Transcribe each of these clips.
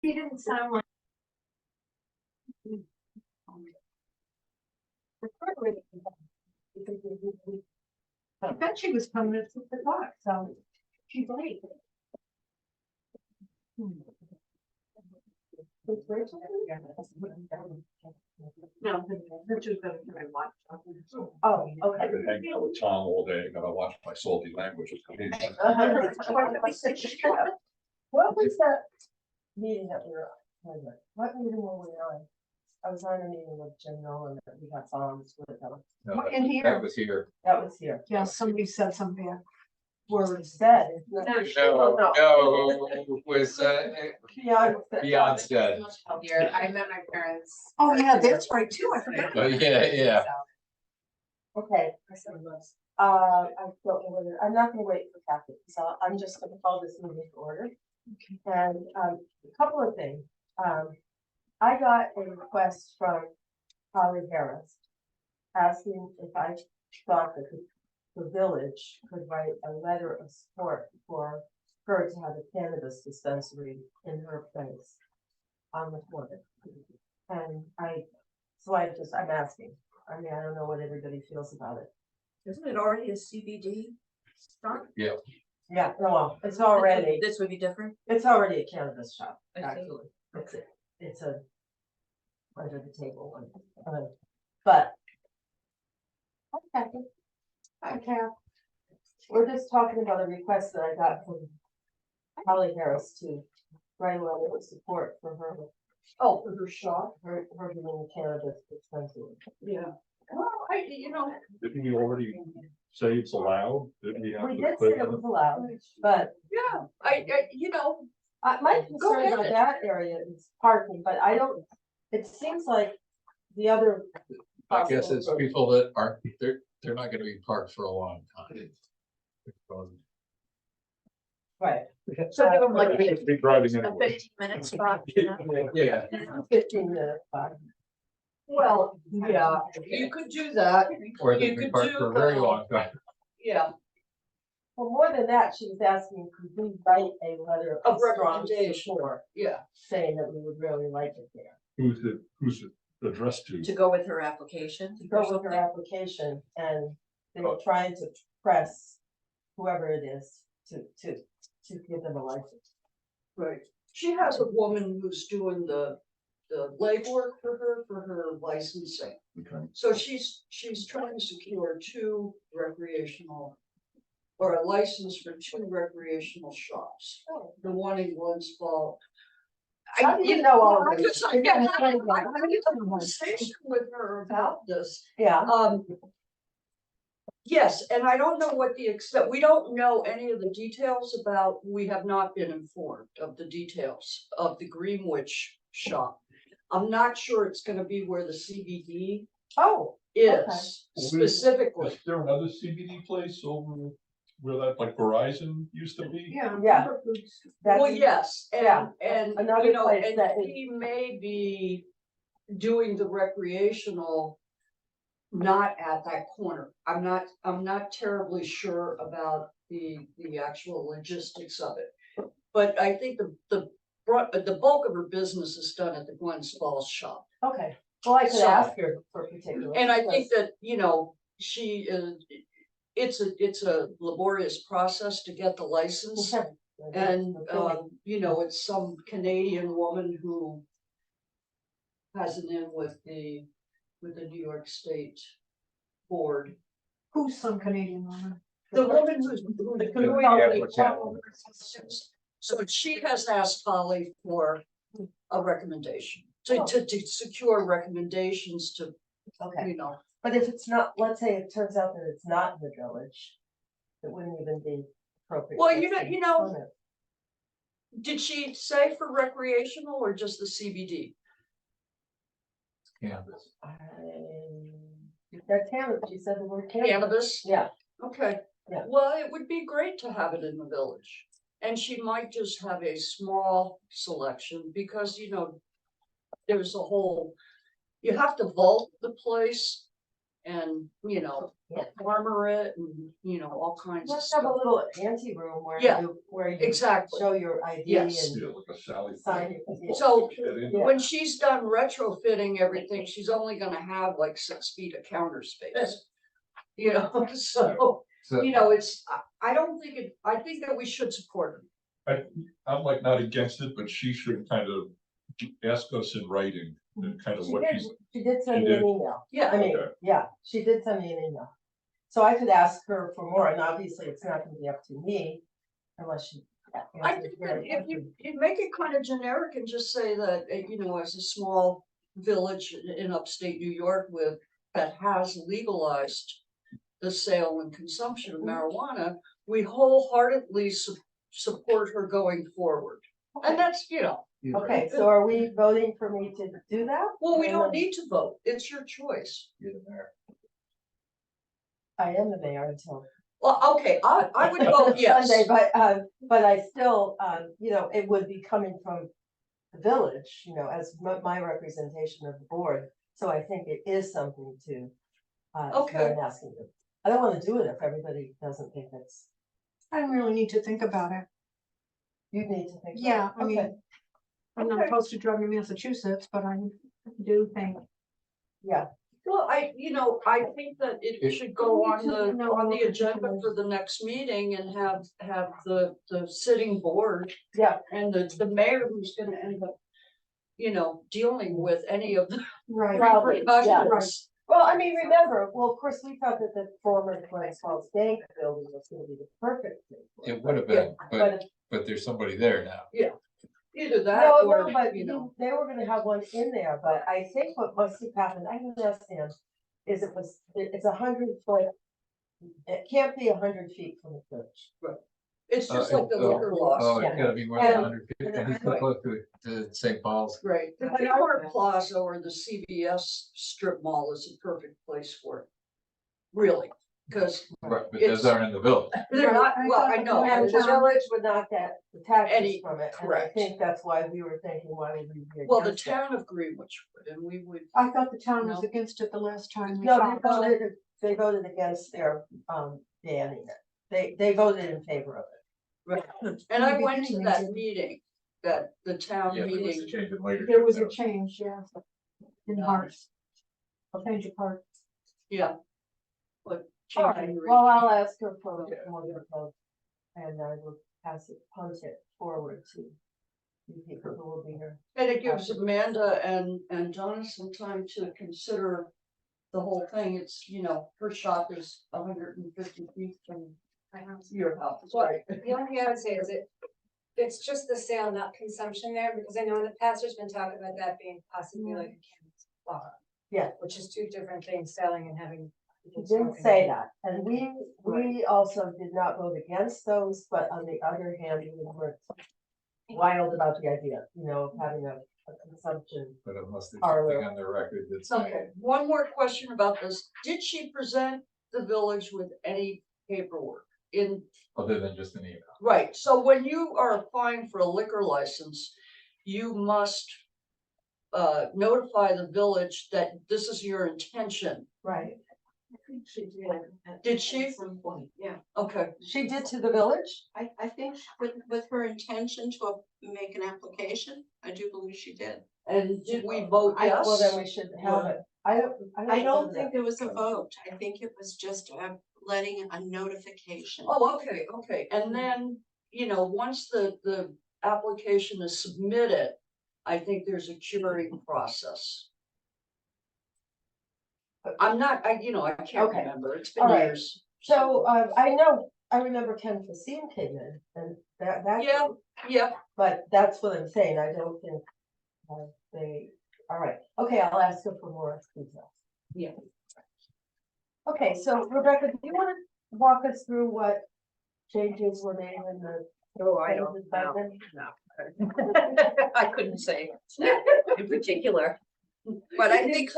He didn't sound like. I bet she was coming at 6 o'clock, so she's late. No, Richard's gonna try and watch. Oh, okay. I've been hanging out with Tom all day, gotta watch my salty language. What was that meeting that we were on? What meeting were we on? I was on a meeting with Jim Nolan that we got bombs with them. In here. That was here. That was here. Yeah, somebody said something. Word said. No, it was beyond said. Here, I met my parents. Oh, yeah, that's right too. I forgot. Yeah. Okay. I don't know whether, I'm not gonna wait for Kathy, so I'm just gonna call this meeting to order. Okay. And, a couple of things. I got a request from Holly Harris asking if I thought that the village could write a letter of support for her to have a cannabis dispensary in her place on the corner. And I'm asking. I mean, I don't know what everybody feels about it. Isn't it already a CBD stop? Yeah, no, well, it's already, This would be different. it's already a cannabis shop, I see. actually. It's a under the table one. But. Okay. Okay. We're just talking about a request that I got from Holly Harris to write a letter of support for her. Oh, for her shop, her doing the cannabis dispensary. Yeah. Well, Didn't we already say it's allowed? Didn't we have We to did put say it was allowed, but my concern ahead. about that area is parking, but I don't, it seems like the other. I guess it's possible- people that aren't, they're not gonna be parked for a long time. Right. So give them like Be driving a anyway. 15-minute spot. Yeah. 15 minutes, fine. Well, yeah, you could do that, Or they've You been could parked do, for a very long time. yeah, Well, more than that, she was asking, could we write a letter Of of strong recommendation. support, yeah. saying that we would really like it there. Who's it addressed to? To go with her application. To go with her application, and they were trying to press whoever it is to give them a license. Right. She has a woman who's doing the legwork for her licensing. Okay. So she's trying to secure two recreational, or a license for two recreational shops. The one in Glensfall. How do you know all of this? I had a conversation with her about this. Yeah, Yes, and I don't know what the extent, we don't know any of the details about, we have not been informed of the details of the Greenwich shop. I'm not sure it's gonna be where the CBD oh, is specifically. Is there another CBD place over where that, like Verizon used to be? Yeah. Yeah. Well, that's, yes, yeah, and, another you know, place and that is- he may be doing the recreational not at that corner. I'm not terribly sure about the actual logistics of it. But I think the bulk of her business is done at the Glens Falls shop. okay, well, I could So- ask her for particular. And I think that, you know, she is, it's a laborious process to get the license. And, you know, it's some Canadian woman who has an in with the New York State Board. Who's some Canadian woman? The woman who's. Yeah, So she has asked Holly for a recommendation, to secure recommendations to, Okay, you know. but if it's not, let's say it turns out that it's not in the village, it wouldn't even be appropriate. Well, for you know- us to you know- own it. Did she say for recreational or just the CBD? Cannabis. That cannabis, she said the word cannabis. Cannabis? Yeah, Okay. Yeah. Well, it would be great to have it in the village. And she might just have a small selection because, you know, there's a whole, you have to vault the place. and, Yeah. armor it and, all kinds of Let's have a stuff. little ante room where Yeah, where you Exactly. show your ID Yes. and Yeah, like a Sally. sign your. yeah. So Yeah. when she's done retrofitting everything, she's only gonna have like 6 feet of counter space. So, So, I don't think I think that we should support her. I'm like not against it, but she should kind of ask us in writing and kind of She what did, she's. she did send she me an did? email. Yeah. I mean, Okay. yeah, she did send me an email. So I could ask her for more, and obviously it's not gonna be up to me unless she. I answers think that very if quickly. you make it kind of generic and just say that, as a small village in upstate New York that has legalized the sale and consumption of marijuana, we wholeheartedly support her going forward. And that's, Okay, so are we voting for me to do that? well, we And don't then- need to vote. It's your choice. you're the mayor. I am the mayor until. Well, okay, I would vote yes. Sunday, but I still, it would be coming from the village, as my representation of the board. So I think it is something to, that Okay. I'm asking you. I don't wanna do it if everybody doesn't think it's, I don't really need to think about it. you need to think. about it. Yeah, I Okay. mean, I'm not Okay. opposed to drug in Massachusetts, but I do think. Yeah, Well, I think that it It- should go We on need to the, know on the more agenda particulars. for the next meeting and have the sitting board yeah, and the mayor who's gonna end up, dealing with any of the Right. Probably, yeah. repercussions. well, I mean, remember, well, of course, we thought that the former Glens Falls Bank building was gonna be the perfect thing. for It would have Yeah, been, But but there's somebody there now. Either that no, or, but they were gonna have one in there, but I think what must have happened, I didn't ask him, is it's 100 foot. It can't be 100 feet from the church. it's just like the liquor Oh, laws. it's gotta be more And- than 100 feet, and he's so close to St. Paul's. Right, the But Kmart Plaza or the CVS strip mall is a perfect place for it. Really, because Right, but It's- those aren't in the village. they're not, I well, thought I the know. And the downtown- village would not get the taxes Any- from it, and I correct. think that's why we were thinking, why would we be Well, the against it? town of Greenwich would, and we would, I thought the town was No. against it the last time. we No, talked. they voted against their, banning it. They voted in favor of it. right, and In I the went to beginning, they that didn't. meeting, the town Yeah, but it was meeting. changing later. There was a change, yeah. In hearts. A change of heart. Yeah. But. All right, changing the well, I'll ask her for Yeah. more info. And I will punt it forward to you people who will be here. And it gives Amanda and Donna some time to consider the whole thing. It's, her shop is 150 feet from your house, right? The only thing I would say is it's just the sale, not consumption there, because I know in the past there's been talk about that being possibly like a cannabis bar. Yeah. Which is two different things, selling and having. She didn't say that, and we also did not vote against those, but on the other hand, we were wild about the idea, of having a consumption. But unless there's Parlor. something on the record that's. Okay, one more question about this. Did she present the village with any paperwork Other than just an email. right, so when you are applying for a liquor license, you must notify the village that this is your intention. Right. Did she? Yeah, Okay, She did to the village? I think with her intention to make an application, I do believe she did. and did we vote Well, then yes? we should have it. I don't I remember don't that. think there was a vote. I think it was just letting a notification. Oh, okay, and then, once the application is submitted, I think there's a curing process. I'm not, I can't Okay. remember, it's All been right. years. So, I remember Ken Facine came in, and that. Yeah, But that's what I'm saying, I don't think, all right, okay, I'll ask her for more details. Yeah. Okay, so Rebecca, do you wanna walk us through what changes were made in the? Oh, I don't know. No. I couldn't say in particular, but I think.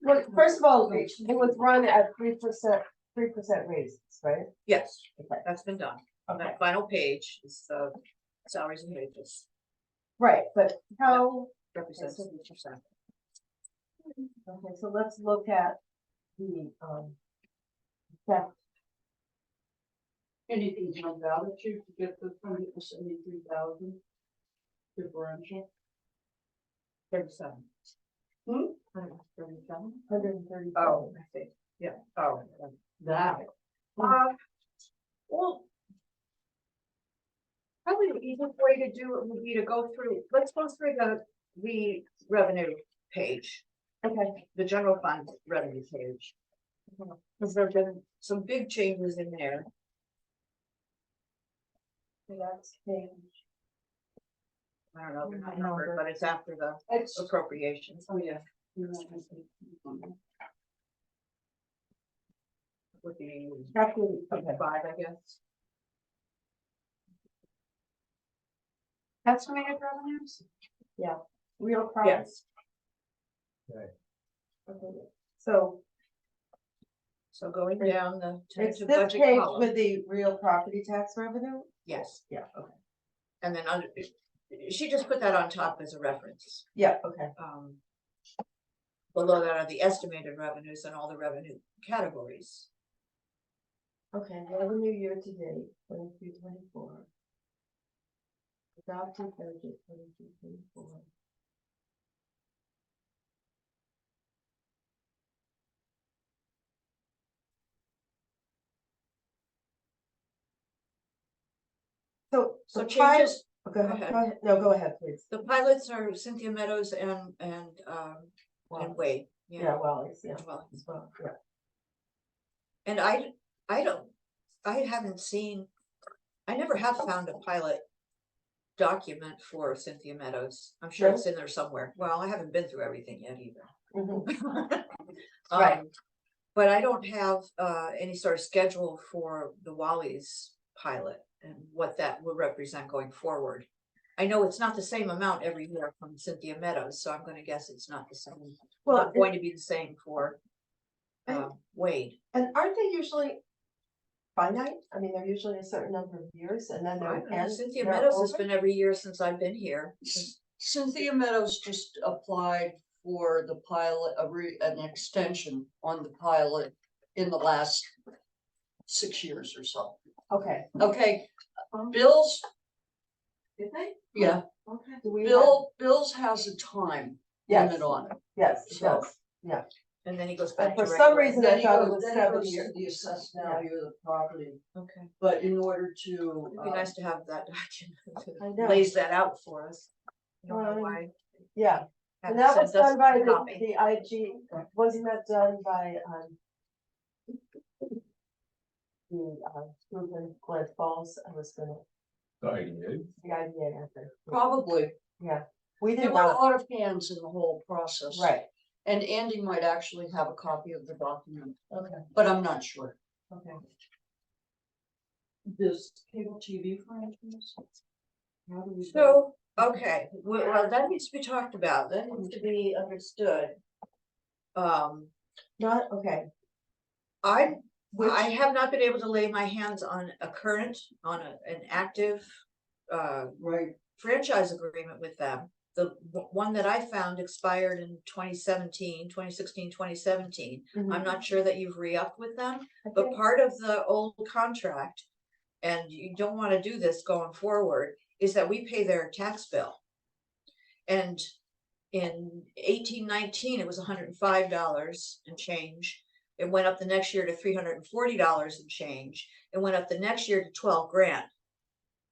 Well, first of all, it was run at 3% raises, right? Yes, Okay. that's been done. On that final page is salaries and wages Right, but how? represents 3%. Okay, so let's look at the, theft. Anything on ballot to get the 173,000 differential? 37. Hmm? 37? 130. Oh, I see, yeah, oh. That. Well. Probably the easiest way to do it would be to go through, let's go through the revenue page, Okay, the general fund revenue page. Because there've been some big changes in there. so that's page. I don't know, they're not numbered, but it's after the It's, appropriations. oh, yeah. Would be After, okay, 5, I guess. Estimated revenues? real price. Yes, Okay, so so going down the it's tentative this budget page column, with the real property tax revenue? yes, Yeah, okay. and then under, she just put that on top as a reference. Yeah, okay. Below that are the estimated revenues and all the revenue categories. Okay, revenue year to date, 23, 24. Adopted budget, 23, 24. So So the pilot, changes, go ahead, ahead. go ahead, no, go ahead, please. the pilots are Cynthia Meadows and Wow. Wade. Yeah, well, it's, yeah, Well, as well, yeah. and I haven't seen, I never have found a pilot document for Cynthia Meadows. I'm sure No? it's in there somewhere. Well, I haven't been through everything yet either. Mhm. Right. But I don't have any sort of schedule for the Wally's pilot and what that will represent going forward. I know it's not the same amount every year from Cynthia Meadows, so I'm gonna guess it's not the same. Well, Not going to be the same for I- Wade. And aren't they usually finite? I mean, they're usually a certain number of years and then I they're. don't know, and Cynthia they're Meadows has over? been every year since I've been here. Cynthia Meadows just applied for the pilot, an extension on the pilot in the last 6 years or so. Okay. Okay, Bill's, Did they? yeah, Okay. Do we have? Bill's has a time Yes, limit on it. yes, it So- does. And then he goes And back for to some regular. reason, Then I he thought it goes, was then he 7 goes to years. the assessed value of the property, Okay, but in order to. it'd be nice to have that document. I that know. Lays that out for us. I don't know Um, why. Yeah, and haven't that was sent us done by a copy. the IG, wasn't that done by, the, Ruben Glens Falls, I was gonna, The IDA. the IDA, I think. Probably, Yeah, we there did were a not, lot of hands in the whole process. right, And Andy might actually have a copy of the document, okay, but I'm not sure. okay. Does cable TV franchise? How do we? do So, okay, well, that needs to be talked about, that needs to be understood. Not, okay, I which, have not been able to lay my hands on an active Right, franchise agreement with them. The one that I found expired in 2017, 2016, 2017. mhm, I'm not sure that you've re-upped with them, I but think- part of the old contract, and you don't wanna do this going forward, is that we pay their tax bill. And in 1819, it was $105 and change. It went up the next year to $340 and change. It went up the next year to 12 grand.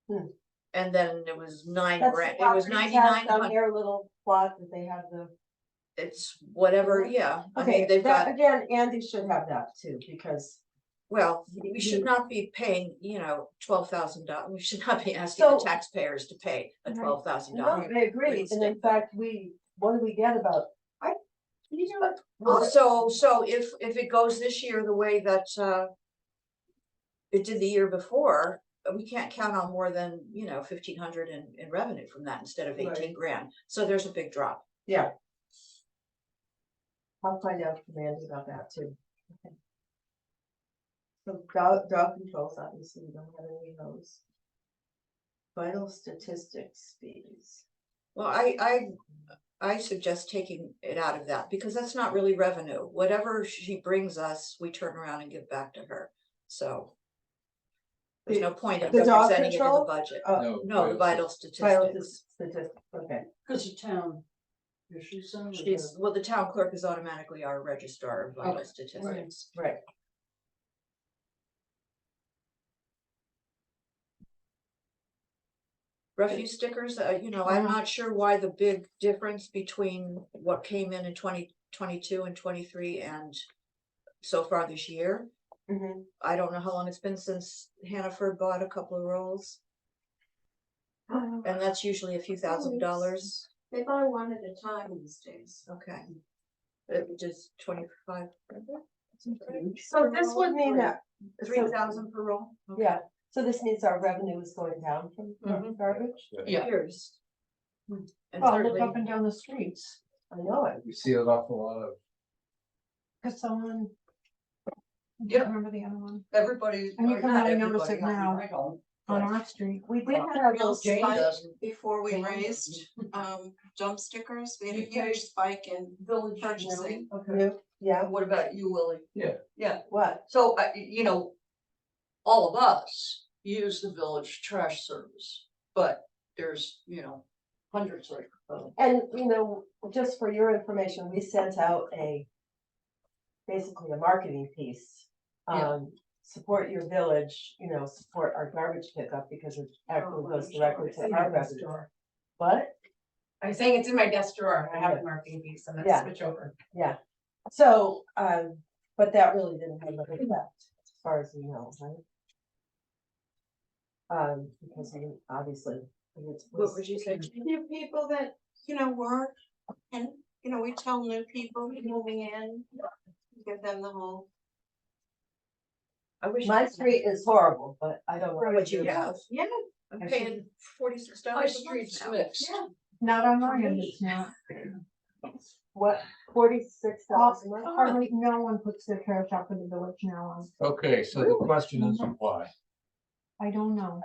Hmm. And then it was 9 that's the grand, it was property tax 99. on their little plot that they have the, It's whatever, yeah, I okay, mean, they've that, got, again, Andy should have that too, because. well, we should you- not be paying, $12,000, we should not be asking the So- taxpayers to pay a Right. $12,000. No, I agree, and in fact, what do we get about? You know what? So if it goes this year the way that it did the year before, we can't count on more than, 1,500 in revenue from that instead of 18 Right. grand. So there's a big drop. Yeah. I'll find out from Andy about that too. Okay. So dog controls, obviously, we don't have any of those. Vital statistics fees. Well, I suggest taking it out of that, because that's not really revenue. Whatever she brings us, we turn around and give back to her, so. There's no point in The dog representing it in the control? budget. Oh, No, vital Vital statistics. statistics, okay. Cause the town. Is she some? or She's, the- well, the town clerk is automatically our registrar of vital Okay. statistics. Right. Refuse stickers, I'm not sure why the big difference between what came in 2022 and 23 and so far this year. Mhm. I don't know how long it's been since Hannaford bought a couple of rolls, and that's usually a few $1,000s. They buy one at a time these days. Okay. It just 25. So this would mean that, 3,000 per roll? Okay. yeah, so this means our revenue is going down from Mhm. garbage? Yeah. Appears. And Well, look certainly, up and down the streets, I know it. We see an awful lot of, cause someone. Yep. Remember the other one, Everybody. And you or can not really notice it everybody, I mean, now. I don't, on but our street. We did have those Jane spikes doesn't. Before we Jane raised, dump stickers, we had a You pay- huge spike in Village purchasing. now, okay. new, yeah, What about you, Willie? Yeah. Yeah, what? so, all of us use the village trash service, but there's, hundreds of. And, just for your information, we sent out basically a marketing piece. Yeah. Support your village, support our garbage pickup because it actually goes directly to our residents. What? I'm saying it's in my desk drawer, I have a marketing piece, and Yeah. switch over. Yeah, so, but that really didn't have an effect, as far as we know, right? Because we obviously. what would you say? New people that, work and, we tell new people moving in, give them the whole. I wish. My street is horrible, but I don't know. What you have. Yeah. I'm paying $46 My a street's month now. mixed. Not on my end, it's not. What, $46 a month? Hardly no one puts their trash out in the village now, okay, so the question is why? I don't know.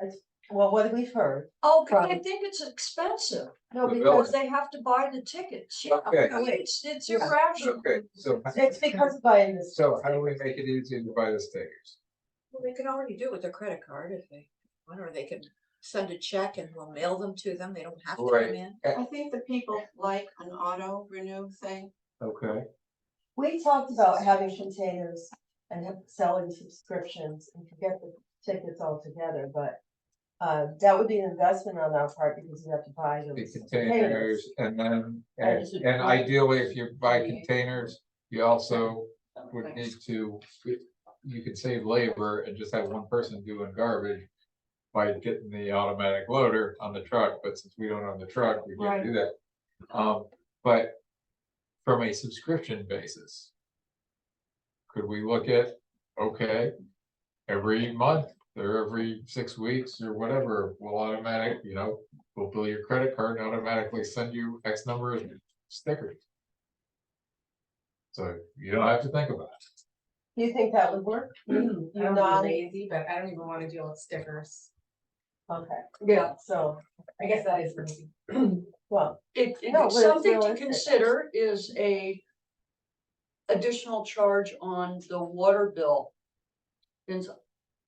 Well, what we've heard, Oh, 'cause I think it's expensive, no, The because because they have to buy the tickets, yeah, Okay. I mean, it's Yeah. irrational. Okay, so, it's because of buying this. so how do we make it easier to buy the stickers? Well, they can already do it with their credit card if they want, or they can send a check and we'll mail them to them. They don't have to Right. come in. I think the people like an auto renew thing. Okay, We talked about having containers and selling subscriptions and forget the tickets altogether, but. That would be an investment on our part because we have to buy the those containers, and then, And is it- and ideally, if you buy containers, you also would need to, you could save labor and just have one person doing garbage by getting the automatic loader on the truck, but since we don't own the truck, we can't do that. But from a subscription basis, could we look at, okay, every month or every 6 weeks or whatever, we'll automatic, we'll bill your credit card and automatically send you X number of stickers. So you don't have to think about it. Do you think that would work? I'm You're not, lazy, but I don't even wanna deal with stickers. okay, Yeah, so, I guess that is lazy. well, it, No, but it's something to realistic. consider is a additional charge on the water bill. In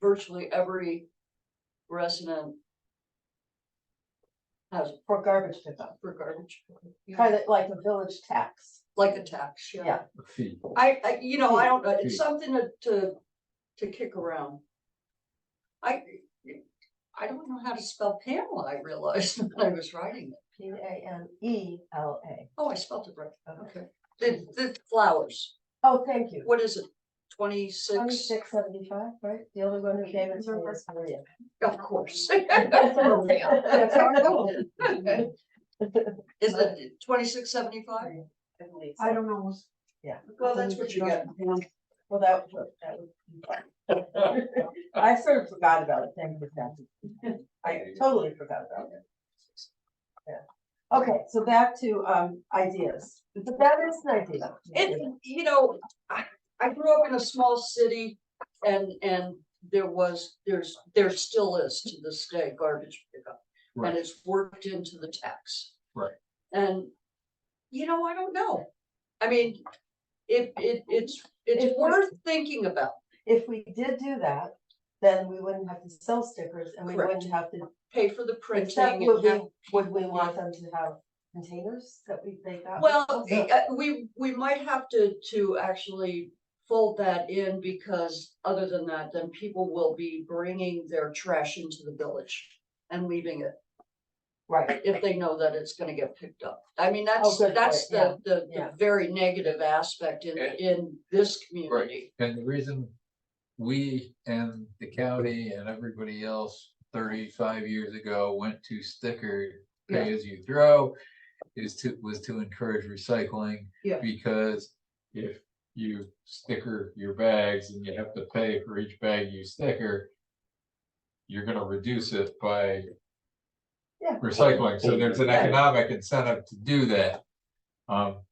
virtually every resident has for garbage pickup, for garbage. kind of like a village tax. Like a tax, yeah. Yeah. A fee. I don't know, Fee. it's something to kick around. I don't know how to spell Pamela, I realized when I was writing it. P-A-M-E-L-A. Oh, I spelled it right, okay. The flowers, Oh, thank you. what is it, 26? 2675, right? The only one who gave it to me was Maria. Of course. That's how I know. Is it 2675? I don't know. Well, that's what you get. Well, that was. I sort of forgot about it, thank you, Kathy. I totally forgot about it. Yeah. Okay, so back to, ideas. But that is an idea. I grew up in a small city and there still is to this day garbage pickup. Right. And it's worked into the tax. Right. And I don't know. I mean, it's If we- worth thinking about. If we did do that, then we wouldn't have to sell stickers and we Correct. wouldn't have to, Pay for the except printing would and have. we want them to have containers that they got? Well, Yeah. we might have to actually fold that in, because other than that, then people will be bringing their trash into the village and leaving it Right, if they know that it's gonna get picked up. I mean, Oh, good that's point, the yeah. very negative aspect in this community. And the reason we and the county and everybody else 35 years ago went to sticker pay as you throw was to encourage recycling. Yeah. Because if you sticker your bags and you have to pay for each bag you sticker, you're gonna reduce it by yeah. recycling, so there's an Yeah. economic incentive to do that.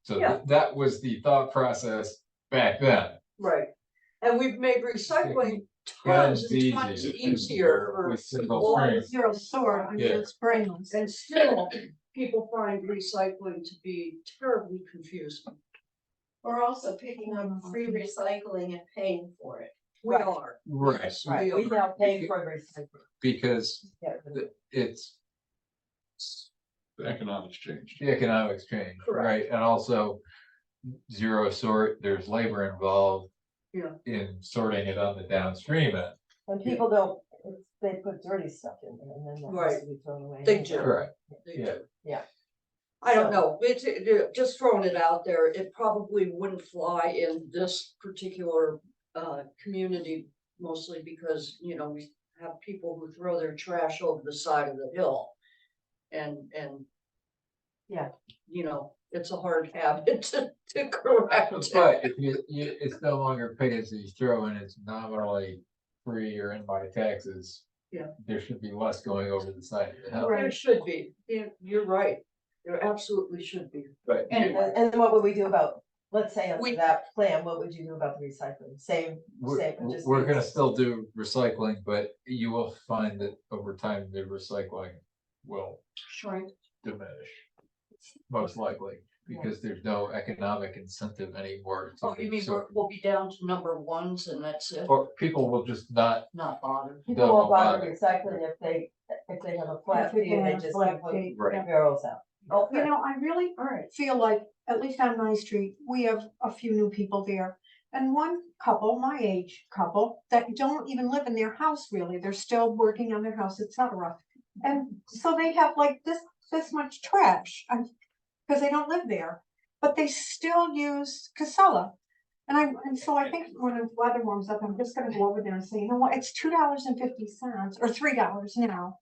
So Yeah. that was the thought process back then. Right. And we've made recycling Guns tons and tons easier for with single laws. stream. Zero sort, I mean, Yeah. it's brainless. And still, people find recycling to be terribly confusing. We're also picking up free recycling and paying for it. We Right. are. Right. Yes, Right, we are. now pay for recycling. Because Yeah. it's The economics changed. the economics change, Correct. right? And also zero sort, there's labor involved. Yeah. In sorting it on the downstream end. When people don't, they put dirty stuff in there and then that has Right. to be thrown away. They anyway. do. Correct. They Yeah. do. Yeah. I don't So- know, just throwing it out there, it probably wouldn't fly in this particular community. Mostly because, we have people who throw their trash over the side of the hill. And. Yeah. It's a hard habit to correct. But if it's no longer pay as you throw and it's nominally free or in my taxes. Yeah. There should be less going over the side of the hill. There should be, you're right, there absolutely should be. But And then what would we do about, let's say We- under that plan, what would you do about the recycling? Same, just. we're gonna still do recycling, but you will find that over time the recycling will Shrink. diminish. Most likely, because there's no economic incentive anymore. to Oh, you mean sort- we'll be down to number ones and that's it, Or people will just not, not bother? People won't bother bother. recycling if they have a flat If they fee and they have a just flat put fee, Right. barrels out. You know, I really feel like, at least on my street, we have a few new people there. And one couple, my age couple, that don't even live in their house really, they're still working on their house, etc. And so they have like this much trash, because they don't live there, but they still use Casella. And so I think when the weather warms up, I'm just gonna go over there and say, you know what, it's $2.50 or $3 now.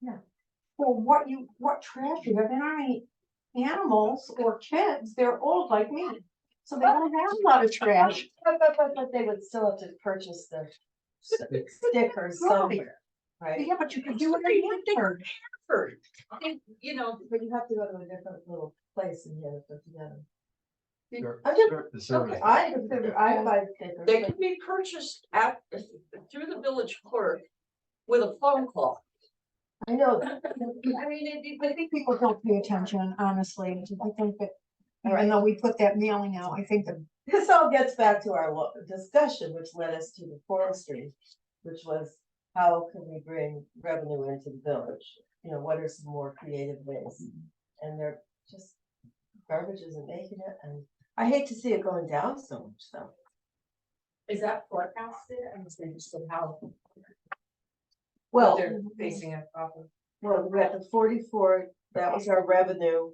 Yeah. For what trash you have, there aren't any animals or kids, they're old like me. So they don't have a lot of trash. But they would still have to purchase the stickers somewhere, right? Yeah, but you could do it in Hanford. But you have to go to a different little place and get it put together. Sure, I'm just- sure, the service. Okay, I buy stickers. They but- can be purchased through the village clerk with a phone call. I know that. I mean, I think people don't pay attention, honestly. I think that, All right. even though we put that mailing out, I think that This all gets back to our discussion, which led us to the forestry, which was how can we bring revenue into the village? What are some more creative ways? And they're just, garbage isn't making it, and I hate to see it going down so much, though. Is that forecasted? I'm just interested how Well, they're facing a problem. we're at the 44, that was our revenue,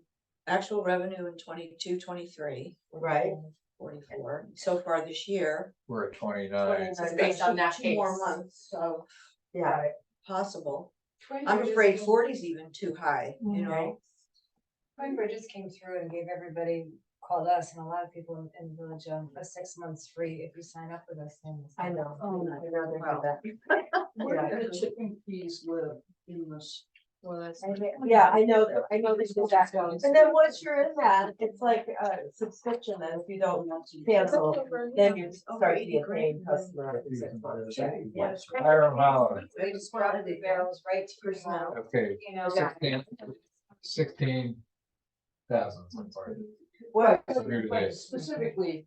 Actual revenue in 22, 23, right? 44. So far this year, We're at 29. It's based on that two more case. months, so Yeah, possible. Twin I'm Bridges afraid came- 40 is even too high, you Mm. know? Twin Bridges came through and gave everybody, called us and a lot of people in the village, a 6 months free if you sign up with us. Then I know. Oh, I know they wow. did that. Where do the chipping fees live in this? Well, that's. Yeah, I know that they did that. And then once you're in that, it's like a subscription, and if you don't cancel, then you start to be a paying customer. after 6 months, right? Yeah. Hiram Holler. They just brought the barrels right to your house. Okay, You know, 16. thousand so far. Well, So here today. Specifically,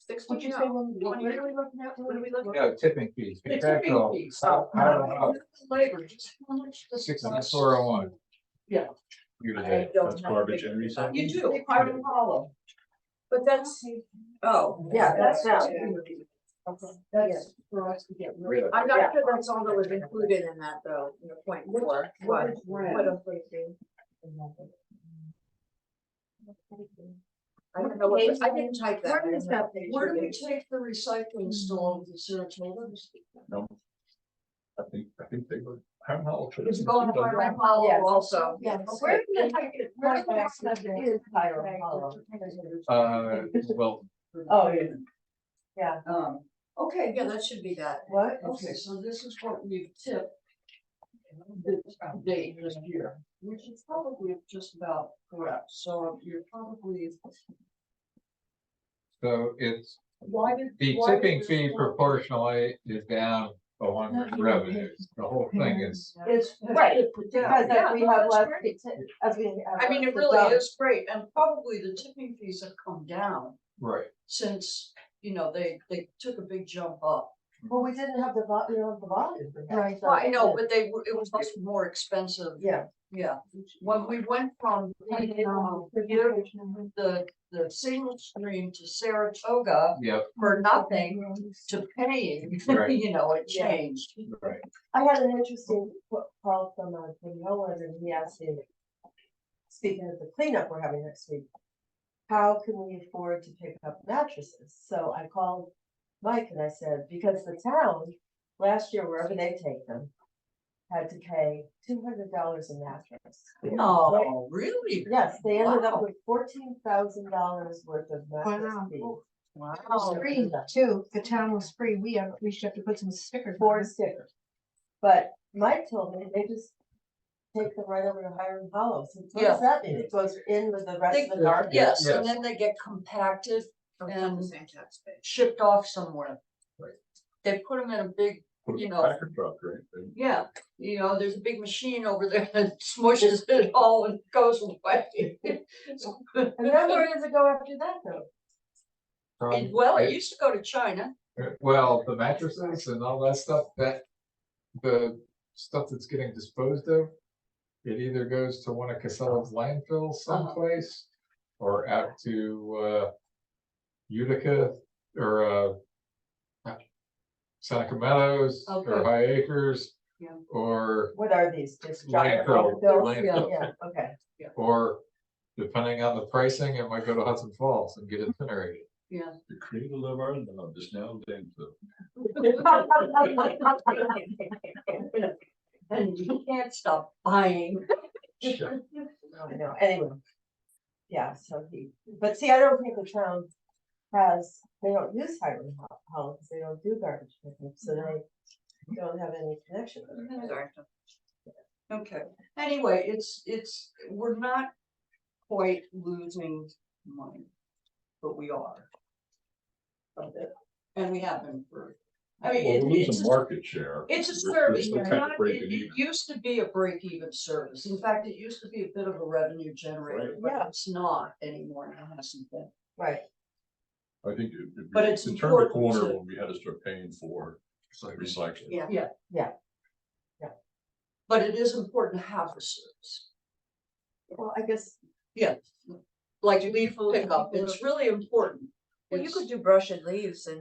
16, what'd you say, no. what are we looking at? What are we looking at? No, tipping fees. the tipping Contractual. fees. How about Labor, just how much does it cost? 6401? Yeah. Year to I date. don't That's have garbage figures and for that. recycling. You do, Hiram Hollow. But that's, oh. Yeah, that's That's now. That's for us to get rid of. I'm Yeah. not sure that's all that was included in that though, in the point four. What What? is rent? What else would it be? I don't know what, I didn't type that. Where is that? Where do we take the recycling still over to Saratoga? No. I think they were. How how- Is it going to Hiram Yes. Hollow also? Yes. Where Okay. did I get, where did I get Is Hiram Hollow. Well, Oh, yeah. Yeah, Okay, Yeah, that should be that. what? okay, so this is what we've tipped. This date this year, which is probably just about correct, so you're probably. so it's, Why did? the why did tipping this fee go- proportionally is down along with revenues. The whole thing is, It's. Right, because Yeah, as we no, have that's less, great. as we have. I mean, it less to really dump. is great, and probably the tipping fees have come down right, since, they took a big jump up. Well, we didn't have the volume. Right. So- Well, I know, but it was also more expensive. Yeah. Yeah, when we went from the single stream to Saratoga yep, for nothing to paying, Right. it Yeah. changed. right. I had an interesting call from Nolan, and he asked me, speaking of the cleanup we're having next week, how can we afford to pick up mattresses? So I called Mike and I said, because the town, last year, wherever they take them, had to pay $200 a mattress. Oh, really? Yes, they ended up Wow. with $14,000 worth of mattress Wow. fees. Wow. Free too, the town was free, we should have to put some stickers. on For it. stickers. But Mike told me they just take them right over to Hiram Hollow. So what does that mean? It goes in with the rest of the garbage? Yes, Yes. and then they get compacted From and the same tax base. shipped off somewhere. Right. They put them in a big, Put You a know. packer truck, right? And yeah, there's a big machine over there that smushes it all and goes away. And then where does it go after that though? Well, it used to go to China. Well, the mattresses and all that stuff, the stuff that's getting disposed of, it either goes to one of Casella's landfills someplace, or out to, Utica, or, Seneca Meadows, or Okay. High Acres. Yeah. Or, What are these? Just giant Landfill, landfills? landfill. Yeah, okay. or depending on the pricing, it might go to Hudson Falls and get incinerated. Yeah. The cradle of our love is now landfill. And you can't stop buying. I know, anyway. Yeah, so but see, I don't think the town they don't use Hiram Hollow, because they don't do garbage pickup, so they don't have any connection with it. Sorry. Okay, anyway, we're not quite losing money, but we are. A bit, and we have been for, I mean, Well, we're it's losing a market share. It's a We're service, still it's kind of not, breaking it even. used to be a break-even service. In fact, it used to be a bit of a revenue generator, but Yeah. it's not anymore, and it hasn't been. Right, I think But it's it turned the important corner to- when we had to start paying for recycling. Yeah. But it is important to have the service. well, I guess, Like leaf pickup, it's really important. Well, you It's- could do brush and leaves and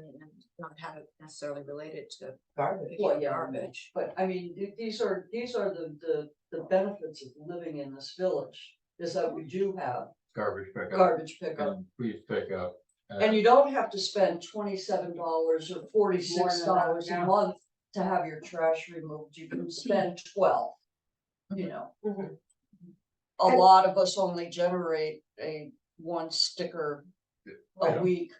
not have it necessarily related to garbage. picking up garbage. But I mean, these are the benefits of living in this village, is that we do have Garbage pickup garbage pickup. and leaf pickup. And you don't have to spend $27 or $46 a month to have your trash removed, you can spend 12. Mhm. A lot of us only generate a one sticker a Yeah. week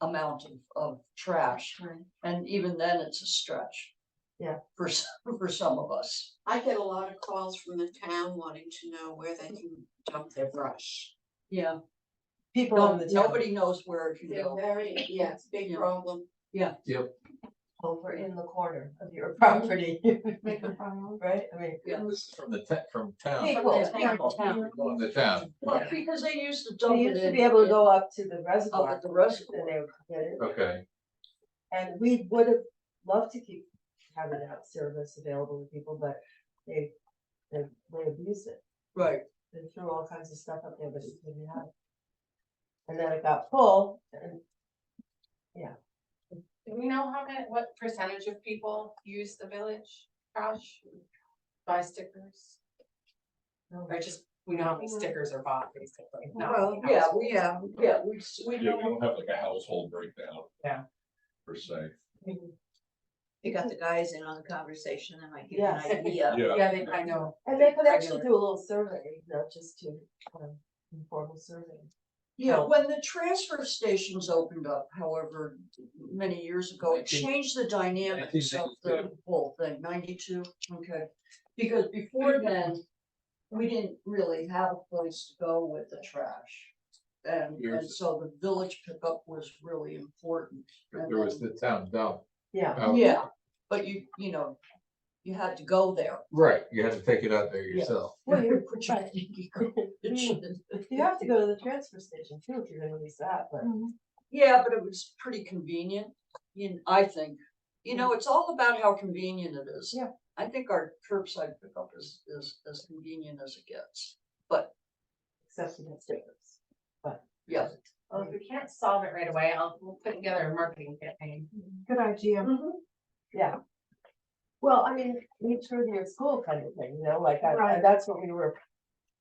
amount of trash, and even then it's a stretch. Yeah. For some of us. I get a lot of calls from the town wanting to know where they can dump their brush. Yeah, People in the town. nobody knows where it can They're go. very, yeah, it's a big Yeah. problem. Yep. over in the corner of your property, Make a file. right? I mean. Yeah. This is from from town. People, From the town. Well, because they used to They dump it used to in. be able to in- go up to the Up reservoir. at the reservoir. And they would get it, Okay, and we would have loved to keep having that service available to people, but they abused it. Right, They threw all kinds of stuff up there, but it didn't have. And then it got full, and Do we know what percentage of people use the village trash? Buy stickers, or just, we know how many stickers are bought, basically. not how Well, many yeah, households. we Yeah, we know, don't have like a household breakdown. Yeah. Per se. You got the guys in on the conversation, and might give you Yes. an idea. Yeah. Yeah, they, I know. and they could actually Regular. do a little survey, not just to, informal survey. yeah, Well- when the transfer stations opened up, however, many years ago, it 19 changed the dynamics of the whole thing, 92, okay. Because before then, we didn't really have a place to go with the trash. And Years. so the village pickup was really important. And there was then- the town dump. Yeah, out. Yeah, but you know, you had to go there. Right, you had to take it out there Yeah. yourself. well, you, Put your- you have to go to the transfer station too, if you're gonna use that, but. Yeah, but it was pretty convenient, I think. You know, it's all about how convenient it is. Yeah. I think our curbside pickup is as convenient as it gets, but Except for the stickers. yeah. Well, if we can't solve it right away, we'll put together a marketing campaign. Good idea. Yeah. Well, I mean, meet through your school kind of thing, like, Right. that's what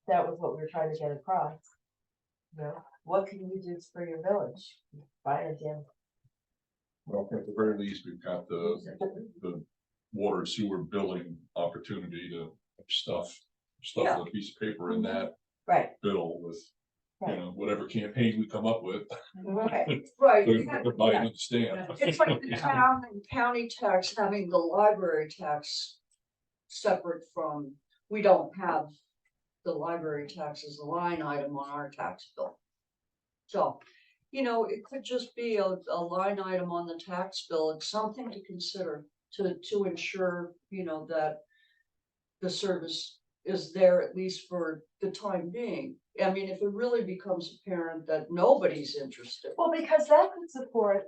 that was what we were trying to get across. You know, what can you do for your village? Buy a gym. Well, at the very least, we've got the water and sewer billing opportunity to stuff Yeah. with a piece of paper in that Right, bill with, Right. whatever campaign we come up with. right. Right. To buy and understand. It's like the town and county tax having the library tax separate from, we don't have the library tax as a line item on our tax bill. So, it could just be a line item on the tax bill. It's something to consider to ensure, that the service is there at least for the time being. I mean, if it really becomes apparent that nobody's interested. Well, because that could support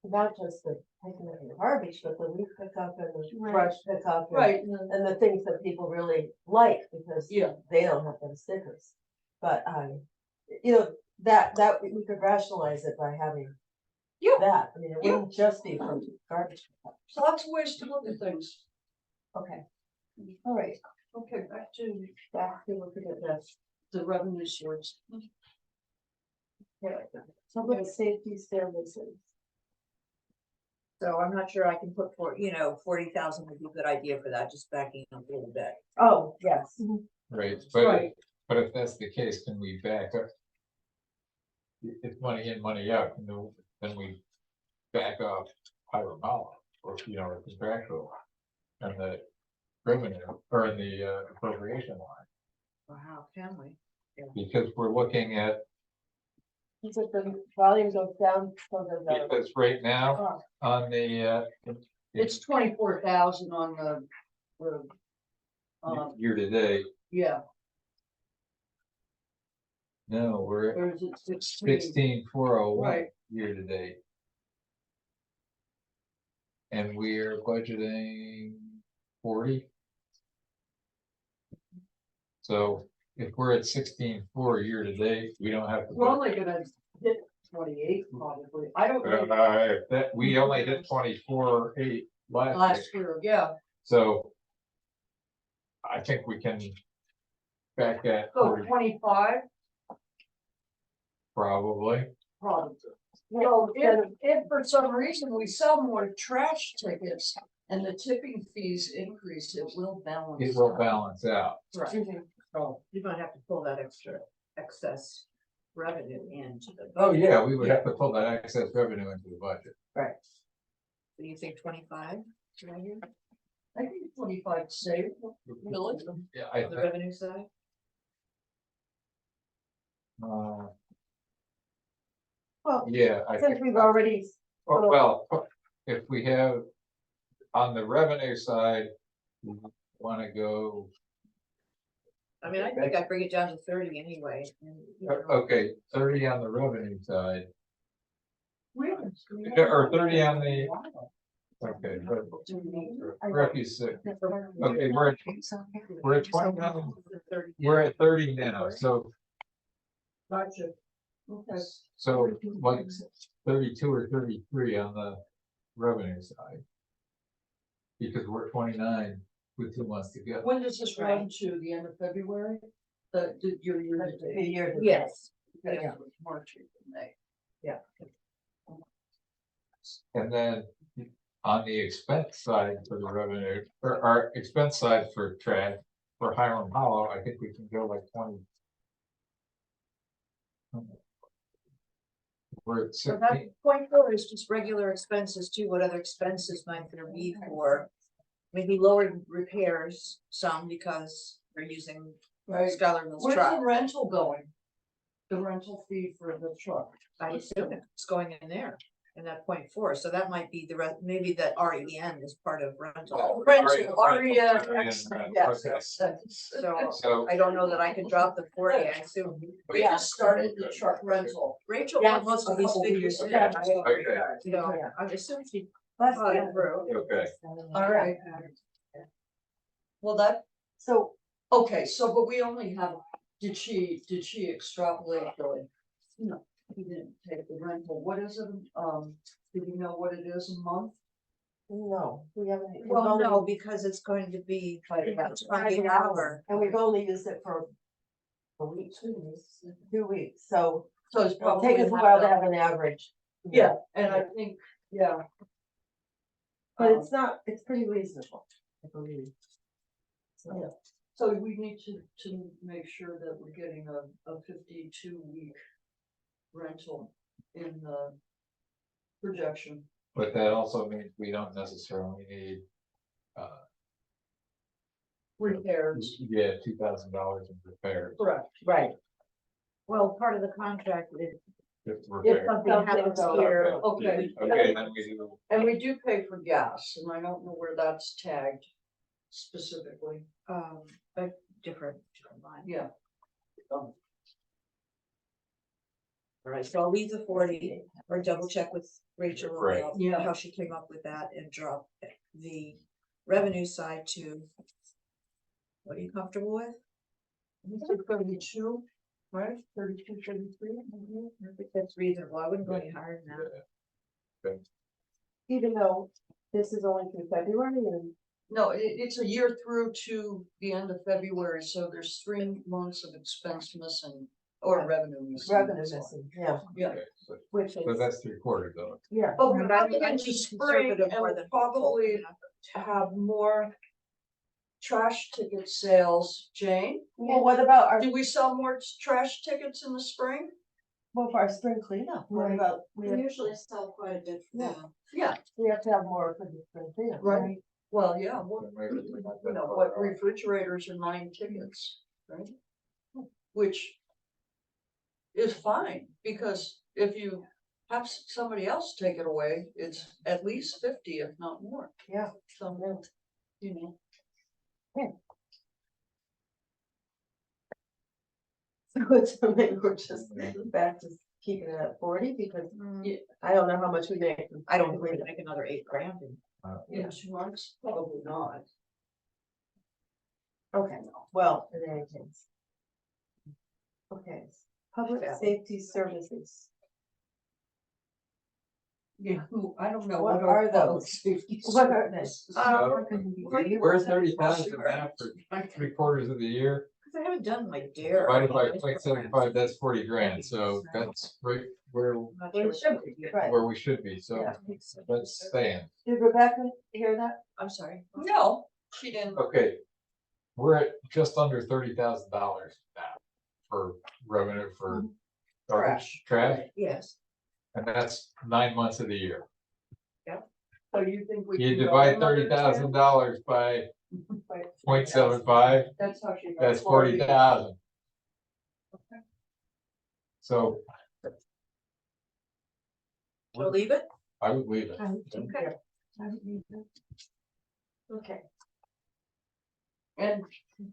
not just the taking of your garbage, but the leaf pickup and the Right. brush pickup. and- Right, And the things that people really like, because yeah, they don't have those stickers. But, that we could rationalize it by having Yeah. that. I mean, it Yeah. wouldn't just be for garbage pickup. lots of ways to look at things. Okay. All right. Okay, back to looking at the revenue source. Public safety services. So I'm not sure I can put 40,000 would be a good idea for that, just backing up a little bit. Oh, yes. Right, Right. but if that's the case, can we back up? If money in, money out, then we back off Pyramala, or, or contractual. And the revenue, or in the appropriation line, Or how can we? because we're looking at, Is it the volume goes down so that the. because right now, on the, It's 24,000 on the. year to date, Yeah, no, we're at or is it 16? 16,401 Right. year to date. And we're budgeting 40. So if we're at 16,4 year to date, we don't have to. We're only gonna hit 28 probably. I don't know. That, we only hit 24,8 last Last year, year, yeah, so. I think we can back that so 40 25 probably. probably. So if for some reason we sell more trash tickets and the tipping fees increase, it will balance. It will out. balance out. Right. So you're gonna have to pull that extra excess revenue into the. Oh, budget. yeah, we would have to pull that excess revenue into the budget. So you think 25? I think 25 safe, really. Yeah, On the revenue side? Well, yeah, I since think, we've already, well, if we have, on the revenue side, we wanna go, I mean, I think I'd bring it down to 30 anyway. and, you know, okay, 30 on the revenue side. Or 30 on the, okay, refuse sick. Okay, we're at 29, we're at 30 now, so, Gotcha. Okay. so like 32 or 33 on the revenue side. Because we're 29 with 2 months to go. When does this run to, the end of February? Your year to The date? year. Yes, Yeah. March, April, May. And then on the expense side for the revenue, or our expense side for trash, for Hiram Hollow, I think we can go like 20. We're at so that 16, .4 is just regular expenses too. What other expenses might there be for? Maybe lower repairs some because we're using Right. Skylar Mills Where's truck. the rental going? The rental fee for the truck? I assume it's going in there in that .4, so that might be maybe that REN is part of rental. Rental, REN, yes. yes. So So, I don't know that I can drop the 40, I assume. We just started the truck rental. Rachel Yeah, put most of these figures in, Yeah. okay, so I assume she That's thought it good. through. okay. All right. Well, that, So, okay, so, but we only have, did she extrapolate going? No, he didn't take the rental. What is it, do you know what it is a month? no, we haven't. we've Well, only- no, because it's going to be like about Five 20 an hour. And we've only used it for a week, 2 weeks, so So it's it'll probably. take us a while to have an average. Yeah, and I think, yeah. But it's not, it's pretty reasonable, I believe. So, Yeah. So we need to make sure that we're getting a 52-week rental in the projection. But that also means we don't necessarily need, Repairs. yeah, $2,000 in repairs. Correct. Right. Well, part of the contract is Just if repairs. something happens here. Okay. Okay, then we do, And we do pay for gas, and I don't know where that's tagged specifically. A different line. Yeah. All right, so I'll leave the 40 or double check with Rachel Right. about Yeah. how she came up with that and drop the revenue side to. What are you comfortable with? You said 32, right? 32, 33? I think that's reasonable. I wouldn't go any higher than that. Even though this is only through February and. No, it's a year through to the end of February, so there's 3 months of expense missing or revenue missing. Revenue missing, yeah, Yeah. okay, so which is, that's 3/4 though. yeah. But we're But I'm- probably I'm in just spring conservative and more we'll than hopeful. probably have more trash ticket sales. Jane, Well, what about our, do we sell more trash tickets in the spring? well, for our spring cleanup, what Right. about, we have, usually sell quite a bit for Yeah. that. Yeah, we have to have more for the spring cleanup, Right. right? well, yeah, what, So maybe we're not you that know, far what off. refrigerators are 9 tickets, right? Which is fine, because if you have somebody else take it away, it's at least 50, if not more. Yeah. So, you know. So it's something we're just back to keeping it at 40 because I don't know how much we make. I don't agree to make another 8 grand. In 2 months, probably not. Okay, well, in any case. Okay, public safety services. Yeah, I don't know. What are public those? safety What are they? services We're 30,000 now for 3/4 of the year, Cause I haven't done my dare. divided by 0.75, that's 40 grand, so that's right where, I'm not Well, sure it should what be, to do. right. where we should be, so Yeah. let's stand. Did Rebecca hear that? I'm sorry. No, she didn't. Okay, we're at just under $30,000 now for revenue for garbage, trash, Yes, and that's 9 months of the year. So you think we? You can go divide another 10? $30,000 by 0.75, That's how she. got that's 40,000. So so leave it? I would leave it. Okay. I don't need that. Okay. And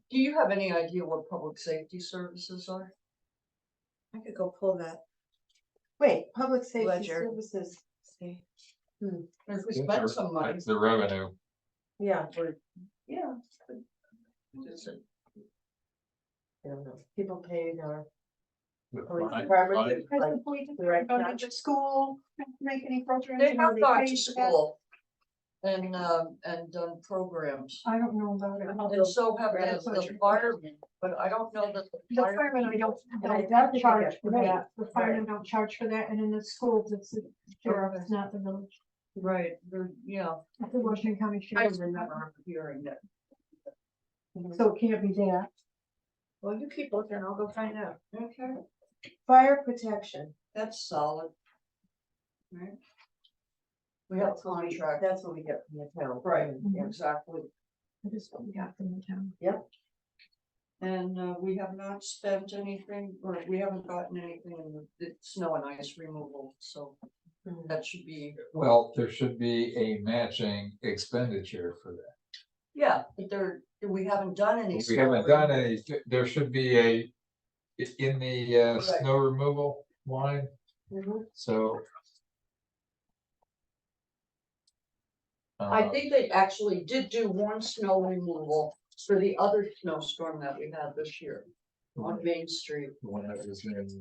do you have any idea what public safety services are? I could go pull that. Wait, public safety Ledger. services, If we spend some money. It's the revenue. yeah, Yeah. I don't know, people paid or. The Police fine- department, fine- Has like, the police direct gone to school, make any programs? They or have gone pay to for that? school and done programs. I don't know about it. And so have the firemen, but I don't know that The firemen, I don't charge for that, the firemen don't charge for that, and in the schools, it's the sheriff, it's not the village, Right, yeah, it's the Washington County I Sheriff. remember hearing that. So it can't be that. Well, you keep looking, I'll go find out. Okay, fire protection, that's solid. Right. We have that's what we, contract, that's what we get from the town. right, Mhm. exactly. That is what we got from the town. And we have not spent anything, or we haven't gotten anything in the snow and ice removal, so that should be, Well, there should be a matching expenditure for that. yeah, but we haven't done any. We snow haven't done removal. any, there should be in the snow removal line, Mhm. so. I think they actually did do one snow removal for the other snowstorm that we had this year on Main Street. The one that was in,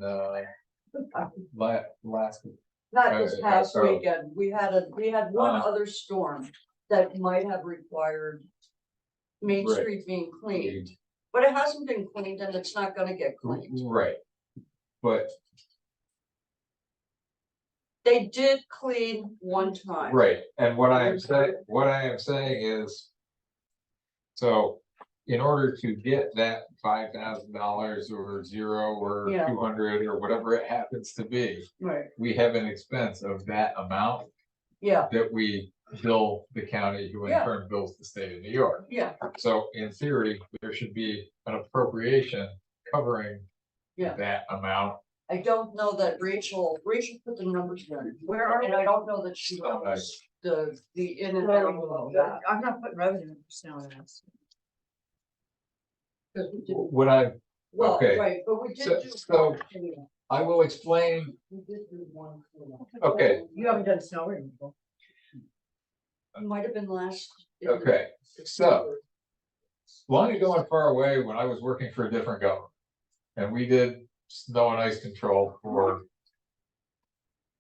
last, Not this past oh. weekend, we had one other storm that might have required Main Right. Street being cleaned, but it hasn't been cleaned and it's not gonna get cleaned. right. But, They did clean one time. right, and what I am saying is. So, in order to get that $5,000 or 0 or Yeah. 200 or whatever it happens to be, Right, we have an expense of that amount yeah, that we bill the county, who in Yeah. turn bills the state of New York. yeah, So in theory, there should be an appropriation covering Yeah. that amount. I don't know that Rachel put the numbers in. Where are And I don't know that she Oh, knows the in and out of that. I'm not putting revenue in for snow and ice. 'Cause we didn't- What Well, okay. right, but we So- did do. so- one cleanup. I will explain, We did do one cleanup. okay, You haven't done snow removal. It might have been last. okay, so. Long ago and far away, when I was working for a different government, and we did snow and ice control for.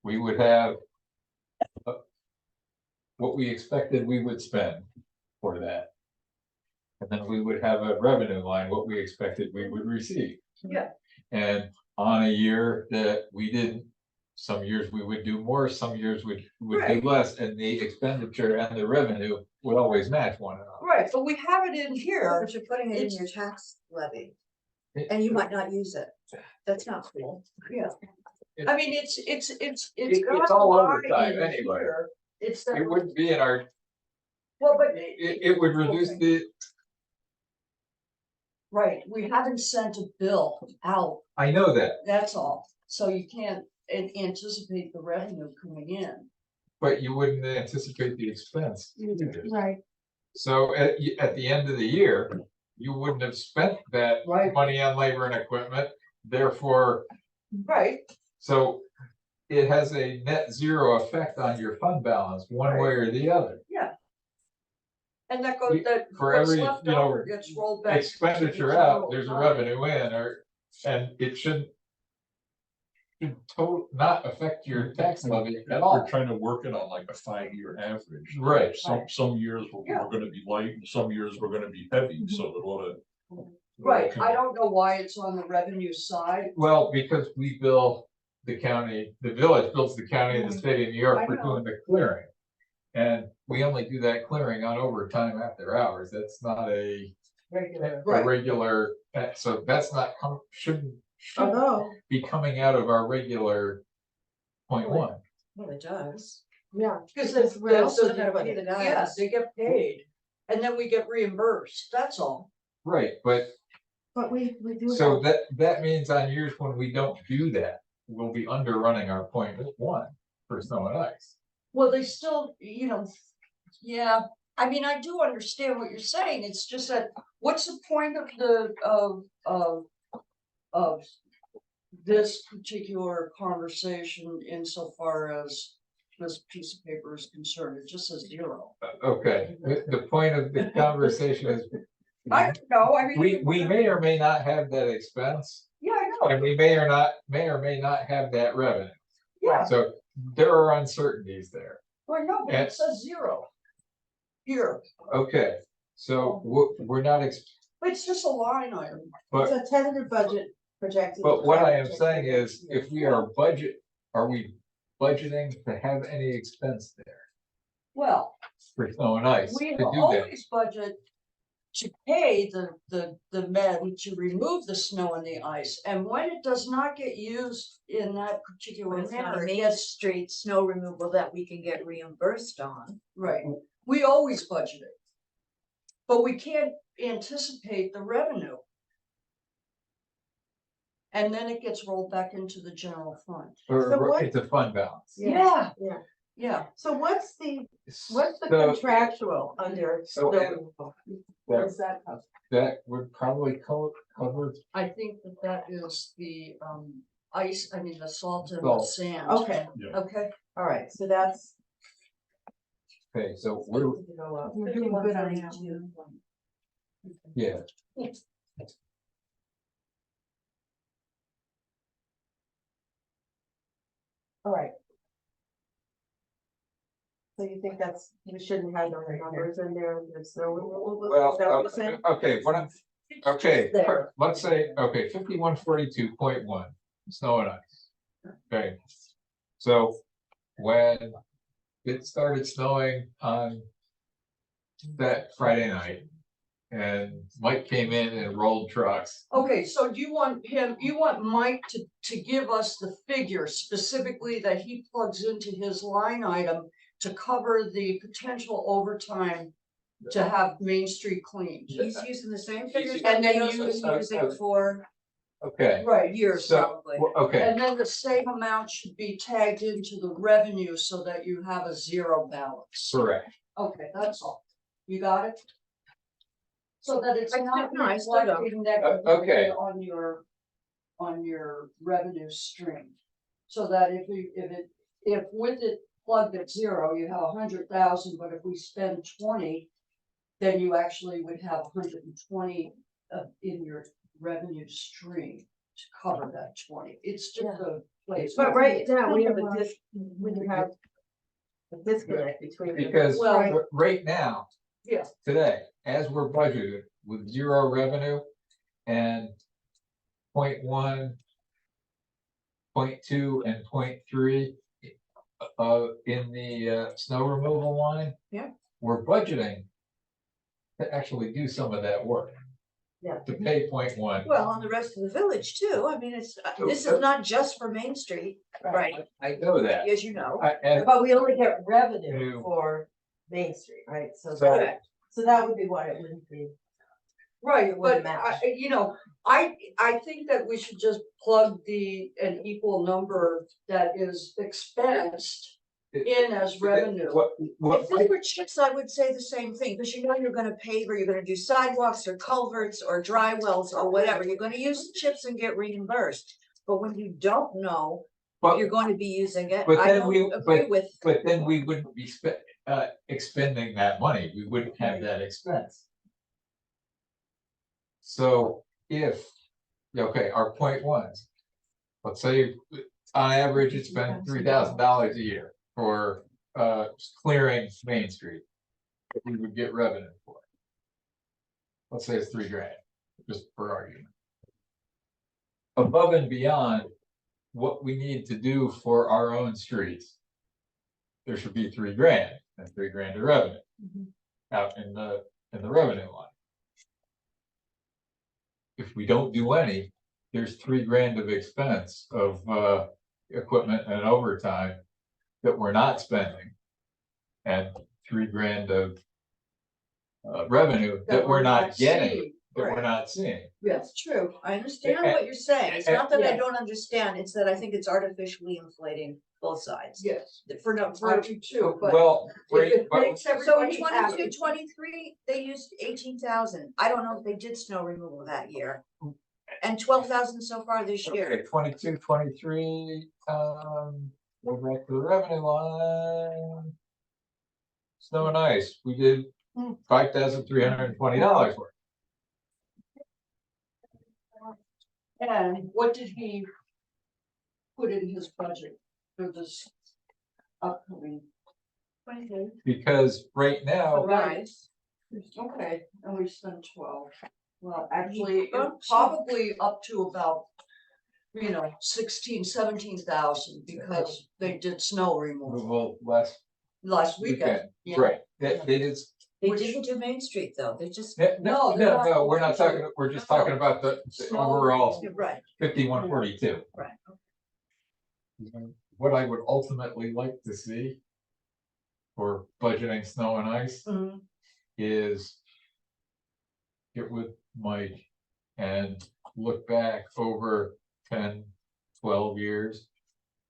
We would have. What we expected we would spend for that. And then we would have a revenue line, what we expected we would receive. Yeah. And on a year that we didn't, some years we would do more, some years would do Right. less, and the expenditure and the revenue would always match one another. Right, but we have it in here. But you're putting it in your tax levy. And you might not use it. That's not cool. Yeah. I mean, it's It's got all a over line time in anyway. here. It's that, It wouldn't be in our, well, but. it would reduce the, Right, we haven't sent a bill out, I know that, that's all. So you can't anticipate the revenue coming in. but you wouldn't anticipate the expense. Right, So at the end of the year, you wouldn't have spent that Right. money on labor and equipment, therefore, Right, so. It has a net zero effect on your fund balance, one way or the other. and that goes, We- that. for what's every, left you know, over Gets rolled back. Expenditure out, there's a revenue in, and it shouldn't. Should not affect your tax levy at We're all. trying to work it on like a 5-year average. Right. Some years Yeah. we're gonna be light, and some years we're gonna be heavy, so that ought to. Right, I don't know why it's on the revenue side. Well, because we bill the county, the village bills the county and the state of New York I for know. doing the clearing. And we only do that clearing on overtime after hours, that's not a Regular. Right. regular, so that's not, shouldn't Although, be coming out of our regular point one. Well, it does. yeah, Because Because we're also talking about the Yeah, guys. they get paid, and then we get reimbursed, that's all. Right, but but we do. so have- that means on years when we don't do that, we'll be underrunning our point one for snow and ice. Well, they still, yeah, I mean, I do understand what you're saying, it's just that, what's the point of of this particular conversation insofar as this piece of paper is concerned, it just says 0. Okay, the point of the conversation is, I don't know, I mean. we may or may not have that expense, Yeah, I know, and we may or may not have that revenue. yeah, So there are uncertainties there. I know, but it says 0. Here, Okay, so we're not, it's just a line item. but, It's a tentative budget projected. but what I am saying is, if we are are we budgeting to have any expense there Well, for snow and ice we to do that? always budget to pay the men to remove the snow and the ice, and when it does not get used in that particular It's not manner, a it Main gets, Street snow removal that we can get reimbursed on. right, we always budget it. But we can't anticipate the revenue. And then it gets rolled back into the general fund. Or So what- it's a fund balance. Yeah. Yeah. Yeah, So what's the So contractual under? So, snow removal? What does that cover? that would probably cover, I think that is the ice, I mean, the salt and the Salt. sand. Okay, Okay, all right, so that's. okay, so we're, We're doing good on that. yeah, All right. So you think we shouldn't have those numbers in there, there's no. well, is that what you're saying? okay, what I'm, okay, There. let's say, okay, 5142.1, snow and ice. Okay, so when it started snowing on that Friday night, and Mike came in and rolled trucks. okay, so do you want Mike to give us the figure specifically that he plugs into his line item to cover the potential overtime to have Main Street cleaned? He's using the same figures. And then that we use- been using for Okay, Right, years so, probably. okay, and then the same amount should be tagged into the revenue so that you have a 0 balance. correct. Okay, that's all. You got it? So that it's I- not no, I still don't. reflecting negatively Okay. on your revenue stream. So that if with it plugged at 0, you have 100,000, but if we spend 20, then you actually would have 120 in your revenue stream to cover that 20. It's just a place. But right now, we have a disconnect between. the- Because Well- right now, Yeah. today, as we're budgeted with 0 revenue and 0.1, 0.2, and 0.3 in the snow removal line. Yeah. We're budgeting to actually do some of that work. Yeah. To pay 0.1. Well, on the rest of the village too. I mean, this is not just for Main Street, right? I know that. As you know. And But we only get revenue Revenue. for Main Street, right? So So- that, so that would be why it wouldn't be. Right, It wouldn't but match. I think that we should just plug an equal number that is expensed in as revenue. If this were chips, I would say the same thing, because you know you're gonna pave, or you're gonna do sidewalks or culverts or dry wells or whatever. You're gonna use the chips and get reimbursed. But when you don't know But, you're going to be using it, But I then we- don't agree but- with. but then we wouldn't be expending that money. We wouldn't have that expense. So if, okay, our 0.1s, let's say on average, it's been $3,000 a year for clearing Main Street. That we would get revenue for. Let's say it's $3,000, just for argument. Above and beyond what we need to do for our own streets. There should be $3,000 and $3,000 of revenue. Out in the revenue line. If we don't do any, there's $3,000 of expense of equipment and overtime that we're not spending. And $3,000 of revenue that we're not getting, that we're Right. not seeing. That's true. I understand And- what you're saying. It's and- not that I Yeah. don't understand, it's that I think it's artificially inflating both sides. Yes, For no, I for, do too, but Well, if right, it but makes so in everybody 22, happy. 23, they used 18,000. I don't know if they did snow removal that year. And 12,000 so far this year. okay, 22, 23, go back to the revenue line. Snow and ice, we did $5,320 worth. And what did he put in his budget for this upcoming? Because right now, Right. Okay, and we spent 12. Well, actually, Up to- probably up to about, 16, 17,000 because they did snow removal last last weekend. weekend, Yeah. right, they did. They Which- didn't do Main Street though. They just. No, we're not talking, we're just talking about the Snow overall removal. Right, 5142. right. What I would ultimately like to see for budgeting snow and ice Mhm. is get with Mike and look back over 10, 12 years.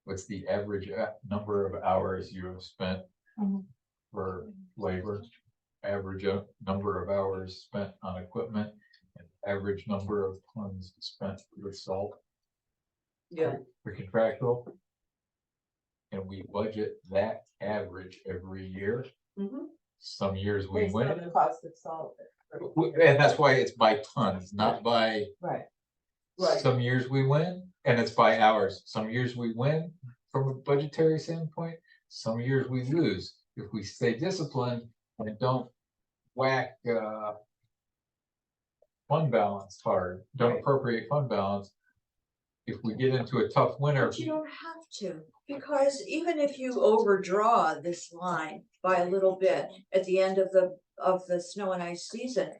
What's the average number of hours you have spent Mhm. for labor? Average number of hours spent on equipment, and average number of tons spent with salt Yeah, for contractual. And we budget that average every year. Mhm. Some years we Based on win, the cost of salt. and that's why it's by tons, not by. Right. Right. Some years we win, and it's by hours. Some years we win from a budgetary standpoint, some years we lose. If we stay disciplined and don't whack, fund balance hard, don't appropriate fund balance. If we get into a tough winter, But you don't have to, because even if you overdraw this line by a little bit at the end of the snow and ice season.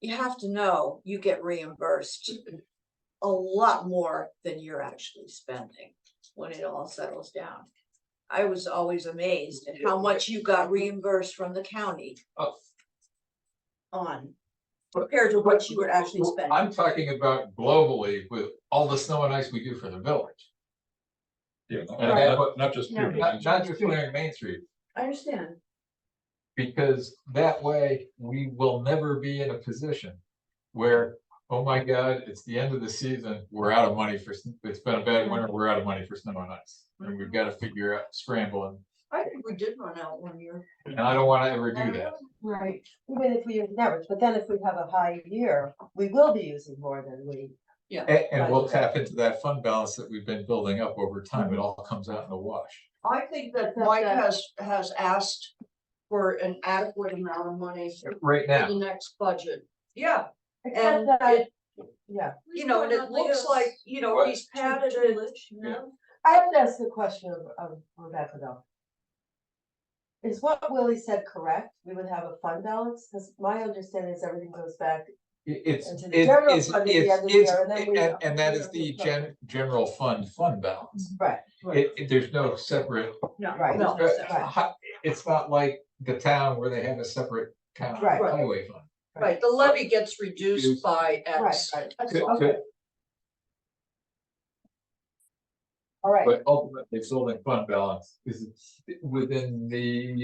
You have to know you get reimbursed a lot more than you're actually spending when it all settles down. I was always amazed at how much you got reimbursed from the county. Oh. On, compared to what you were actually spending. I'm talking about globally with all the snow and ice we do for the village. Yeah, Right. not just. No. Not just clearing Main Street, I understand. because that way we will never be in a position where, oh my God, it's the end of the season, we're out of money for, it's been a bad winter, we're out of money for snow and ice. And we've got to figure out, scramble, I think we did run out one year. and I don't want to ever do that. Right. Even if we use an average, but then if we have a high year, we will be using more than we. And we'll tap into that fund balance that we've been building up over time, it all comes out in the wash. I think that Except Mike that- has asked for an adequate amount of money Right for now, the next budget. Yeah, Except and that, it, yeah, and it looks like, he's padded it. I have to ask the question of Rebecca though. Is what Willie said correct? We would have a fund balance, because my understanding is everything goes back. it's, And to the general it's, fund at the it's, end of the it's, year, and then we- and that is the general fund balance. Right. There's no separate, No. Right. no, No. so- Right. it's not like the town where they have a separate town Right. highway fund. Right, the levy gets reduced by X. Right. That's To- all. to- Okay. All right, But ultimately, building fund balance is within the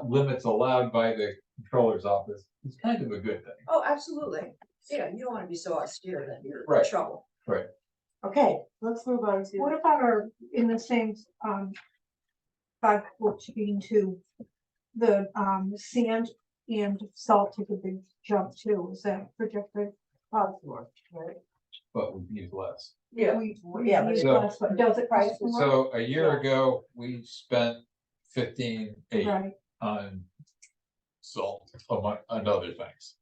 limits allowed by the controller's office. It's kind of a good thing. Oh, absolutely. Yeah, you don't wanna be so austere that you're in Right. trouble. okay, let's move on What to, about our, in the same, 514 the, sand and salt took a big jump too, is that projected? Baltimore, right? But we use less. Yeah, Yeah, but use So- less, but does it price more? So a year Yeah. ago, we spent 15,800 Right, on salt, among and other things.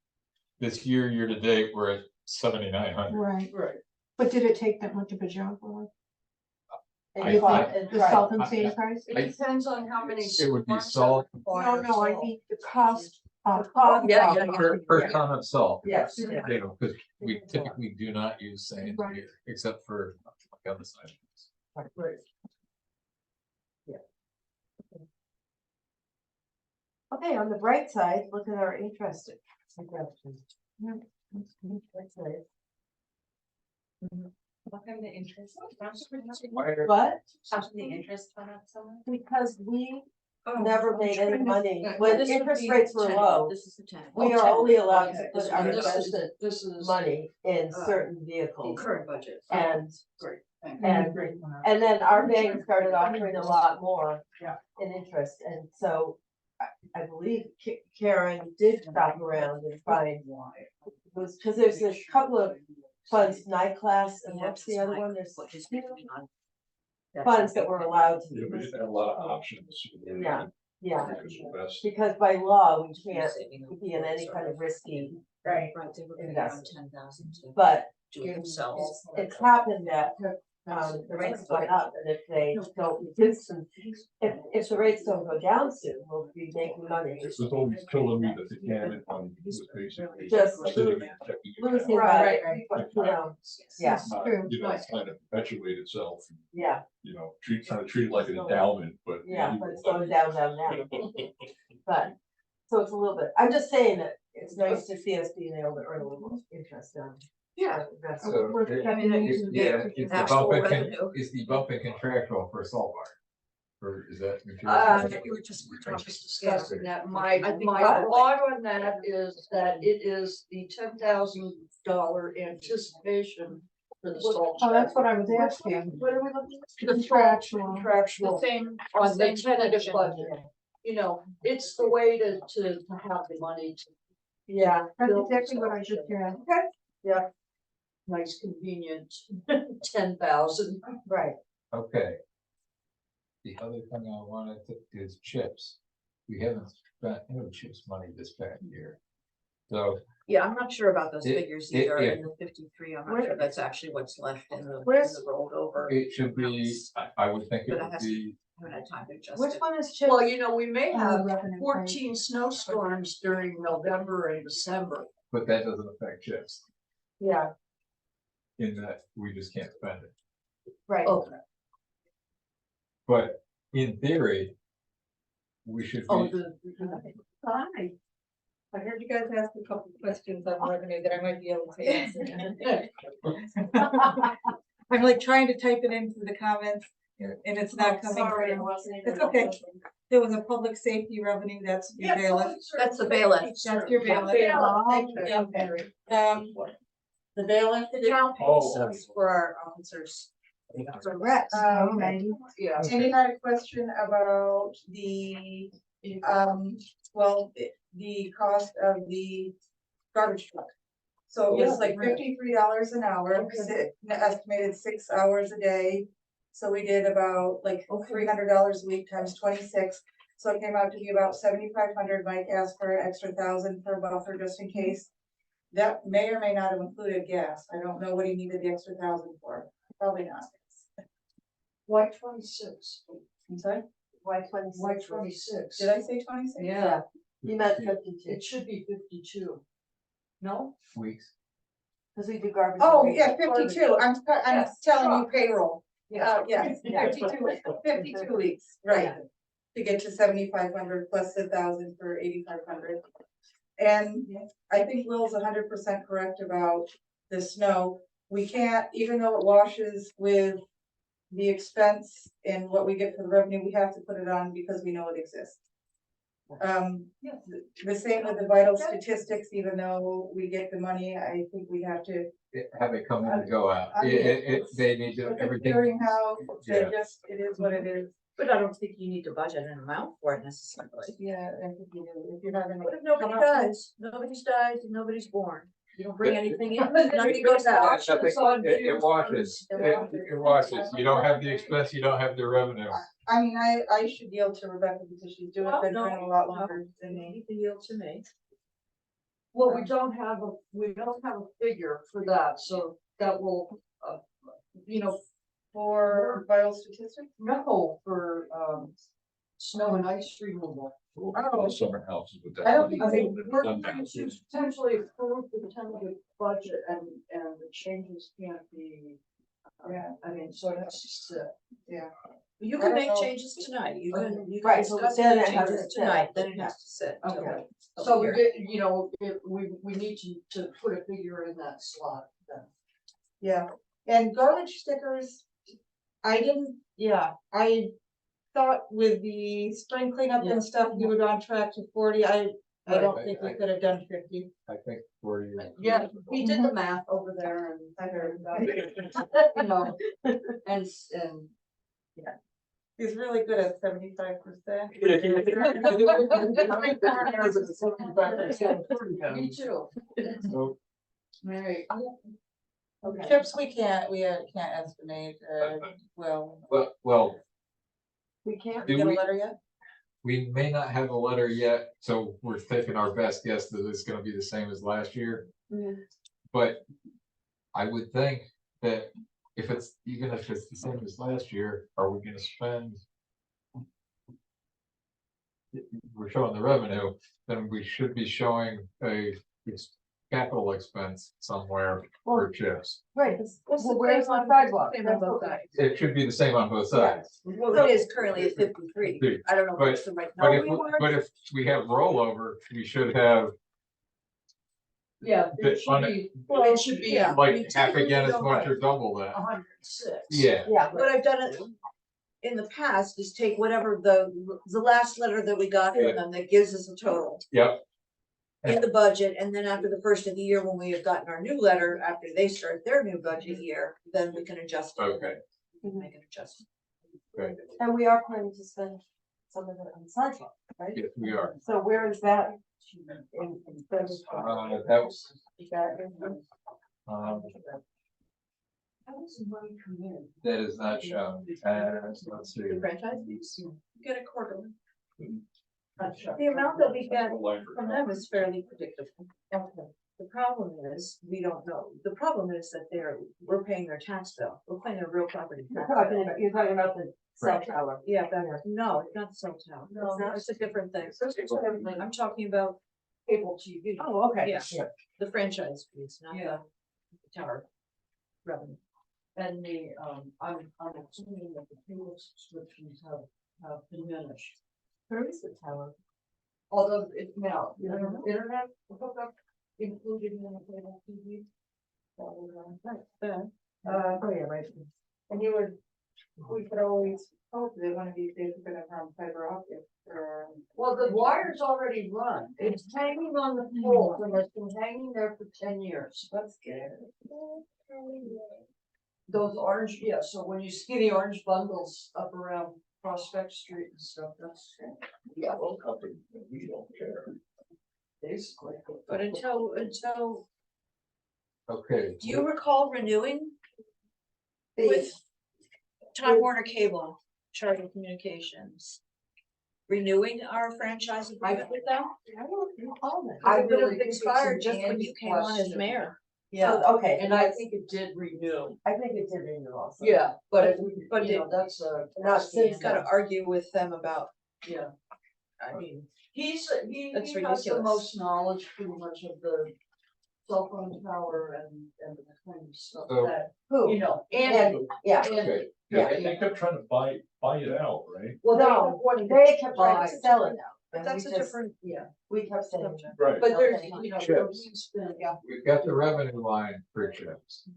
This year to date, we're at 7,900. right, right. but did it take that much of a jump, or And I- you I- and the price. salt and sand price? It depends on how many. It would be storms salt. are No, required, no, I so- mean the cost of. Yeah, yeah, yeah. Per ton of salt. Yes, You know, because we typically do not use sand Right. here, except for like on the side. Right. okay, on the bright side, look at our interest suggestions. That's nice. How come the interest? But How come the interest went up so much? because we Oh, never I'm made trying any to- money, Well, when this would interest be rates were 10. low, This is the 10. we Oh, are 10. only allowed Okay, to this put our is- investment This is. money in Uh, certain Oh, vehicles. current budget. And, Great. and then our bank started offering a lot more in interest, and so I believe Karen did shop around and find it was, cause there's a couple of funds, night class, and what's the other one, there's What is two going on? funds that were allowed to Yeah, we use. just had a lot of options. Yeah, yeah, Because the best- because by law, we can't Saving up be in for any it, kind of risky, Right. Right, they were putting around investment. 10,000 to but do it themselves. it's happened that, the rates went up, and if they don't reduce them, if the rates don't go down soon, we'll be making money. It was always killing me that the Gannett fund was basically. Just sitting in a checking account. Losing Right, money, right. you know, yeah, Not, True. you know, trying to perpetuate itself, yeah, you know, trying to treat it like an endowment, but. yeah, but it's going down, down, down. But, so it's a little bit, I'm just saying that it's nice to see us being able to earn a little interest on. Yeah. Investment. So, We're it- checking is- into yeah, the- is the Actual bump in, revenue. is the bump in contractual for Saltmark? Or is that? You were just Discussing that, I think my what? thought on that is that it is the $10,000 anticipation for the salt. Oh, that's what I was asking. What are we looking at? Contractual. Contractual, same, on the same tentative condition. budget, you know, it's the way to have the money to Yeah, That's exactly what I just said. nice convenient 10,000. right, Okay. The other thing I wanted to is chips. We haven't spent any chips money this past year. So Yeah, I'm not sure about those It- figures it- either, it- in the 53, I'm not sure that's actually what's left in the Where's- rolled over. it should be, I would think it But it would has to- be, Haven't had time to adjust which it. one is Chip? Well, you know, we may Oh, have revenue, right. 14 snowstorms during November and December. but that doesn't affect chips Yeah, in that we just can't spend it. right, Okay. But in theory, we should Oh, be, Hi. I heard you guys ask a couple of questions on revenue that I might be able to answer. I'm like trying to type it into the comments and it's not coming sorry, I through. wasn't even. It's okay. There was a public safety revenue, that's your bailiff. That's the bailiff. That's your bailiff. Thank you. Um, the bailiff. The town pays Oh. us for our officers. Correct. Okay. Yeah. Sandy had a question about the, well, the cost of the garbage truck. So it was like $53 an hour, because it estimated 6 hours a day. So we did about like $300 a week times 26. So it came out to be about 7,500. Mike asked for an extra 1,000 for a buffer just in case. That may or may not have included gas. I don't know what he needed the extra 1,000 for. Probably not. Why 26? I'm sorry, Why 26? Why 26? did I say 26? Yeah, You meant 52, it should be 52. No? weeks. because we do garbage. Oh, and yeah, waste. 52. I'm Yes. telling you payroll. Yeah. Yes, Yeah. 52 weeks, right. To get to 7,500 plus the 1,000 for 8,500. And I think Will's 100% correct about the snow. We can't, even though it washes with the expense and what we get for the revenue, we have to put it on because we know it exists. The same with the vital statistics, even though we get the money, I think we have to. Have it come in and go out. They need to, With the everything. clearinghouse, Yeah. it is what it is. But I don't think you need to budget an amount for it necessarily. Yeah, I think you do, if you're not gonna. What if nobody come up- dies? Nobody's died and nobody's born. You don't bring But- anything in, nothing goes out. It washes, it washes. You don't have the expense, you don't have the revenue. I mean, I should yield to Rebecca because she's doing, Well, been no, doing it a lot longer than me. You can yield to me. Well, we don't have a figure for that, so that will, you know, For vital statistics? no, for, snow and ice removal. Oh. Summer houses with that. I don't think so. We're going to potentially approve the tentative budget and the changes can't be. Yeah. I mean, so that's just it. You I can don't make know. changes tonight. You can Right, so discuss then any it has changes to sit. tonight, then it has to sit. till- Okay. So we get, you know, we need to put a figure in that slot then. Yeah, and garbage stickers, I thought with the spring cleanup and stuff, we were on track to 40, I don't Right, think we I- could have done 50. I think 40. Yeah, he did the math over there and I heard about it, you know, and, He's really good at 75%. me too. So, Right. Okay. Chips, we can't estimate, well, we can't Do get a we- letter yet? we may not have a letter yet, so we're taking our best guess that it's gonna be the same as last year. But I would think that even if it's the same as last year, are we gonna spend? We're showing the revenue, then we should be showing capital expense somewhere for chips. Right, well, where's the sidewalk? Same on both sides. It should be the same on both sides. Well, it is currently at 53. I don't know what's the right But number. if we have rollover, we should have Yeah, Bit it should on be, Well, it should be yeah. like we half typically again as don't much have- or double that. 106. Yeah, What I've done it in the past is take whatever the last letter that we got Yeah. from them that gives us a total yep, in the budget, and then after the first of the year, when we have gotten our new letter, after they start their new budget year, then we can adjust it. okay, We can make an adjustment. great, And we are planning to spend some of it on sidewalk, right? yes, we are. So where is that? That was, that is not shown, let's see. The franchise fees, you get a quarterly. The amount that we get from them is fairly predictable. The problem is, we don't know. The problem is that we're paying their tax bill. We're paying their real property tax bill. You're talking about the cell Right. tower. Yeah, but no, it's not cell tower. No, It's a different thing. I'm talking about Cable TV. Oh, okay. Yeah. the franchise fees, not Yeah. the tower revenue. And I'm assuming that the cable subscriptions have diminished. Where is the tower? Although it now, internet hookup included in the cable TV. Oh, yeah, right. And we could always hope that one of these days we're gonna have fiber optic or. Well, the wire's already run. It's hanging on the pole and it's been hanging there for 10 years. Let's get it. Those orange, yeah, so when you see the orange bundles up around Prospect Street and stuff, that's, yeah, Well, company, we don't care. basically. But until, Okay. do you recall renewing with Time Warner Cable, Charter Communications? Renewing our franchise agreement with them? I don't recall that. I It would have really think it's expired just when Danny's you came on as question. mayor. Yeah, Okay, and I think it did renew. I think it did renew also. Yeah, but But you know, that's a. Not since You've gotta argue with them about, Yeah, I mean, he That's has the ridiculous. most knowledge pretty much of the cell phone tower and the kind of stuff So- that, Who? you know, Andy, Andy. yeah. Okay, Yeah, they kept trying to buy it out, right? Well, No, wanted to they kept trying buy- to sell it out. but and that's we a just- different, Yeah, We kept saying. subject. Right. but there's, Okay. you know, Chips. he's been, we've got the revenue line for chips.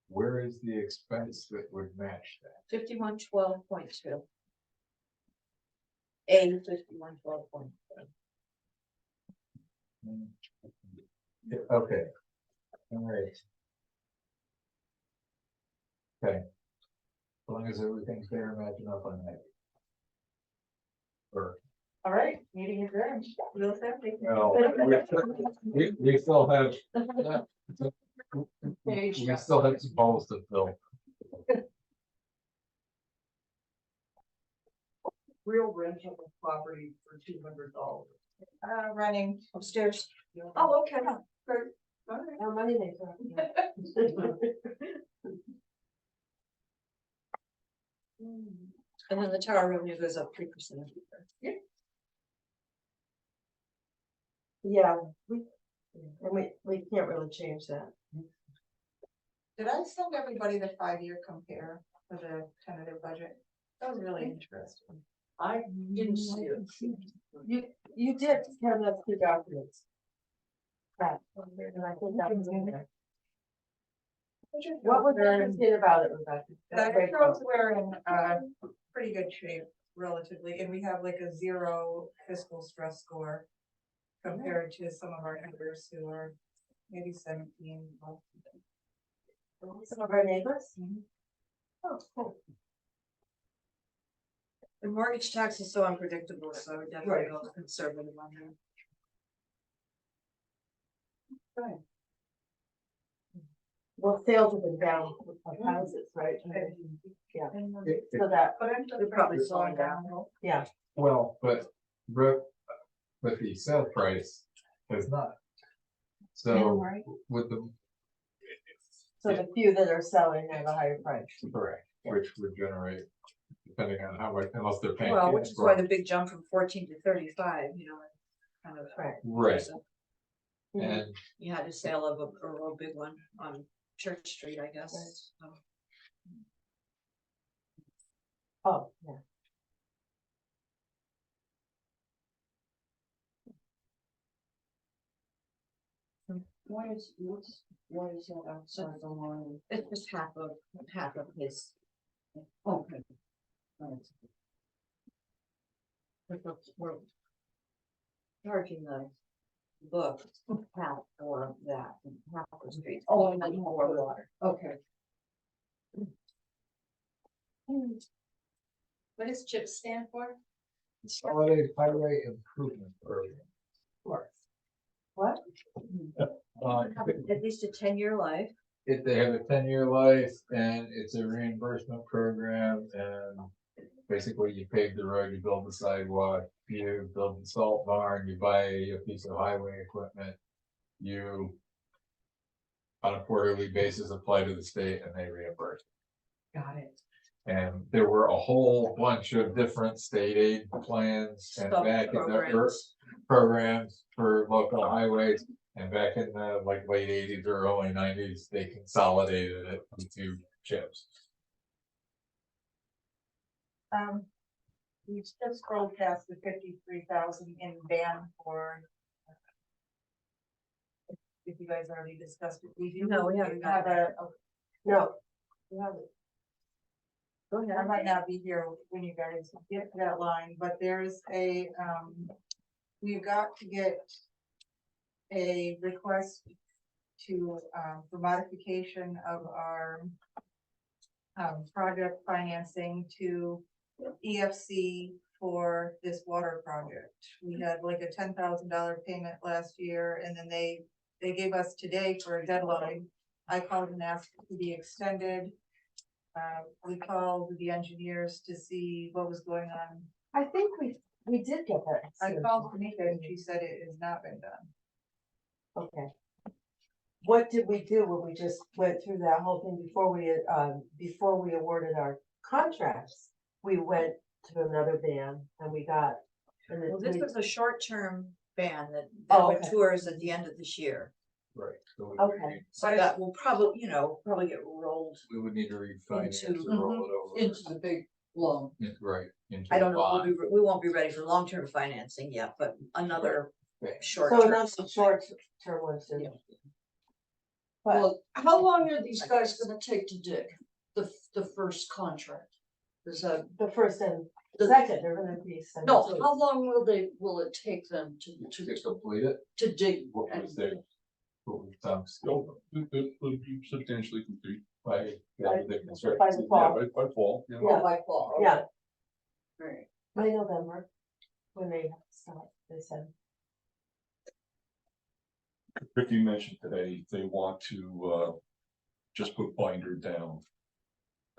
Where is the expense that would match that? 5112.2. A 5112.2. Yeah, okay. All right. Okay. As long as everything's there, matching up on that. Or, All right, meeting adjourned. well, we still have. We still have some holes to fill. real rent of a property for $200. Running Upstairs. Oh, okay. How money they got. And then the tower revenue goes up 3%. Yeah, and we can't really change that. Did I send everybody the 5-year compare for the tentative budget? That was really interesting. I didn't see it. You did have those two documents. Right, and I think that was in there. What was interesting about it, Rebecca? The girls were in, pretty good shape relatively, and we have like a 0 fiscal stress score compared to some of our neighbors who are maybe 17. Some of our neighbors? Oh, cool. The mortgage tax is so unpredictable, so I would definitely Right. go conservative on that. Well, sales have been down of houses, right? Yeah, so that, They're probably slowing down. yeah, Well, but the sale price has not. So right. with the, so the few that are selling have a higher price. correct, which would generate, depending on how much, unless they're paying. Well, which cash is why for the it. big jump from 14 to 35, kind of. Right. Right, So and you had a sale of a real big one on Church Street, I guess. So, Oh, yeah. Why is that outside the line? It's just half of his. Okay. We're charging the book half for that, and half for the street. Oh, and then more more water. Okay. What does CHIP stand for? Consolidated Highway Improvement Program. What? At least a 10-year life. They have a 10-year life and it's a reimbursement program and basically you pave the road, you build the sidewalk, you build the salt barn, you buy a piece of highway equipment. You on a quarterly basis apply to the state and they reimburse. Got it. And there were a whole bunch of different state aid plans and back in the Sub-programs. programs for local highways. And back in the like late 80s or early 90s, they consolidated it into CHIPS. We just scrolled past the 53,000 in ban for. If you guys already discussed it, we do. No, we haven't got have a, No. We haven't. Go I ahead. might not be here when you guys get to that line, but there's a, we've got to get a request to, for modification of our project financing to EFC for this water project. We had like a $10,000 payment last year, and then they gave us today for a deadline. I called and asked to be extended. We called the engineers to see what was going on. I think we did get that. I called Tanika and she said it has not been done. Okay. What did we do when we just went through that whole thing before we awarded our contracts? We went to another ban and we got. And Well, this was a short-term ban that Oh, would okay. tours at the end of this year. Right. So we Okay. would need- So that will probably, probably get rolled. we would need to refinance Into- to roll it over. Into the big loan. Right. into I the don't know, bond. we won't be ready for long-term financing yet, but another Okay. short So term. another short term one too. Yeah. But Well, how long are these guys gonna take to dig the first contract? Is that, the first and The- second, they're gonna be. no, how long will it take them To complete it, to dig? what was their, what was some skill It would be substantially complete. by By- the construction. by the fall. Yeah, by fall, yeah. Yeah. Oh, by fall. okay. Yeah, Right. by November, when they start, they said. Vicky mentioned today, they want to, just put binder down.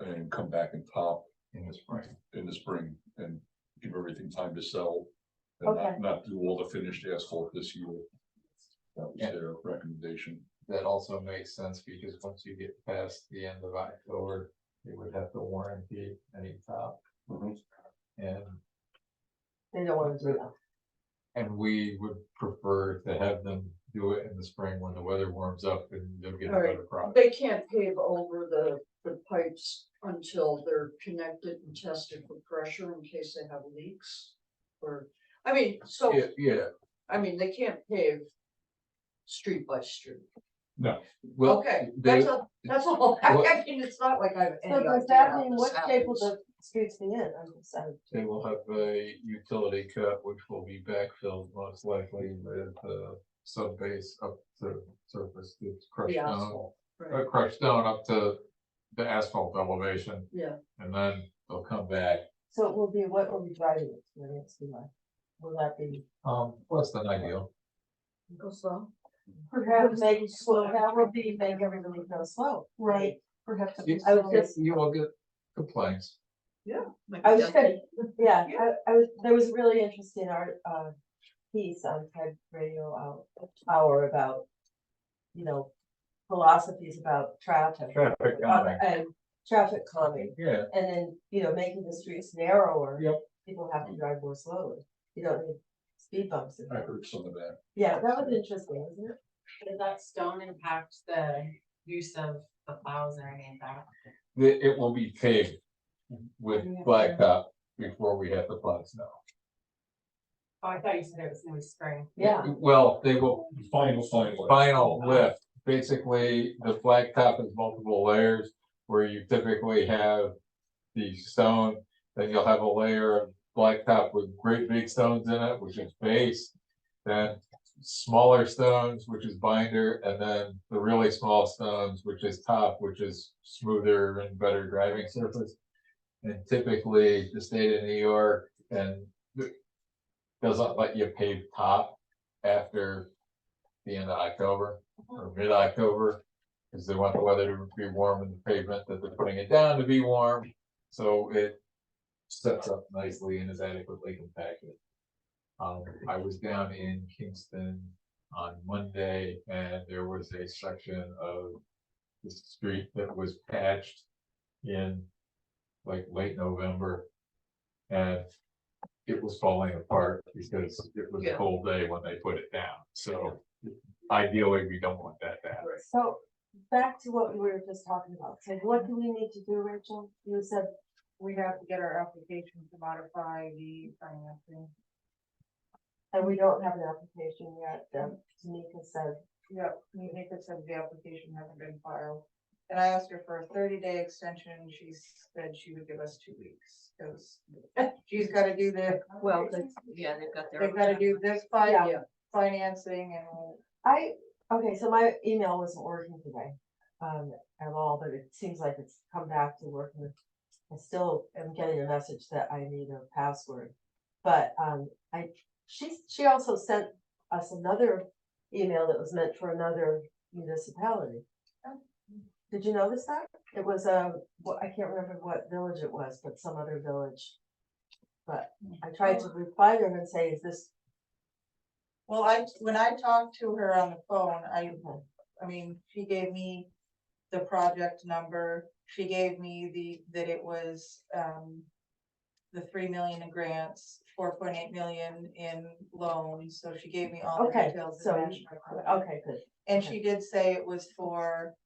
And come back and top In the spring. in the spring and give everything time to sell. And Okay. not do all the finished asphalt this year. That was Yeah. their recommendation. That also makes sense because once you get past the end of October, you would have to warranty any top. And, They don't wanna do that. and we would prefer to have them do it in the spring when the weather warms up and they'll get a Right. better product. They can't pave over the pipes until they're connected and tested for pressure in case they have leaks. Or, I mean, so, Yeah, I mean, they can't pave street by street. No, well. Okay, they- that's all. I What- mean, it's not like I have any So idea. does that how mean this what shape will happens. the streets be in? I'm just, They will have a utility cut, which will be backfilled most likely with sub base up to surface, it's crushed The stone. asphalt, right, Crushed stone up to the asphalt elevation, yeah. and then they'll come back. so it will be, what will be driving experience be like? Will that be? Less than ideal. Go slow. Perhaps make it slow, that will be, make everybody go slow. Right, perhaps. You I was just, you will get complaints. I was good, yeah, I was, there was a really interesting art, piece on TED Radio Hour about, you know, philosophies about traffic. Traffic calming. And traffic calming, Yeah, and then, you know, making the streets narrower. Yep. People have to drive more slowly, you don't need speed bumps. in I there. heard some of that. Yeah, that was interesting, isn't it? Does that stone impact the use of the plows or any of that? it will be paved with blacktop before we have to plow snow. Oh, I thought you said it was gonna be spring. Yeah. Well, they will Final. lift, basically, the blacktop is multiple layers, where you typically have the stone, then you'll have a layer of blacktop with great big stones in it, which is base. Then smaller stones, which is binder, and then the really small stones, which is top, which is smoother and better driving surface. And typically, the state of New York and doesn't let you pave top after the end of October or mid-October. Because they want the weather to be warm and the pavement that they're putting it down to be warm, so it sets up nicely and is adequately compacted. I was down in Kingston on Monday and there was a section of the street that was patched in like late November. And it was falling apart because it was a Yeah. cold day when they put it down, so ideally, we don't want that to happen. So, back to what we were just talking about, so what do we need to do, Rachel? You said, We have to get our application to modify the financing. and we don't have an application yet, Tamika said, Yep, Nika said the application hasn't been filed. And I asked her for a 30-day extension, and she said she would give us 2 weeks, because she's gotta do the, Well, yeah, they've got their. they've gotta do this Yeah. financing and. okay, so my email wasn't working today, at all, but it seems like it's come back to working. I still am getting a message that I need a password, but, she also sent us another email that was meant for another municipality. Did you notice that? It was I can't remember what village it was, but some other village. But I tried to reply to her and say, is this? Well, when I talked to her on the phone, I mean, she gave me the project number, she gave me that it was, the 3 million in grants, 4.8 million in loans, so she gave me all the Okay, details. so, that matched my project. okay, good. And she did say it was for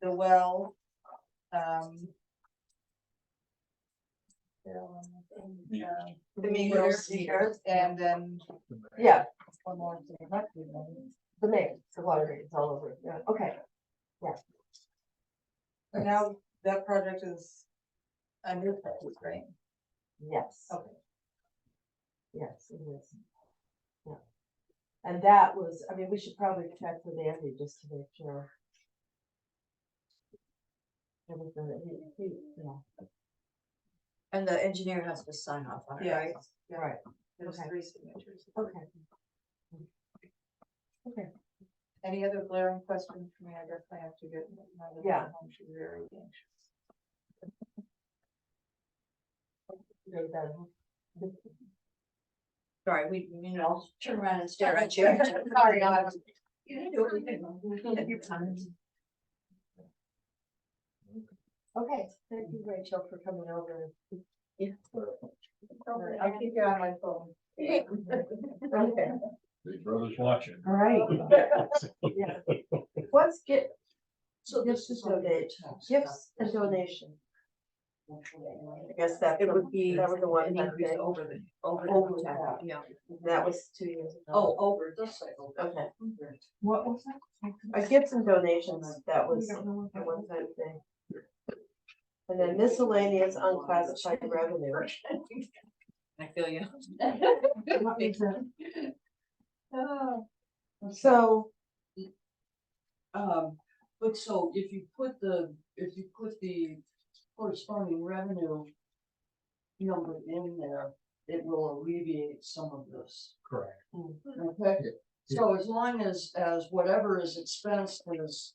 the well, The meters, and then Yeah, one more thing, not the main. the main, the water main, it's all over, yeah, okay, And now that project is under practice, right? yes. Okay. Yes, it is. Yeah. And that was, I mean, we should probably check with Andy just to make sure. Everything that yeah, And the engineer has to sign off on it, Yeah. right? right, There's Okay. 3 signatures. okay. Okay, Any other glaring questions for me? I guess I have to get. my little Yeah. home. She's very anxious. you're done. Sorry, turn around and stare at you. Sorry, You didn't do anything. Take your time. Okay, thank you, Rachel, for coming over. I'll keep you on my phone. Okay, Big brother's watching. all right. Yeah. Let's get, So gifts this and is on the donate, tax gifts map. and donation. I guess that It would be that was the one an time increase thing. over the, over Over the tax, that. yeah. That was 2 years ago. Oh, over this cycle. Okay. What was that? Gifts and donations, that We was don't know what a that was. one-time thing. And then miscellaneous unclassified revenue. I feel you. What is it? So, But so if you put the corresponding revenue number in there, it will alleviate some of this. Correct. Okay, so as long as whatever is expensed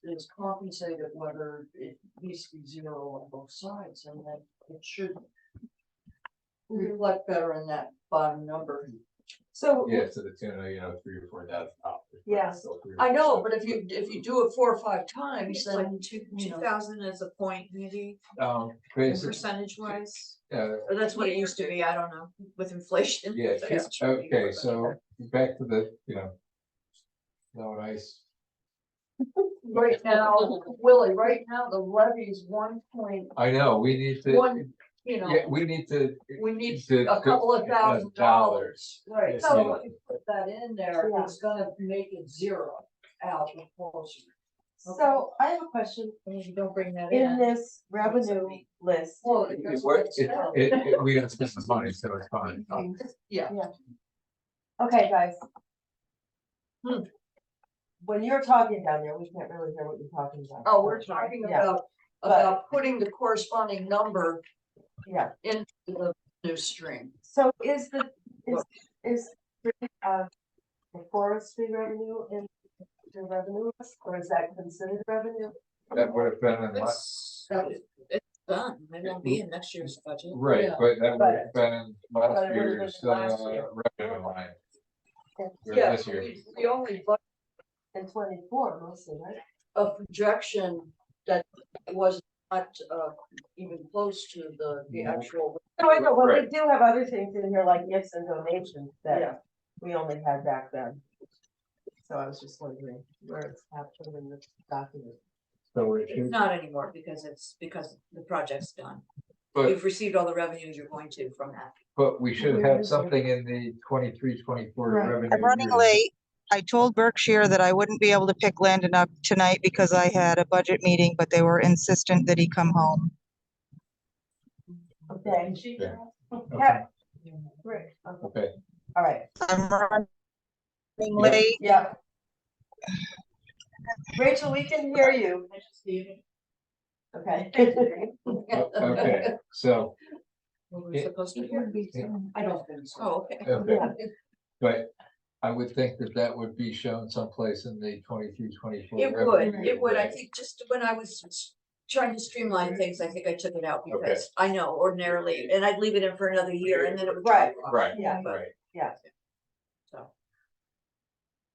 is compensated, whether it needs to be zero on both sides, and then it should reflect better in that bottom number. so, Yeah, to the tune of, $3,000 or $4,000. Yeah. Still 3%. I know, but if you do it 4 or 5 times, It's then like two thousand as a point, maybe, Basically, percentage wise, uh, or that's what it used to be, I don't know, with inflation. yeah, but it's changing. okay, so back to the, snow and ice. right now, Willie, right now, the levy is 1.1, I know, we need to, yeah, we need to. we need to- a couple of $1,000. Right, Yes, so yeah. if you put that in there, Yeah. it's gonna make it zero out of closer. so I have a question. And if you don't bring that In in. this revenue list, Well, It that's works, what we gotta spend the money, so it's fine. yeah, okay, guys. Hmm. When you're talking down there, we can't really hear what you're talking about. oh, we're talking Yeah. about putting the corresponding number Yeah, into the new stream. so is the forestry revenue in the revenue list, or is that considered revenue? That would have been in my, It's done, it won't be in next year's budget. right, Yeah. but that would have been in But last it would've been year's, last year. revenue line. Or Yeah, this year. we only budgeted In 24 mostly, right? a projection that was not even close to the actual. No, I know, but we Right. do have other things in here like gifts and donations Yeah. that we only had back then. So I was just wondering where it's captured in the document. So it It's should, not anymore because the project's done. but, You've received all the revenues you're going to from that. but we should have something in the 23-24 Right. revenue. I'm running year. late. I told Berkshire that I wouldn't be able to pick Landon up tonight because I had a budget meeting, but they were insistent that he come home. Okay. Yeah. Yeah. Great. Okay. Okay, All right. I'm running late. Yeah. Rachel, we can hear you. Okay. okay, so, Were we Yeah. supposed to hear? I don't think so. Oh, okay. okay, but I would think that would be shown someplace in the 23-24. It revenue would, I year. think just when I was trying to streamline things, I think I took it out because I know ordinarily, and I'd leave it in for another year and then it would. Right, drop off. Right, Yeah. right. So.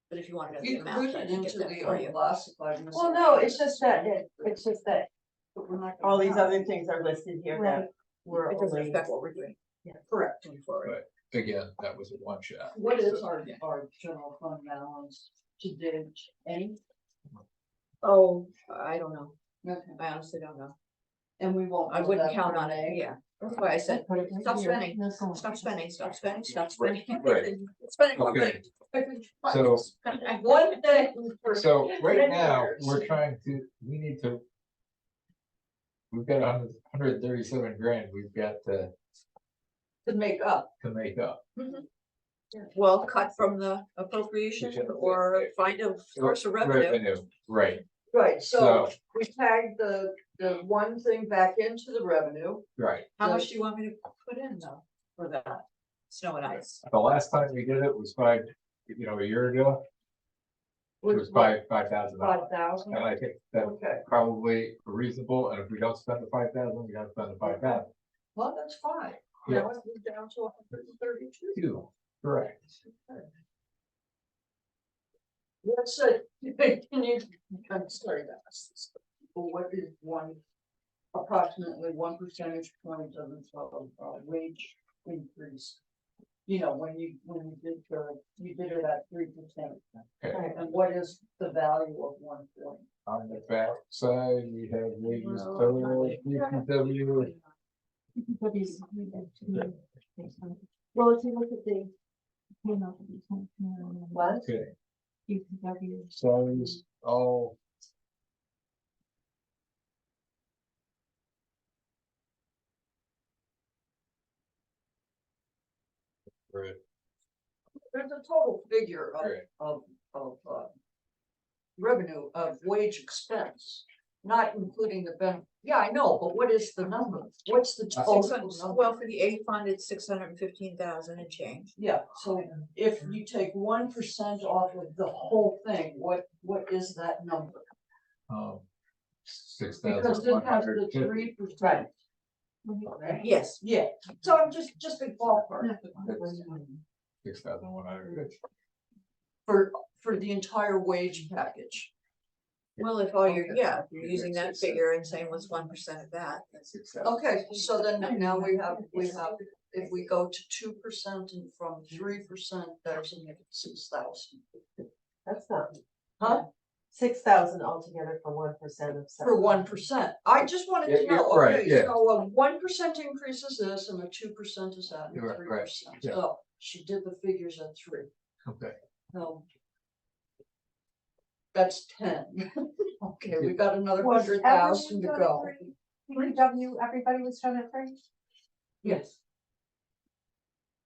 But if you want to know the You amount, put I it can get into that the for you. unclassified. Well, no, it's just that, But we're not gonna all these have- other things are listed here that were It doesn't only. affect what we're doing. Yeah. Correct. Going forward. But again, that was a one shot. What is our general fund balance to date? Any? Oh, I don't know. Okay. I honestly don't know. And we won't. I know wouldn't that count for on it, May. yeah. That's why I said, stop spending, stop spending, stop spending, stop spending. Right. Spending more Okay. money. So- One thing. for So right 10 now, years. we're trying to, we've got 137 grand we've got To make up. to make up. Well, cut from the appropriation or find a source of revenue. Right, Right, so so, we tagged the one thing back into the revenue. right. How much do you want me to put in though for that? Snow and ice. The last time we did it was a year ago, it was $5,000. 5,000. And I think that's Okay, probably reasonable, and if we don't spend the 5,000, we gotta spend the 5,000. well, that's fine. Yeah. Now it's moved down to 132. Two, correct. Let's say, can you, I'm sorry to ask this, but what is approximately 1 percentage point of the wage increase? You know, when you did it at 3%. Okay. And what is the value of 1 point? On the back side, we have wages Well, total, DPW, Well, if you look at the, what? Okay, salaries, all. Right, There's a total figure Right. of revenue of wage expense, not including the benefit. Yeah, I know, but what is the number? What's the total number? Well, for the A fund, it's 615,000 and change. Yeah, so if you take 1% off of the whole thing, what is that number? Because Because it has the 3%. Yes, Yeah, so I'm just a ballpark 6,100. for the entire wage package. well, if all you're, Okay. if you're using that figure and saying what's 1% of that, that's. 6,000. Okay, so then now we have, if we go to 2% and from 3%, there's a -6,000. That's not, Huh? 6,000 altogether for 1% of. For 1%. I just wanted Yeah, to yeah, know, right, okay, yeah. so a 1% increase is this and a 2% is that, and Right, 3%. yeah. So she did the figures at 3. Okay, No. That's 10. Okay, we got another Was 100,000 to everyone go. done at 3? DPW, everybody was done at 3? Yes,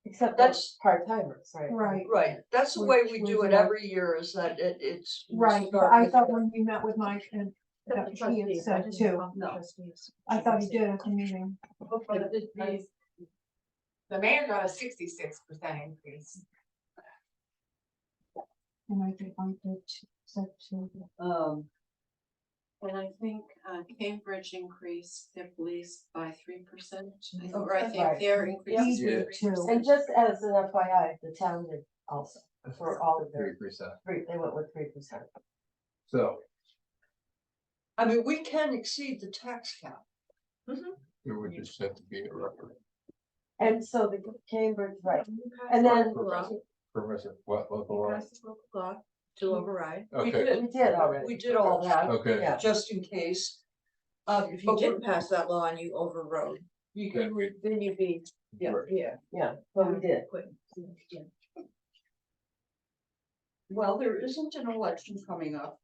Except That's- that's part-timers, right? Right, right. That's the way we Which do was it what? every year is that it's. we right, but start I with thought the- when we met with Mike and that he had said too, No. I thought he did at the meeting. But the mayor got a 66% increase. And I think I did said too. And I think Cambridge increased their police by 3%, Oh, or I right. think their We increase Yeah. did too. And just as an FYI, the town did also, for all of their, 3%. they went with 3%. So I mean, we can exceed the tax cap. it would just have to be a record. And so the Cambridge, right, and then Permissive, what, local law? Pass the local law to override. We Okay, did, we did already. we did all that, okay, Yeah. just in case. If you But didn't pass that law and you overrode, you can, then we, then you'd be, Right. Yeah, but we did. well, there isn't an election coming up.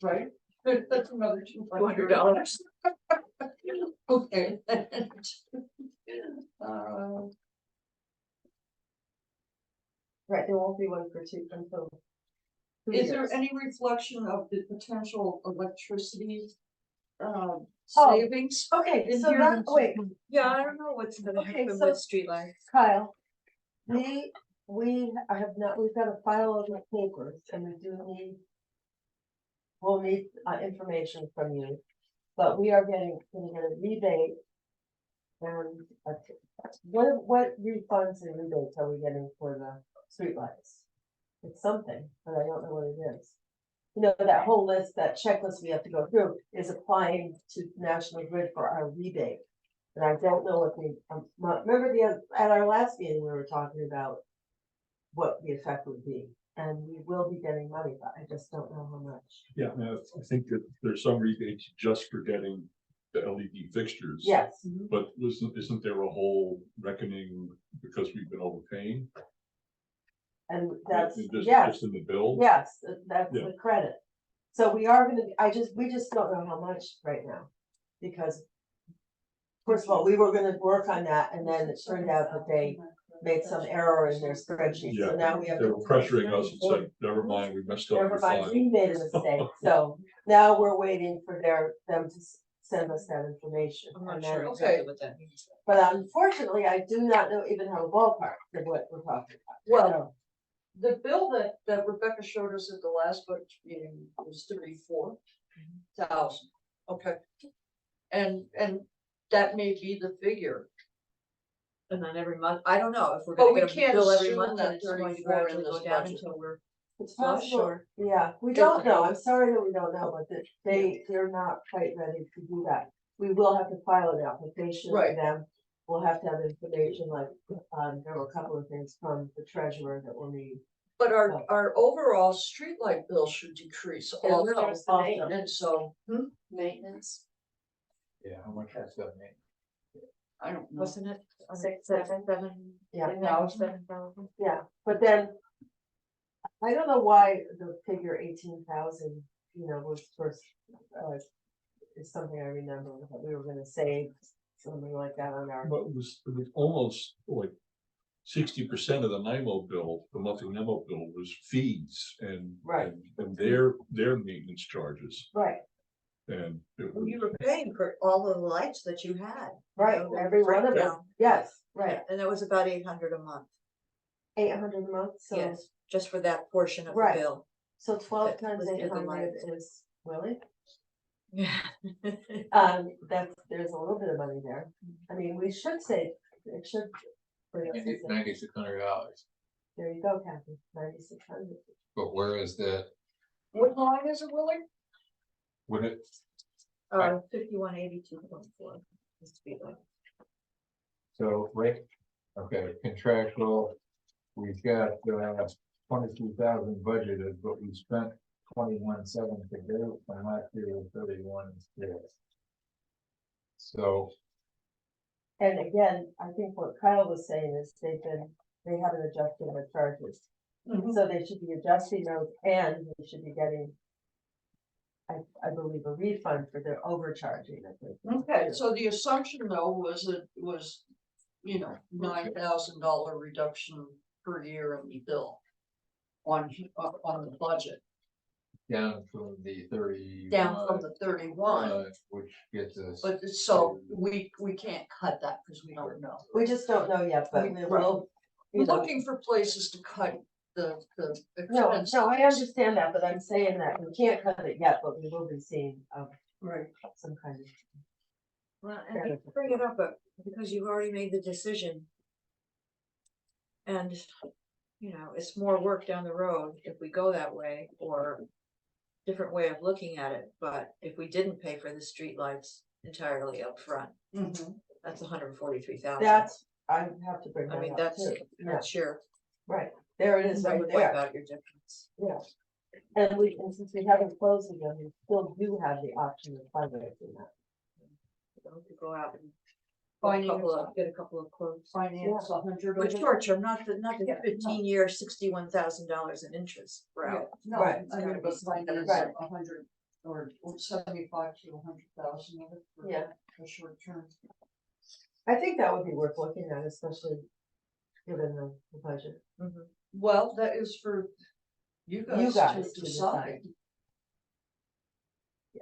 Right? That's another $200. Okay. Right, there won't be one for two until. 2 Is there years. any reflection of the potential electricity Oh. savings? Okay, in so here? that, wait, yeah, I don't know what's gonna Okay, happen so- with streetlights. Kyle, I have not, we've got a file of the papers and we do need. We'll need information from you, but we are gonna get a rebate. And what refunds and rebates are we getting for the streetlights? It's something, but I don't know what it is. You know, that whole list, that checklist we have to go through is applying to National Grid for our rebate. And I don't know what remember at our last meeting, we were talking about what the effect would be, and we will be getting money, but I just don't know how much. Yeah, I think that there's some rebates just for getting the LED fixtures. Yes, But isn't there a whole reckoning because we've been overpaying? and that's, Just yes, in the bill? yes, that's Yeah. the credit. So we are gonna, we just don't know how much right now, because. First of all, we were gonna work on that, and then it turned out that they made some error in their spreadsheet, so Yeah, now we have. They to were pressuring us and said, never mind, we messed up. Never you're mind, fine." we made a mistake, so now we're waiting for them to send us that information. I'm not and sure then- exactly what that means. But unfortunately, I do not know even have a ballpark of what we're talking about. Well, the bill that Rebecca showed us at the last budget meeting was 34,000. Okay. And that may be the figure. And then every month, I don't know if we're But gonna we get a can't bill every assume month that and it's it's going to 34 in gradually go this down budget. until we're. It's Not possible, sure. yeah, we don't know, I'm sorry that we don't know, but they're not quite ready to do that. We will have to file an application Right. with them, we'll have to have information like, there were a couple of things from the treasurer that we'll need. But our overall streetlight bill should decrease It will, also. also. And so, maintenance. yeah, how much does that mean? I don't know. wasn't it? Six, Seven, seven? seven, Yeah. no, 7,000. Yeah, Yeah, no, 7,000. yeah, but then. I don't know why the figure 18,000, was first, is something I remember that we were gonna save. Something like that on our, But it was almost like 60% of the NIMO bill, the monthly NIMO bill was fees and. Right. And their maintenance charges right, and. it Well, you was- were paying for all of the lights that you had. you right, know, the every one of them, breakdown. yes, right, And it was about 800 a month, 800 a month, so, yes, just for that portion of the Right. bill. so 12 that times was the 800 lights. is, really? Yeah. There's a little bit of money there, I mean, we should say, it should. bring us into- $9,600. There you go, Kathy, 9,600. But where is that, What line is it, Willie? would it, 5182.4. so, right, okay, contractual, we've got, 22,000 budgeted, but we spent 21,700 to do, and last year was 31,600. So, And again, I think what Kyle was saying is they haven't adjusted their charges. So they should be adjusting those and they should be getting. I believe a refund for their overcharging. I think. Okay, so the assumption though was it was, $9,000 reduction per year in the bill. On the budget, down from the 30. down from the 31, Which gets us. but so we can't cut that because we don't know. We just don't know yet, but we Right. will. We're looking for places to cut the No, expense. no, I understand that, but I'm saying that we can't cut it yet, but we will be seeing Right. some kind of. Well, and I hate to bring it up, but because you've already made the decision. And, it's more work down the road if we go that way or different way of looking at it. But if we didn't pay for the streetlights entirely up front, that's 143,000. That's, I have to bring I mean, that up that's, too. Yeah, that's your, right, there it is that right would wipe there. out your difference. Yeah. And since we haven't closed again, we still do have the option of financing that. So we could go out and Finance. get a couple of quotes. Finance 100. But of it. short term, not the Yeah, 15-year, $61,000 in interest route. No, Right. I mean, but finance Right. 100 or 75 to 100,000 of it for Yeah. a short term. I think that would be worth looking at, especially given the budget. Well, that is for you You guys guys to to decide. We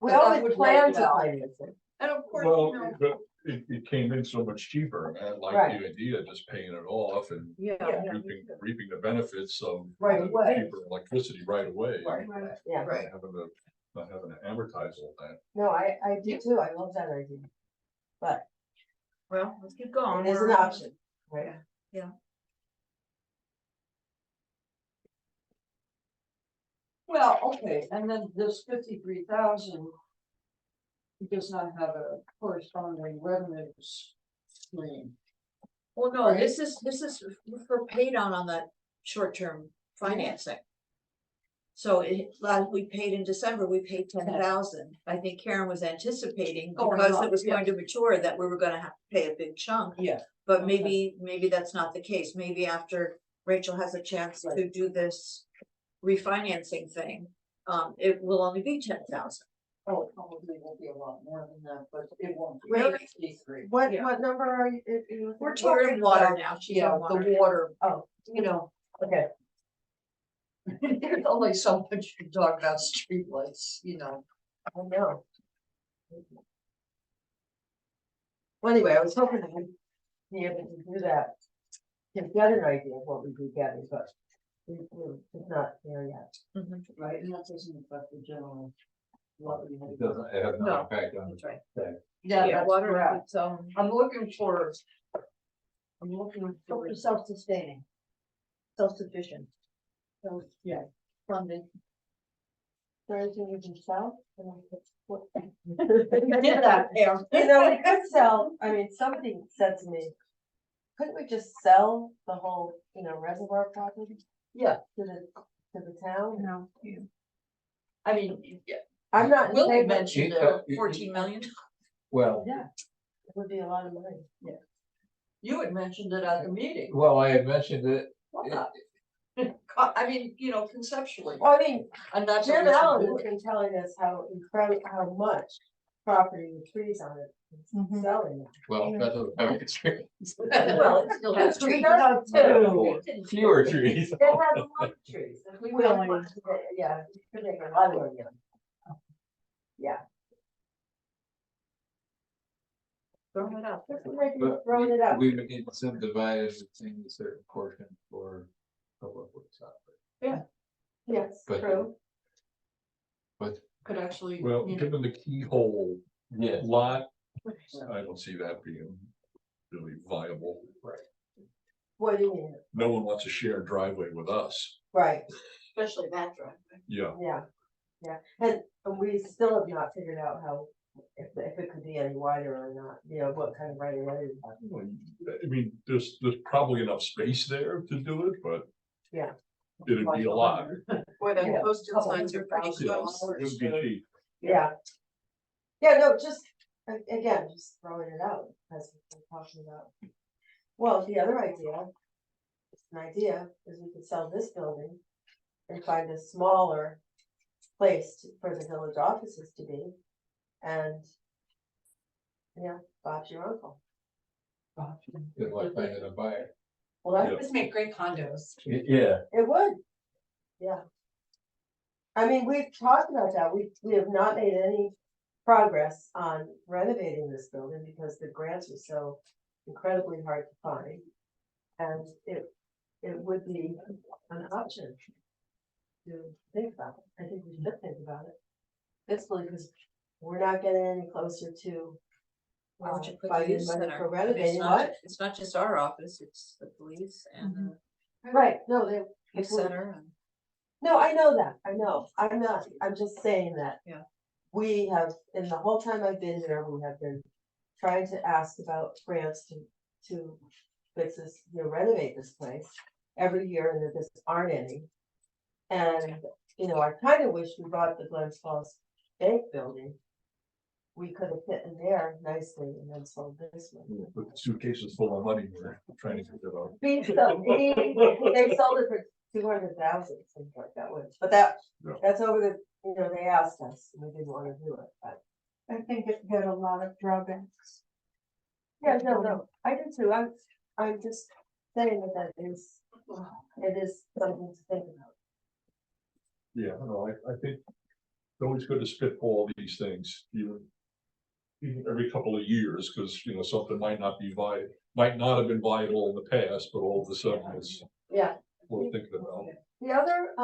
But I always would plan like to that. finance it. And of course, Well, but it came in so much cheaper, and I like Right. the idea of just paying it off and Yeah. reaping the benefits of. Right away. Cheaper electricity right away. Right. Yeah, Right. Not having to amortize all that. no, I do too, I love that idea. But Well, let's keep going. it is an We're- option, right? well, okay, and then this 53,000 does not have a corresponding revenue stream. Well, no, Right. this is for pay down on that short-term financing. So like we paid in December, we paid 10,000. I think Karen was anticipating Going because up, it was yeah. going to mature that we were gonna have to pay a big chunk. Yeah. But Okay. maybe that's not the case. Maybe after Rachel has a chance to do this refinancing thing, it will only be 10,000. Oh, it probably will be a lot more than that, but it won't be Really? 53. What, Yeah. what number are you? We're We're in talking water about, now. She's yeah, on water. the water, Oh, okay, there's only so much you can talk about streetlights, I know. Well, anyway, I was hoping that we'd be able to do that. To get an idea of what we'd be getting, but we're just not there yet. right, and that doesn't affect the general. It doesn't, it has no No, impact on That's right. Yeah, Yeah, that's water correct. is its own. I'm looking for Self-sustaining. Self-sufficient. so, yeah, Funding. Thursday we can sell. You did that, Pam. We could sell, I mean, somebody said to me, couldn't we just sell the whole, reservoir property yeah, to the town? No. I mean, yeah, I'm not in Willie favor. mentioned It- 14 million. Well, Yeah. It would be a lot of money. You had mentioned it at the meeting. well, I had mentioned it, I mean, you know, conceptually, Well, I mean, and that's. Jim what we should Allen do. has been telling us how incredible, how much property with trees on it is Mhm. selling. well, that doesn't have experience. Well, it still has trees. It does too. Fewer trees. It has a lot of trees. If we really want to, yeah, could make a lot of money. Yeah. Throwing it out. Just like But throwing it out. We would need some divided between a certain portion for public works. Yes, But- true. But, Could actually. Well, you know, given the keyhole yeah, lot, I don't see that being really viable. What do you mean? No one wants to share a driveway with us. Right, Especially that driveway. Yeah, yeah, and we still have not figured out how, if it could be any wider or not, you know, what kind of right of way. I mean, there's probably enough space there to do it, but. Yeah. It'd be a lot. Or the Yeah. posted Couple signs are pretty $100,000. close. It would be cheap. Yeah. Yeah, no, just, again, just throwing it out, as we're talking about. Well, the other idea, it's an idea, is we could sell this building and find a smaller place for the village offices to be. And, yeah, Bob's your uncle. good luck finding a buyer. Well, Yeah. Just make great condos. Yeah. it would, yeah. I mean, we've talked about that, we have not made any progress on renovating this building because the grants are so incredibly hard to find. And it would be an option to think about. I think we should think about it. Basically, because we're not getting any closer to Where would you put the finding youth money center? for I mean, renovating, what? It's not just our office, it's the police and the Right, no, they. youth center and. No, I know that, I know, I'm just saying that. Yeah. We have, in the whole time I've been here, we have been trying to ask about grants to fix this, you know, renovate this place every year, and there just aren't any. And, you know, I kind of wish we bought the Glens Falls Bank building. We could have fit in there nicely and then sold this one. With suitcases full of money, we're trying to figure out. They sold it for 200,000, something like that, but Yeah. that's over the, you know, they asked us, and we didn't want to do it, but. I think it had a lot of drawbacks. Yeah, no, I do too, I'm just saying that it is something to think about. Yeah, no, I think it's always good to spitball these things, even every couple of years, because, you know, something might not have been viable in the past, but all of a sudden it's Yeah, worth thinking about. the other,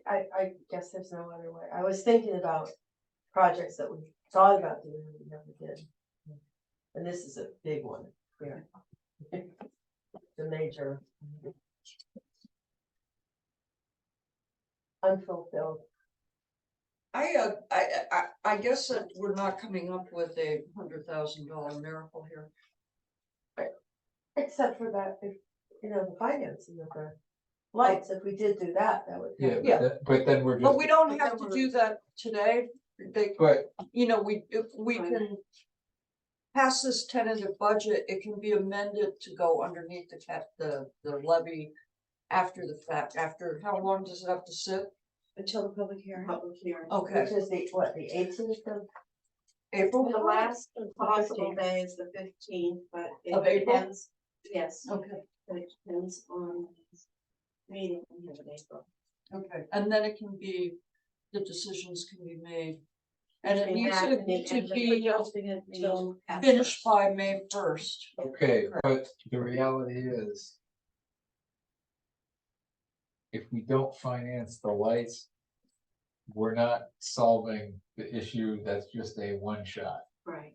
I guess there's no other way, I was thinking about projects that we thought about doing, and we never did. And this is a big one, yeah. The major. Unfulfilled. I guess that we're not coming up with a $100,000 miracle here. Except for that, if, you know, the financing of the lights, if we did do that, that would. Yeah, Yeah. but then we're But just, we don't have to do that today. They, but you know, if we can pass this tentative budget, it can be amended to go underneath the levy after the fact, after, how long does it have to sit? Until the public hearing. Public hearing. Okay, Which is the 18th of April? The last possible day is the 15th, but Of it April? depends. Yes, Okay, but it depends on meeting we have in April. okay, and then it can be, the decisions can be made. And it Between needs that to and the to end of be adjusting it till after. finished by May 1st. okay, but the reality is. If we don't finance the lights. We're not solving the issue that's just a one shot. Right.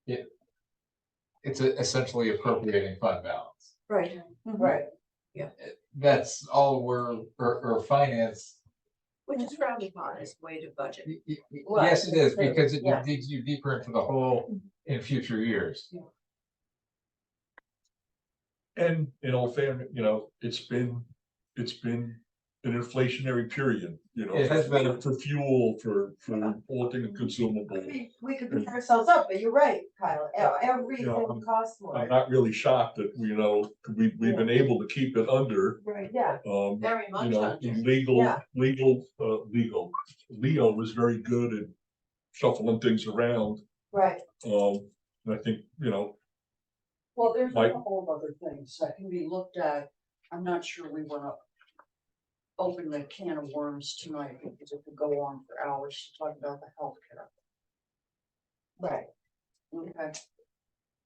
It's essentially appropriating fund balance. Right, right. That's all or finance. Which is frowned upon as a way to budget. Well, Yes, it is, it's- because it yeah. digs you deeper into the hole in future years. And in all fairness, you know, it's been an inflationary period, It has been. for fuel, for all things consumable. We could beat ourselves up, but you're right, Kyle, everything I'm- costs more. I'm not really shocked that, we've been able to keep it under, Right. Yeah, Very much under. Yeah. Leo was very good at shuffling things around. right, And I think, Well, there's a Mike? couple of other things that can be looked at. I'm not sure we wanna open the can of worms tonight because it could go on for hours to talk about the healthcare. right, Okay,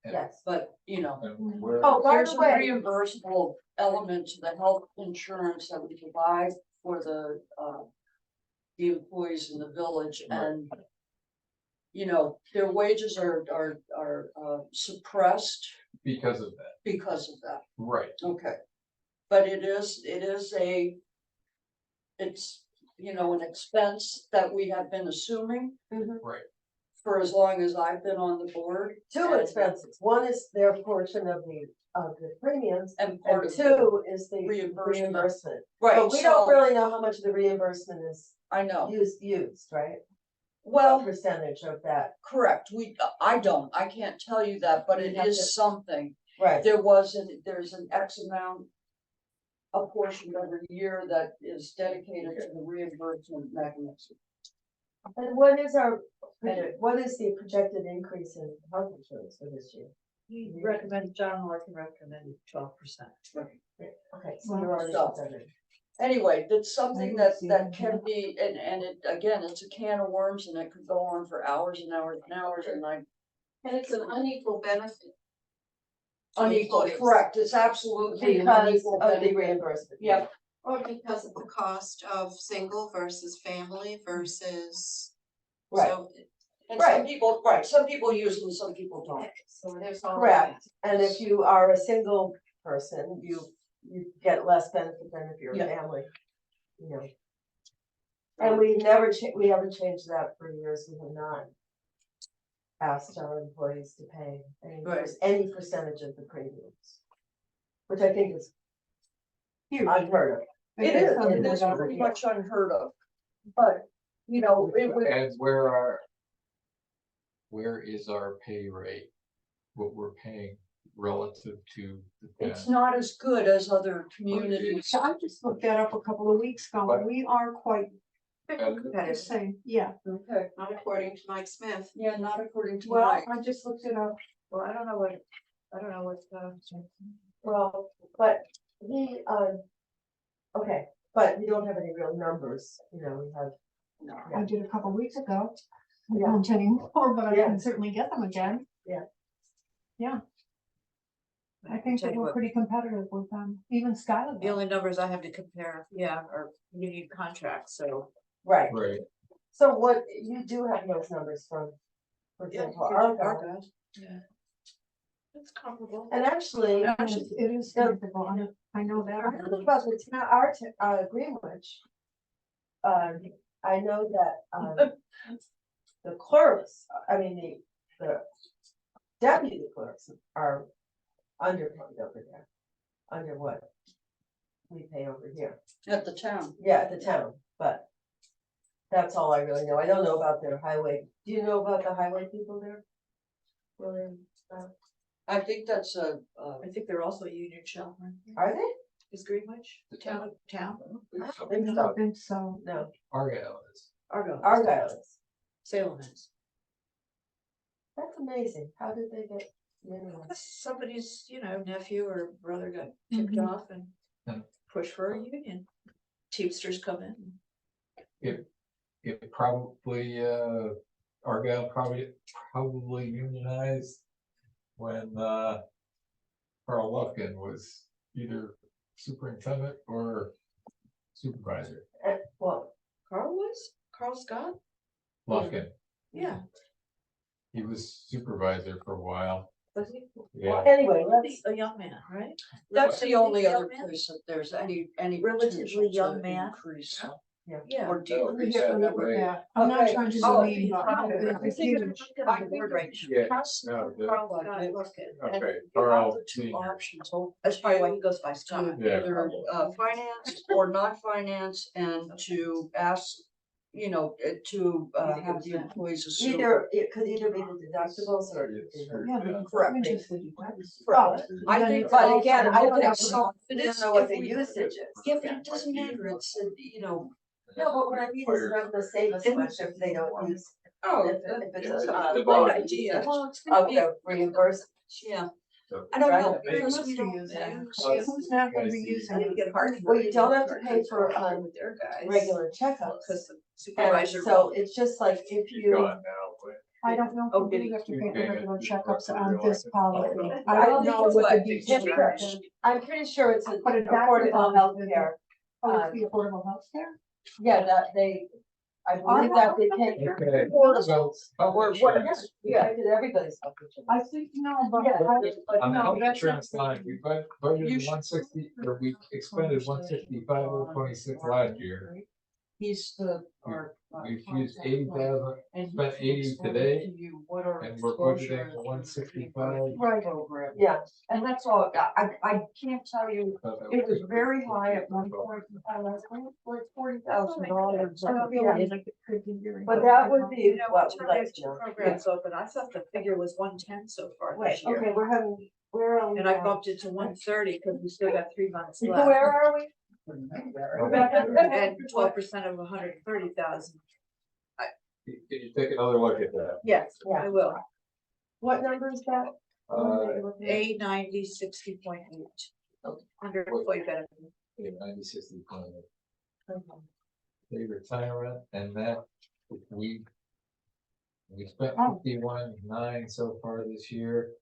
yes. but And where- Oh, by there's the a way, reimbursable element to the health insurance that we provide for the employees in the village and their wages are suppressed Because of that, because of that. right, Okay. But it's an expense that we have been assuming right. for as long as I've been on the board. two and- expenses, one is their portion of the premiums, And part and of the two is the reimbursement. reimbursement. Right, But we don't so, really know how much of the reimbursement is I know, used, right? well, What percentage of that, correct, I can't tell you that, but it You have to- is something. right, There's an X amount, a portion every year that is dedicated to the reimbursement mechanism. and what is the projected increase in health insurance for this year? John Morgan recommended 12%. Okay, so you're already So- up there. Anyway, that's something didn't that see that that, can be, and it, again, it's a can of worms and it could go on for hours and hours and hours and And it's an unequal benefit. unequal, Employees. correct, it's absolutely an Because unequal of the benefit. reimbursement. Yep, Or because of the cost of single versus family versus. Right. So, and some people use them, some people don't. so there's all. Correct, and if you are a single person, you get less benefit than if you're a Yeah. family, And we haven't changed that for years, we have not asked our employees to pay Right. any percentage of the premiums. Which I think is unheard of. It is pretty much unheard of, but, it would, And where is our pay rate? What we're paying relative to the it's town? not as good as other communities. So I just looked that up a couple of weeks ago, and we are quite the same, yeah. Okay, Not according to Mike Smith. yeah, not according to Well, Mike. I just looked it up. Well, I don't know what, Well, but okay, but we don't have any real numbers, we have. No. I did a couple of weeks ago. I Yeah. don't anymore, but I Yeah. can certainly get them again. Yeah. Yeah, I think tell that you we're what, pretty competitive with them, even Skylar. the only numbers I have to compare, are union contracts, so. Right, Right, so what, you do have those numbers from, for example, Argyle, Yeah. It's comparable. and actually. It is comfortable, I know I that. don't know about the town, Greenwich. I know that, the clerks, the deputy clerks are underpaid over there. Under what we pay over here, At the town. yeah, at the town, but. That's all I really know, I don't know about their highway, do you know about the highway people there? I think that's I think they're also a union shop, aren't they? Are they? Is Greenwich, town? I don't I think don't so, think so. no, Argyle is. Argyle is. Salem is. That's amazing. How did they get? minimum? Somebody's, nephew or brother got tipped Mhm. off and Yeah. pushed for a union. Teamsters come in. It probably, Argyle probably unionized when, Carl Lufkin was either superintendent or supervisor. Well, Carl Scott? Lufkin, Yeah. he was supervisor for a while, Was he? yeah. anyway, let's, A young man, right? That's the only Young other man? place that there's any Relatively potential young to man. increase. Yeah. or deal We with get rid of Right. that. I'm not Okay. trying to Oh, be mean, but I it's think it's huge. on the board right now. Yeah, Pass no, the- Carl budget, and Okay, you Carl have the two Senior. options open That's probably why he to goes by Scott. Yeah. either finance or not finance, and to ask, you know, to have the employees assume. Either, it could either be the deductibles or. Yeah, but Correct. interested. Correct. I think, But again, I don't think know, so. we It don't is know what if the we- usage is. Yeah, but it doesn't matter, it's, you know. No, but what I mean is not gonna save us much if they don't use. Oh, If it's Yeah, a, the great bond. idea. Well, it's gonna of be, the reimbursement. yeah, So- I don't know, Right. because we Who don't wants to use. use Who's not gonna be using it? Get hard. Well, you don't have to pay for, With their guys. regular checkups. Cause the And supervisor. so it's just like if She's you, gone now, but. I don't know Oh, if did we he? have to pay for Yeah, regular just checkups work on for this your policy. life. I don't know what the What? details are. I'm pretty sure it's a But a doctor affordable office health visit. care. Oh, it's the affordable health care? Yeah, that they, I believe that they take. Okay, so. Or what, yes, yeah, I did everybody's health insurance. I think, no, but. Yeah, I- On the no, health that's not- insurance line, we budgeted 160, or we expended 165,26 last year. He's the, our. We've used 80,000, And he spent can 80 explain today, to you what our and we're exposure budgeting is to the 165. Right. program. Yeah, And that's all, I can't tell you, it was very high at one point, like $40,000. I realize it could be very but hard. that would be You know, what what we'd time like is to two know. programs open? I thought the figure was 110 so far Wait, this year. okay, we're on. And I bumped it to 130 because we still got 3 months left. Where are we? And 12% of 130,000. Can you take another look at that? Yes, Yeah. I will. What number is that? A 90, 60.8. Under employee benefit. 90, 60, they retirement and that we spent Oh. 51.9 so far this year.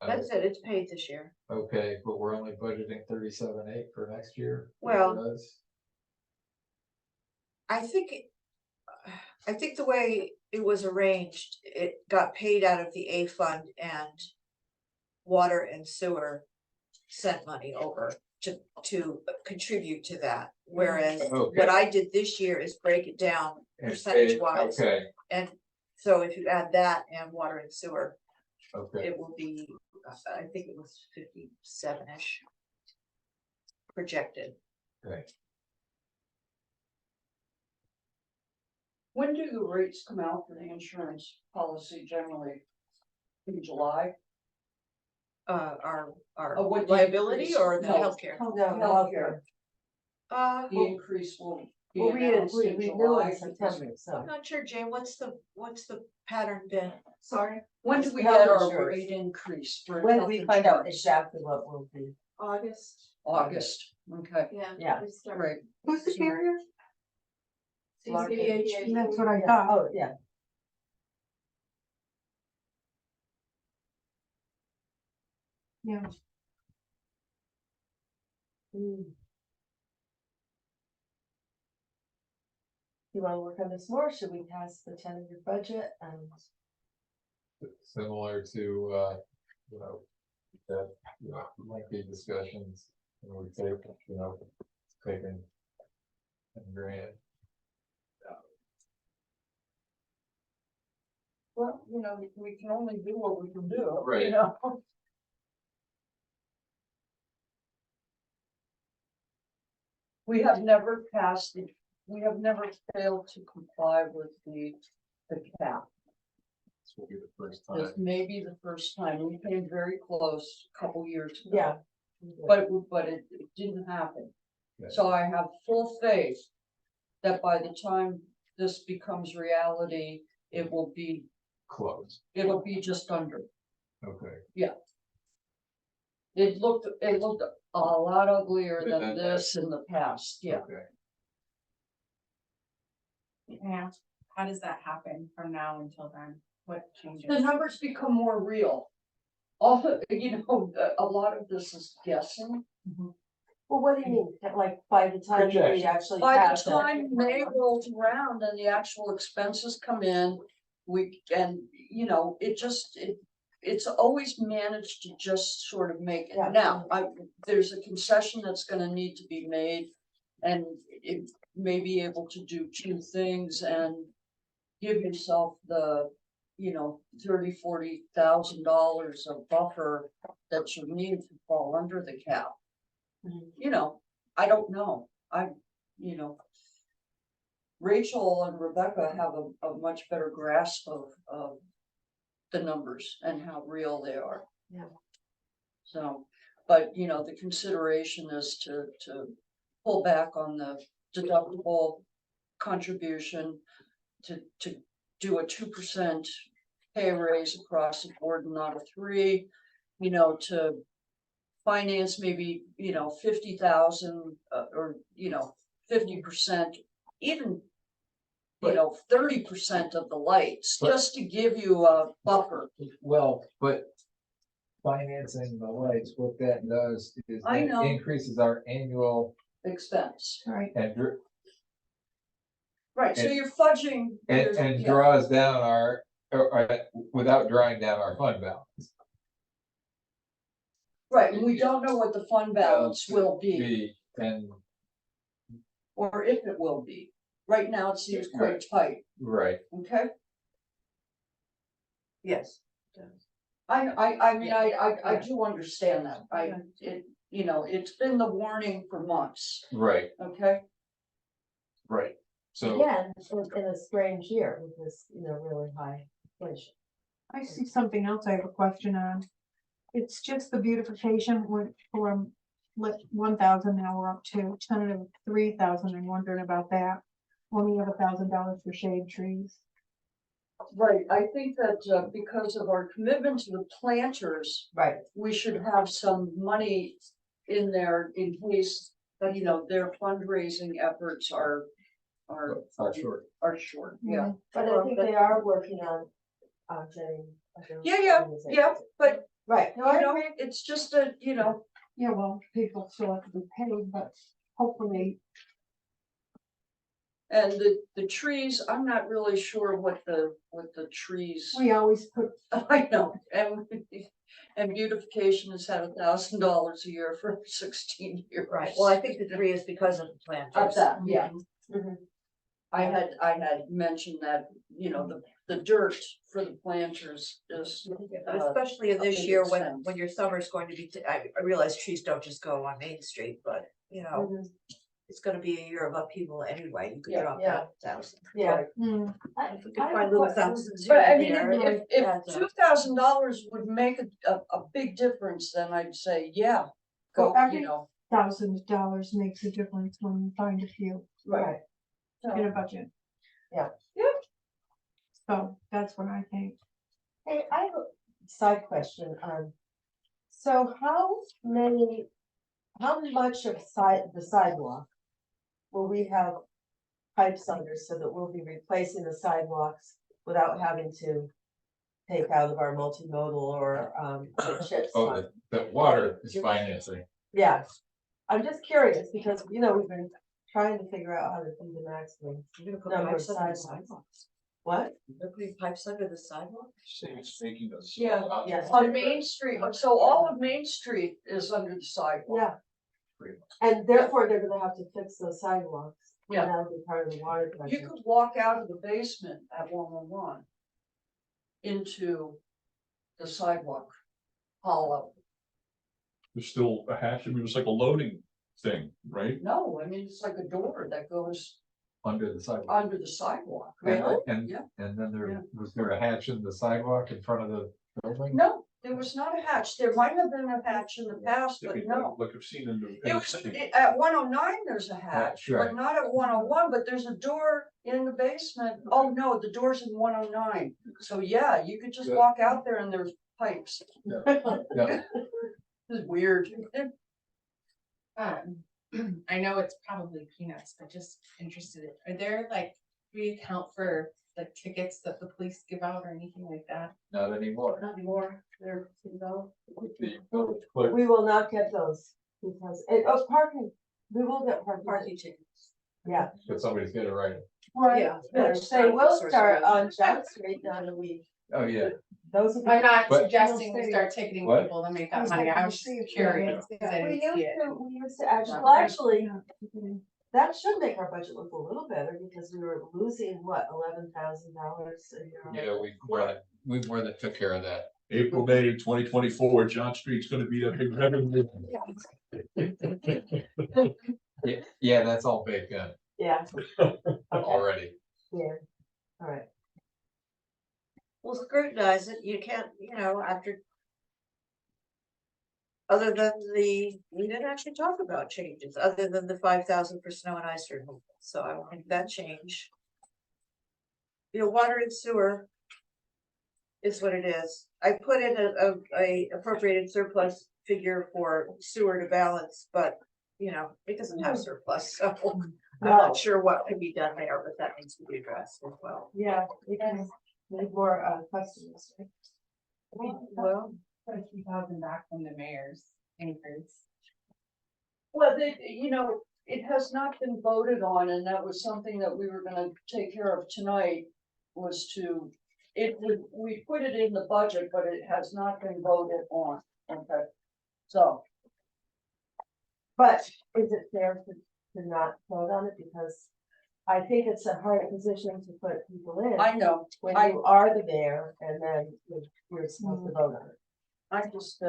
That's it, it's paid this year. Okay, but we're only budgeting 37.8 for next year. Well- Because- I think the way it was arranged, it got paid out of the A fund and water and sewer sent money over to contribute to that. Whereas Okay. what I did this year is break it down and percentage wise. Okay, And so if you add that and water and sewer, okay, it will be, I think it was 57-ish projected. okay. When do the rates come out for the insurance policy generally? In July? Our Oh, what the liability increase? or the No. healthcare? No, Healthcare. Uh, The increase will be Well, we announced in renew July. in September, so. I'm not sure, Jane, what's the pattern been? Sorry, when do we Health get our insurance. rate increase for? When health we find out insurance? exactly what will be. August, August, okay, yeah. Yeah. we start right. Who's the carrier? CCH. That's what I Yeah. thought. Oh, yeah. Yeah. You wanna work on this more? Should we pass the tentative budget and? Similar to, you know, that, you know, lengthy discussions, and we take, you know, taking 10 grand. Well, you know, we can only do what we can do. Right. You know? We have never we have never failed to comply with the cap. This will be the first time. This may be the first time. We came very close a couple years ago. Yeah. But it didn't happen. So I have full faith that by the time this becomes reality, it will be Close, it'll be just under. okay. It looked a lot uglier Than than that. this in the past, yeah. Okay. Yeah, how does that happen from now until then? What changes? The numbers become more real. All, you know, a lot of this is guessing. Well, what do you mean? That, like, by the time we Projection. actually By the pass it? time May rolls around and the actual expenses come in, you know, it's always managed to just sort of make it. Yeah. Now, there's a concession that's gonna need to be made. And may be able to do two things and give yourself the, you know, $30,000-40,000 of buffer that you need to fall under the cap. You know, I don't know. You know, Rachel and Rebecca have a much better grasp of the numbers and how real they are. Yeah. So, but you know, the consideration is to pull back on the deductible contribution, to do a 2% pay raise across the board, not a 3, you know, to finance maybe, you know, 50,000, or, you know, 50%, even, you know, 30% of the lights, But- just to give you a buffer. Well, but financing the lights, what that does is I that know. increases our annual Expense. Right. and, Right, so And- you're fudging. your- and yeah. draws down or without drawing down our fund balance. Right, and we don't know what the fund balance will be, And, or if it will be. Right now, it seems quite tight, right, okay? Yes. I mean, I do understand that. You know, it's been the warning for months, right, okay? right. So, Again, in a strange year with this, you know, really high inflation. I see something else I have a question on. It's just the beautification went from like 1,000, now we're up to tentative 3,000, and wondering about that. Only have $1,000 for shade trees. Right, I think that because of our commitment to the planters, Right. we should have some money in there in case, you know, their fundraising efforts are sure. short, yeah. But I think they are working on getting. other Yeah, organizations. but, Right, no, I you know, agree. it's just a, you know, Yeah, well, people still have to be paid, but hopefully, and the trees, I'm not really sure what the trees. we always put, I know, and beautification has had $1,000 a year for 16 years. Right, well, I think the 3 is because of the planters. Of that, yeah. Mhm. I had mentioned that, you know, the dirt for the planters is. But especially in this big year expense. when your summer's going to be, I realize trees don't just go on Main Street, but you know, Mhm. it's gonna be a year of upheaval anyway. You could Yeah, drop yeah. that 1,000. Yeah. Right. If we could find little thousands. But I here mean, and there, if adds up. $2,000 would make a big difference, then I'd say, yeah, go, Well, every- you know. $1,000 makes a difference when you find a few Right. in a budget. Yeah. Yeah. So that's what I think. Hey, I have a side question on. So how much of the sidewalk will we have pipes under so that we'll be replacing the sidewalks without having to take out of our multimodal or the chips? Oh, the water is financing. Yeah, I'm just curious because, you know, we've been trying to figure out how to do the maximum. You're gonna put number of pipes under the sidewalks. sidewalks. What? They're putting pipes under the sidewalk? Saying it's making us. Yeah, Yes. on Main Street, so all of Main Street is under the sidewalk. Yeah. Pretty much. And therefore, they're gonna have to fix those sidewalks. Yeah. And that'll be part of the water You budget. could walk out of the basement at 111 into the sidewalk hollow. There's still a hatch, I mean, it was like a loading thing, right? No, I mean, it's like a door that goes Under the sidewalk. under the sidewalk. And Yeah. and then Yeah. was there a hatch in the sidewalk in front of the building? No, there was not a hatch. There might have been a hatch in the past, I but mean, no. like I've seen in the. in It the was, city. at 109, there's a hatch, right. but not at 101, but there's a door in the basement. Oh, no, the door's in 109. So yeah, you could just Yeah. walk out there and there's pipes. Yeah. It's weird. I know it's probably peanuts, but just interested, are there like, we account for the tickets that the police give out or anything like that? Not anymore. Not anymore. They're, you know. With the village clerk. We will not get those because, parking, we will get parking. tickets. Yeah. But somebody's gonna write it. Right. Yeah. Which they will start on John Street down a week. Oh, yeah. Those will be. I'm not But- suggesting we start ticketing What? people to make that money, I was just curious, because I We didn't see used it. to actually, well, actually, that should make our budget look a little better because we were losing what, $11,000 a year. Yeah, we more than took care of that. April, May 2024, John Street's gonna be a big revenue. Yeah, that's all baked in Yeah. already. Yeah, all right. We'll scrutinize it, you can't, after. Other than we didn't actually talk about changes, other than the 5,000 for snow and ice removal, so I don't think that change. Water and sewer. Is what it is, I put in a appropriated surplus figure for sewer to balance, but, it doesn't have surplus, so. I'm not sure what can be done there, but that needs to be addressed as well. Yeah, we can make more customers. Well, $3,000 back from the mayor's increase. Well, it has not been voted on, and that was something that we were gonna take care of tonight, was we put it in the budget, but it has not been voted on, okay? So, But is it fair to not vote on it? Because I think it's a hard position to put people in. I know, When I- you are the mayor and then you're supposed to vote on it. I just,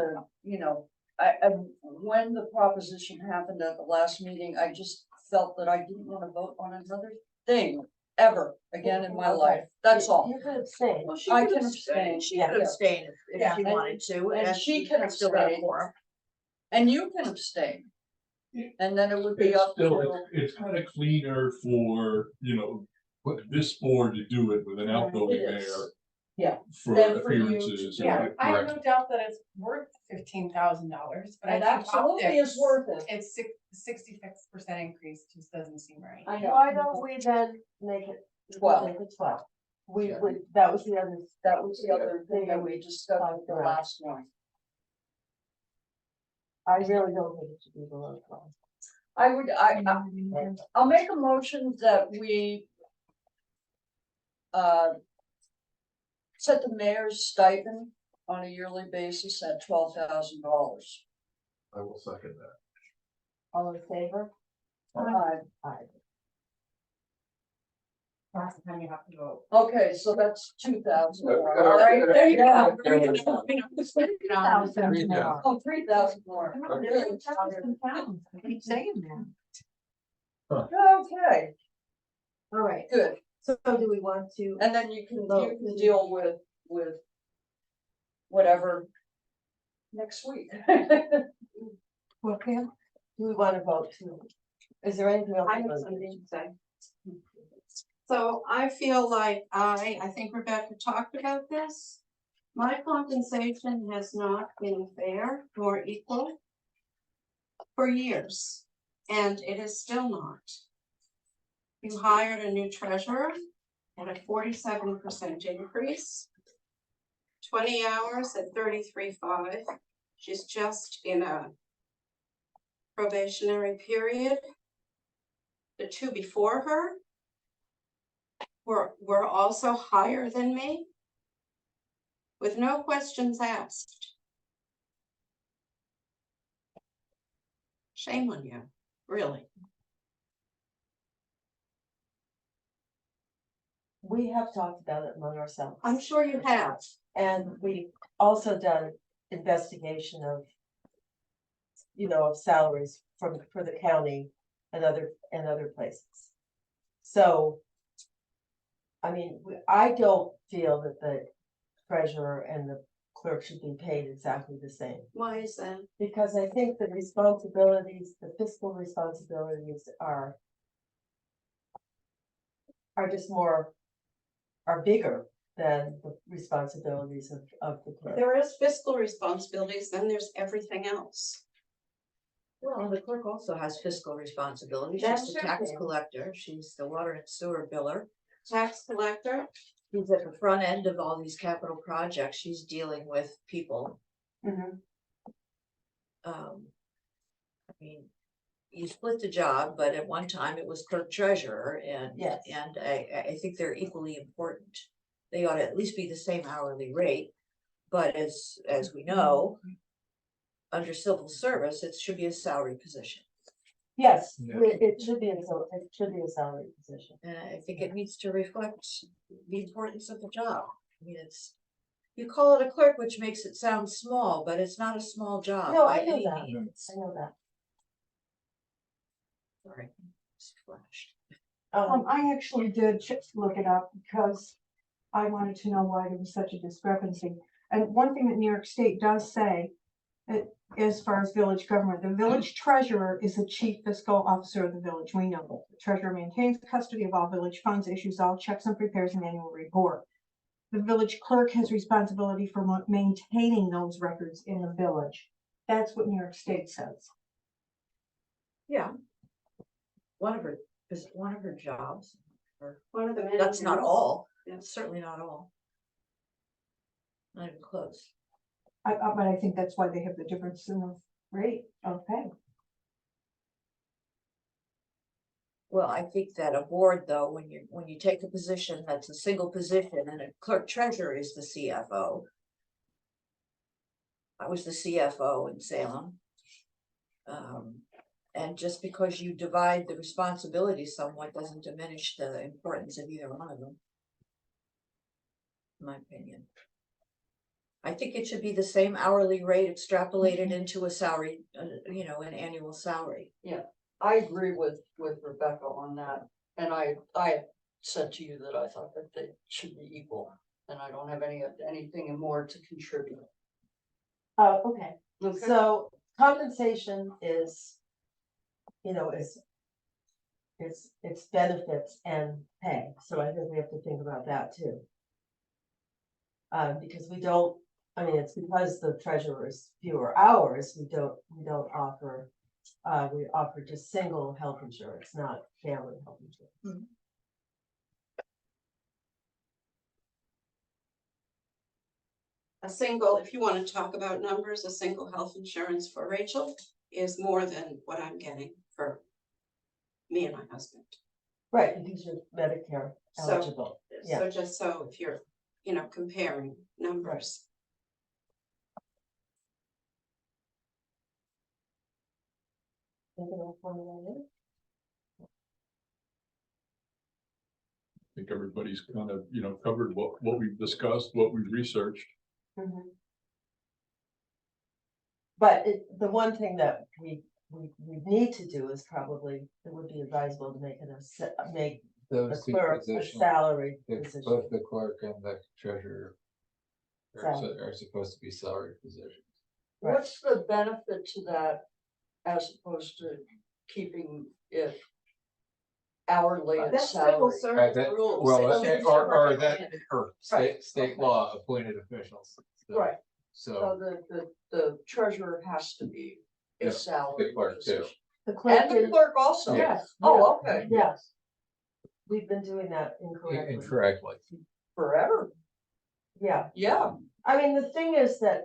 when the proposition happened at the last meeting, I just felt that I didn't wanna vote on another thing ever again in my life, that's all. You could abstain. well, she I could can abstain, abstain, she yeah. could abstain if Yeah, she and- wanted to, and she can still got a abstain. quorum. And you can abstain. And then it would be It's up still, to, it's kind of cleaner for, this board to do it with an outgoing It is. mayor. Yeah. For Than for you to appearances. do and- Yeah, I have no doubt that it's worth $15,000, but I it think absolutely is optics, worth it. it's 66% increase just doesn't seem right. I know. Why don't we then make it? 12. Make it 12. We Yeah. would, that was the other. That was the other thing that we discussed at the last one. I really don't think it should be below 12. I'll make a motion that we set the mayor's stipend on a yearly basis at $12,000. I will second that. All in favor? Aye. That's the time you have to vote. Okay, so that's 2,000. All Uh, right, there you yeah, go. there you go. 3,000 more. Oh, 3,000 more. I keep saying that. Okay, All right, good. so do we want to? And then you can deal with whatever next week. Well, Pam, Do we want to vote to? Is there anything else? I have something to say. So I feel like I think Rebecca talked about this. My compensation has not been fair nor equal for years, and it is still not. You hired a new treasurer at a 47% increase. 20 hours at 33.5. She's just in a probationary period. The two before her were also higher than me, with no questions asked. Shame on you, really. We have talked about it among ourselves. I'm sure you have. And we've also done investigation of, of salaries for the county and other places. So, I mean, I don't feel that the treasurer and the clerk should be paid exactly the same. Why is that? Because I think the responsibilities, the fiscal responsibilities are just are bigger than the responsibilities of the clerk. There is fiscal responsibilities, then there's everything else. Well, the clerk also has fiscal responsibility, she's That's the true. tax collector, she's the water and sewer biller. Tax collector, She's at the front end of all these capital projects, she's dealing with people. Mhm. I mean, you split the job, but at one time it was clerk treasurer and. Yes. And I think they're equally important. They ought to at least be the same hourly rate, but as we know. Under civil service, it should be a salary position. Yes, Yeah. it should be, it should be a salary position. And I think it needs to reflect the importance of the job. I mean, you call it a clerk, which makes it sound small, but it's not a small job No, by I know any that. means. I know that. Sorry, it's flashed. I actually did look it up because I wanted to know why there was such a discrepancy. And one thing that New York State does say, as far as village government, the village treasurer is the chief fiscal officer of the village. We know that the treasurer maintains custody of all village funds, issues all checks, and prepares an annual report. The village clerk has responsibility for maintaining those records in the village. That's what New York State says. Yeah. One of her jobs, or One of the. that's not all, Yeah. it's certainly not all. Not even close. But I think that's why they have the difference in the rate of pay. Well, I think that a board though, when you take a position that's a single position and a clerk treasurer is the CFO. I was the CFO in Salem. And just because you divide the responsibilities somewhat doesn't diminish the importance of either one of them. In my opinion. I think it should be the same hourly rate extrapolated into a salary, an annual salary. I agree with Rebecca on that, and I said to you that I thought that they should be equal, and I don't have anything more to contribute. Okay, Okay. so compensation is, it's benefits and pay, so I think we have to think about that too. Because it's because the treasurer's fewer hours, we don't offer, we offer just single health insurance, not family health insurance. A single, if you want to talk about numbers, a single health insurance for Rachel is more than what I'm getting for me and my husband. Right, because you're Medicare So- eligible. Yeah. So just so if you're, comparing numbers. Anything else on that? I think everybody's kind of, covered what we've discussed, what we've researched. Mhm. But the one thing that we need to do is probably, it would be advisable to make make the Those two clerk a positions, salary if position. both the clerk and the treasurer Salary. are supposed to be salary positions. Right. What's the benefit to that as opposed to keeping it hourly and That's civil salary? service rules. Well, It's or different. state law appointed officials. So- Right. So So the treasurer has to be a Yeah, salary the clerk too. position. The clerk And the is, clerk also? yes. Oh, okay, Yes. We've been doing that incorrectly. incorrectly. forever, Yeah, yeah, I mean, the thing is that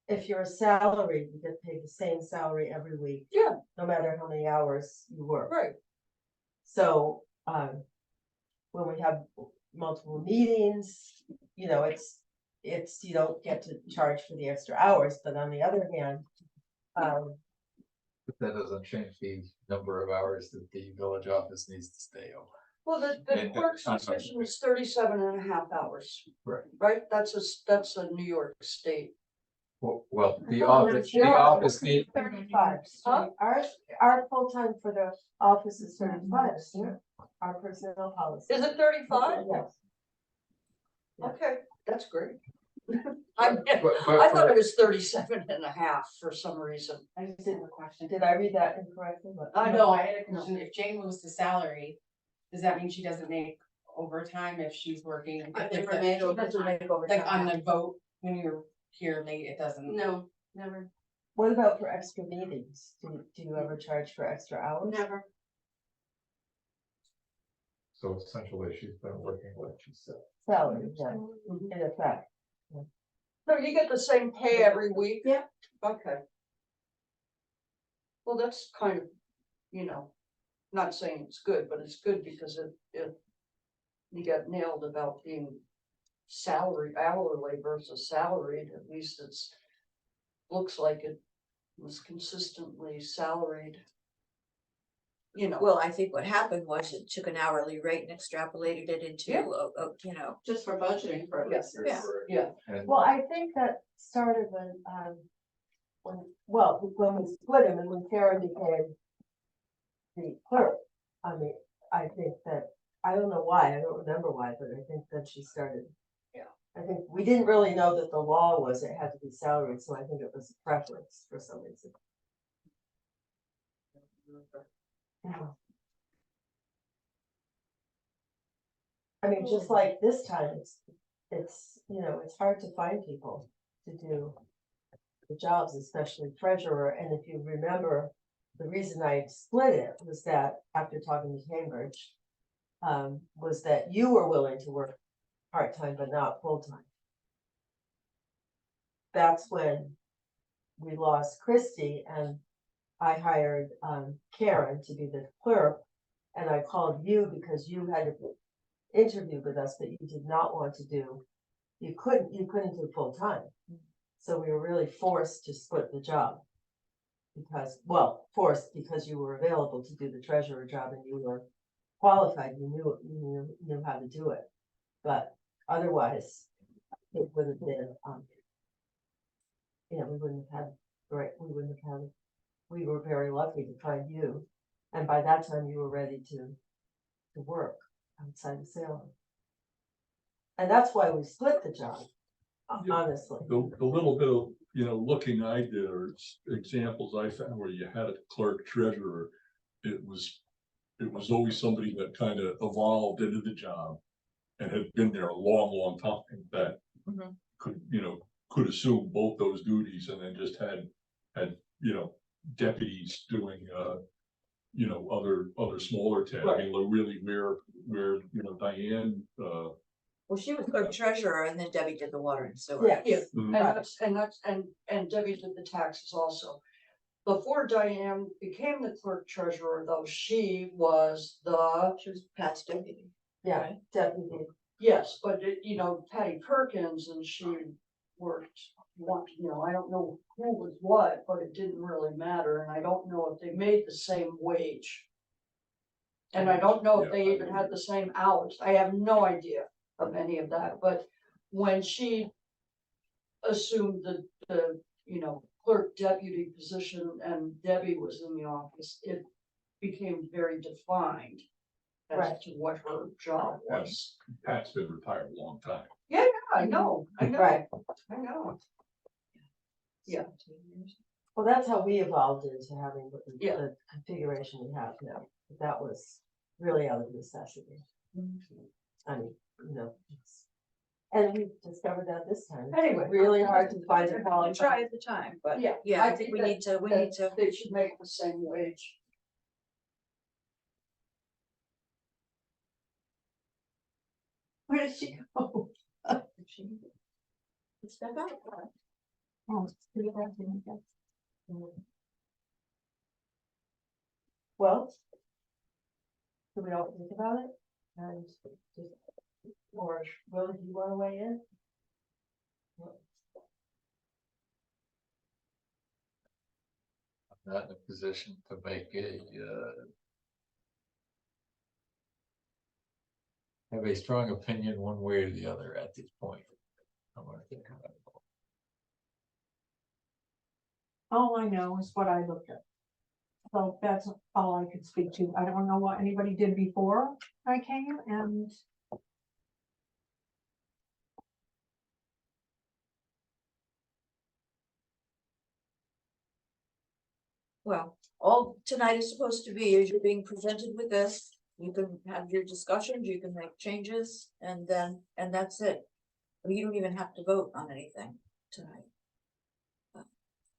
if you're a salary, you get paid the same salary every week. Yeah. No matter how many hours you work. right, So, when we have multiple meetings, it's, you don't get to charge for the extra hours, but on the other hand, But that doesn't change the number of hours that the village office needs to stay open. well, the And- clerk's I'm sorry. position is 37.5 hours. Right. Right, that's a New York State. Well, the Oh, office, no, the office need, 35. Huh? Our full-time for the office is 35, isn't it? Our personnel policy. Is it 35? Yes. Yeah. Okay, that's great. I but thought for- it was 37.5 for some reason. I just did have a question. Did I read that incorrectly? No, I had a question. If Jane moves to salary, does that mean she doesn't make overtime if she's working? I've If never the- made Like on the vote, when you're here late, it doesn't. No, never, What about for extra meetings? Do you ever charge for extra hours? never. So essentially, she's been working like she said. Salary, yeah, in effect. So you get the same pay every week? Yeah. Okay. Well, that's kind of, not saying it's good, but it's good because if you got nailed about being salary hourly versus salaried, at least looks like it was consistently salaried. you know. Well, I think what happened was it took an hourly rate and extrapolated it into, Yeah. you know, Just for budgeting purposes. yeah. Yeah, And Well, I think that started when we split him and when Karen became the clerk. I mean, I think that, I don't know why, I don't remember why, but I think that she started. Yeah. I think we didn't really know that the law was it had to be salaried, so I think it was a preference for some reason. Yeah. I mean, just like this time, it's, you know, it's hard to find people to do the jobs, especially treasurer, and if you remember, the reason I split it was that, after talking to Cambridge, was that you were willing to work part-time but not full-time. That's when we lost Christie and I hired, Karen to be the clerk, and I called you because you had to interview with us, but you did not want to do, you couldn't do full-time. So we were really forced to split the job. Because, well, forced because you were available to do the treasurer job and you were qualified, you knew how to do it. But otherwise, it would have been, you know, we wouldn't have had, we were very lucky to find you. And by that time you were ready to work outside of Salem. And that's why we split the job, Yeah. honestly. The little bit of, you know, looking I did, or examples I found where you had a clerk treasurer, it was always somebody that kind of evolved into the job and had been there a long time that Mhm. could assume both those duties, and then just had, you know, deputies doing, you know, other smaller tasks. I mean, really where, you know, Diane, Well, she was clerk treasurer and then Debbie did the water and sewer. Yeah. yeah, mhm. and Debbie did the taxes also. Before Diane became the clerk treasurer, though, she was She was Pat's deputy. Yeah, Right. definitely. yes, but you know, Patty Perkins, and she worked one, you know, I don't know who was what, but it didn't really matter, and I don't know if they made the same wage. And I don't know if they even had the same hours. I have no idea of any of that, but when she assumed the, you know, clerk deputy position and Debbie was in the office, it became very defined as Right. to what her job was. Pat's been retired a long time. Yeah, I know, Right. I know. Yeah. Well, that's how we evolved into having Yeah. the configuration we have now. That was really out of necessity. I mean, you know, and we discovered that this time. It's Anyway. really hard to find a We qualified. tried at the time, but Yeah, yeah, I I think we think need to, They should make the same wage. Where did she go? step out. Oh, pretty bad, I guess. Well, do we all think about it? And just, or Will, do you want to weigh in? I'm not in a position to make have a strong opinion one way or the other at this point. I'm gonna think about it. All I know is what I looked at. So that's all I could speak to. I don't know what anybody did before I came, and Well, all tonight is supposed to be is you're being presented with this. You can have your discussions, you can make changes, and that's it. You don't even have to vote on anything tonight.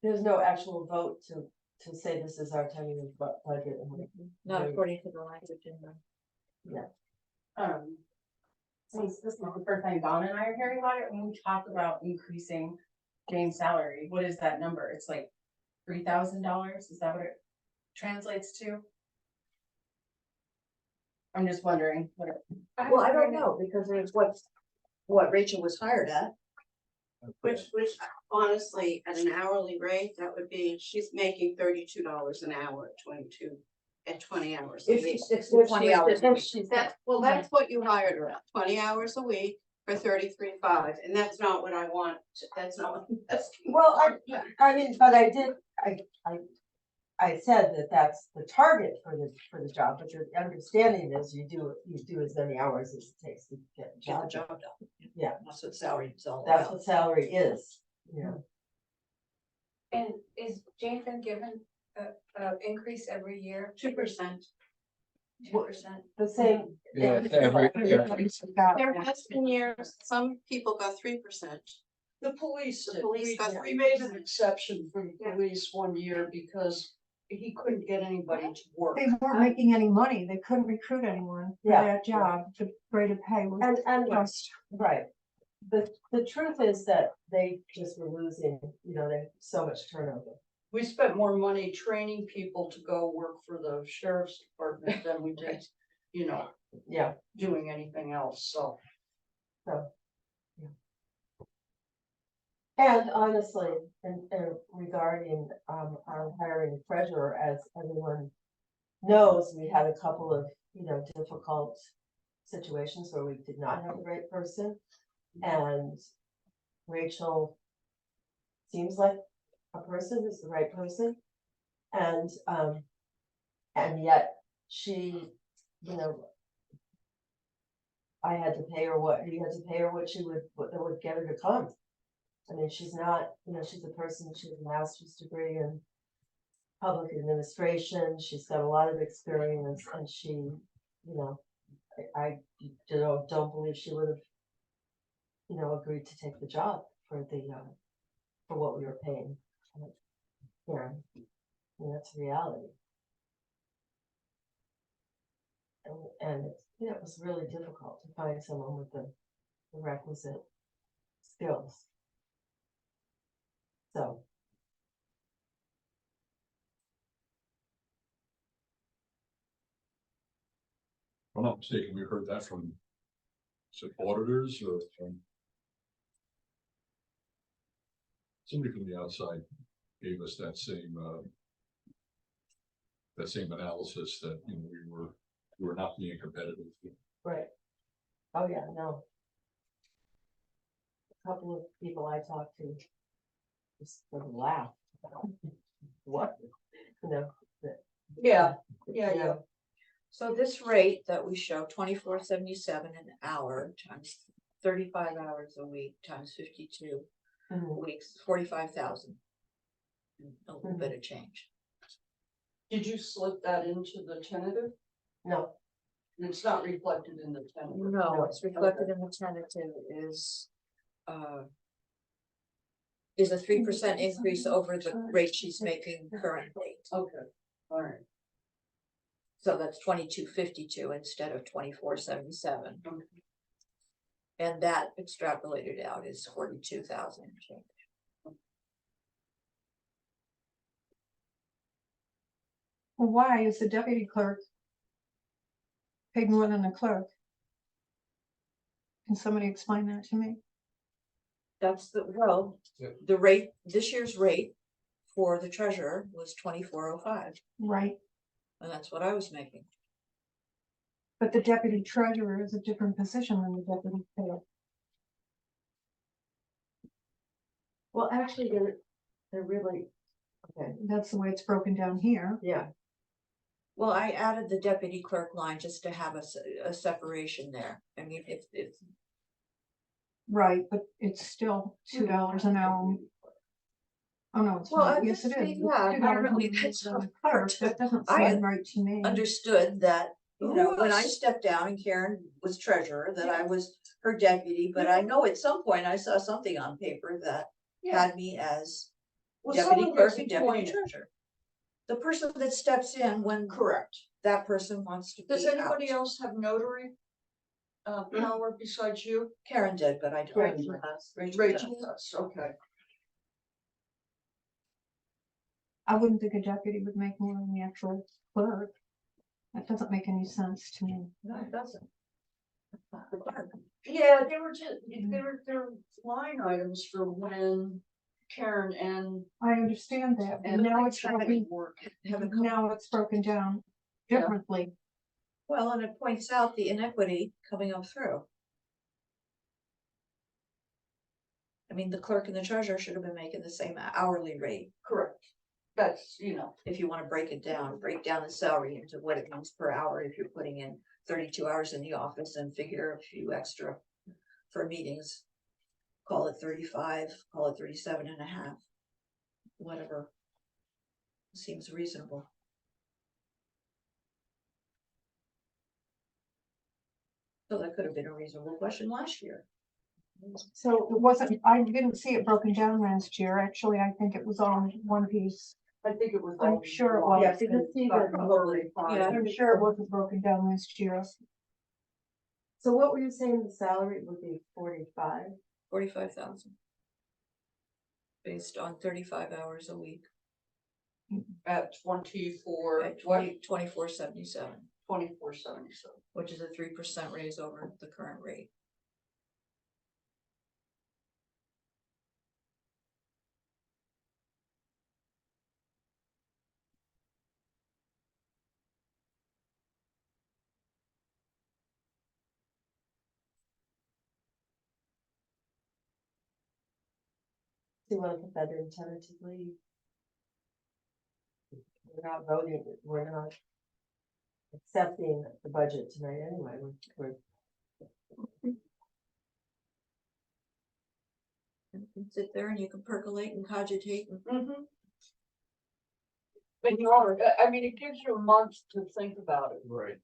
There's no actual vote to say this is our time of budget. Not Right. according to the language in the. Since this is the first time Donna and I are hearing about it, when we talk about increasing Jane's salary, what is that number? It's like $3,000, is that what it translates to? I'm just wondering what it. Well, I don't know, because it's what Rachel was hired at. Which honestly, at an hourly rate, that would be, she's making $32 an hour, 22 at 20 hours a If week. she sticks to 20 hours. a week. That's what you hired her at, 20 hours a week for 33.5, and that's not what I want, that's not what I'm asking. Well, I mean, but I said that that's the target for the job, but your understanding is you do as many hours as it takes to get the Get the job. job done. Yeah. That's what salary is all That's about. what salary is, yeah. And is Jane been given a increase every year? 2%. 2%? The same. Yeah, every- Everybody's got There that. has been years, some people got 3%. The police, The did. police we, got we made an 3%. exception for the police one year because he couldn't get anybody to work. They weren't making any money. They couldn't recruit anyone for Yeah. that job. The rate of pay was And just, right, the truth is that they just were losing, they so much turnover. We spent more money training people to go work for the sheriff's department than we did, Yeah, doing anything else, so. so. Yeah. And honestly, and regarding our hiring treasurer, as everyone knows, we had a couple of, difficult situations where we did not have the right person. And Rachel seems like a person who's the right person. And yet she, I had to pay her what she would get her to come. I mean, she's not, she's a person, she has a master's degree in public administration. She's got a lot of experience, and she, I don't believe she would have, agreed to take the job for what we were paying. Yeah, that's reality. And it was really difficult to find someone with the requisite skills. So. If I'm not mistaken, we heard that from, is it auditors or from? Somebody from the outside gave us that same analysis that, we were not being competitive. Right. Oh, yeah, no. A couple of people I talked to just sort of laughed. What? Yeah. So this rate that we show, 24.77 an hour times 35 hours a week times 52 weeks, 45,000. A little bit of change. Did you slip that into the tentative? No, It's not reflected in the tentative. No, No. what's reflected in the tentative is a 3% increase over the rate she's making currently. Okay, all right. So that's 22.52 instead of 24.77. And that extrapolated out is 42,000 change. well, why is the deputy clerk paid more than the clerk? Can somebody explain that to me? That's Yeah. the rate, this year's rate for the treasurer was 24.05, Right, and that's what I was making. but the deputy treasurer is a different position than the deputy clerk. well, actually, they're really, okay, That's the way it's broken down here. yeah, Well, I added the deputy clerk line just to have a separation there. I mean, if Right, but it's still $2 an hour. Oh, no, it's Well, not. I Yes, it just is. think, It's yeah, $2 really, an that's hour for the hard clerk. to- That doesn't I seem right to me. understood that, when I stepped down and Karen was treasurer, that I was her deputy, but I know at some point I saw something on paper that had me as Well, deputy someone clerk gets and deputy appointed. treasurer. The person that steps in when Correct. that person wants to Does be anybody out. else have notary power besides you? Karen did, but I don't. Rachel Rachel Rachel does. does, okay. I wouldn't think a deputy would make more than the actual clerk. That doesn't make any sense to me. No, it doesn't. The clerk. Yeah, they were just, they're line items for when Karen and. I understand that, but now it's broken, work. Haven't now it's broken down differently. Well, and it points out the inequity coming up through. I mean, the clerk and the treasurer should have been making the same hourly rate. Correct. That's, you know, If you wanna break down the salary into what it means per hour, if you're putting in 32 hours in the office and figure a few extra for meetings. Call it 35, call it 37.5. Whatever. Seems reasonable. So that could have been a reasonable question last year. So it wasn't, I didn't see it broken down last year. Actually, I think it was all in one piece. I think it was. I'm sure it was. Yeah, so you see that Probably. Yeah. I'm sure it wasn't broken down last year. So what were you saying the salary would be 45? 45,000. Based on 35 hours a week At 24, at what, 24.77, 24.77. which is a 3% raise over the current rate. Do you want to put that in tentatively? We're not voting, we're not accepting the budget tonight anyway, we're And you can sit there and you can percolate and cogitate and But you are, I mean, it gives you a month to think about it. Right.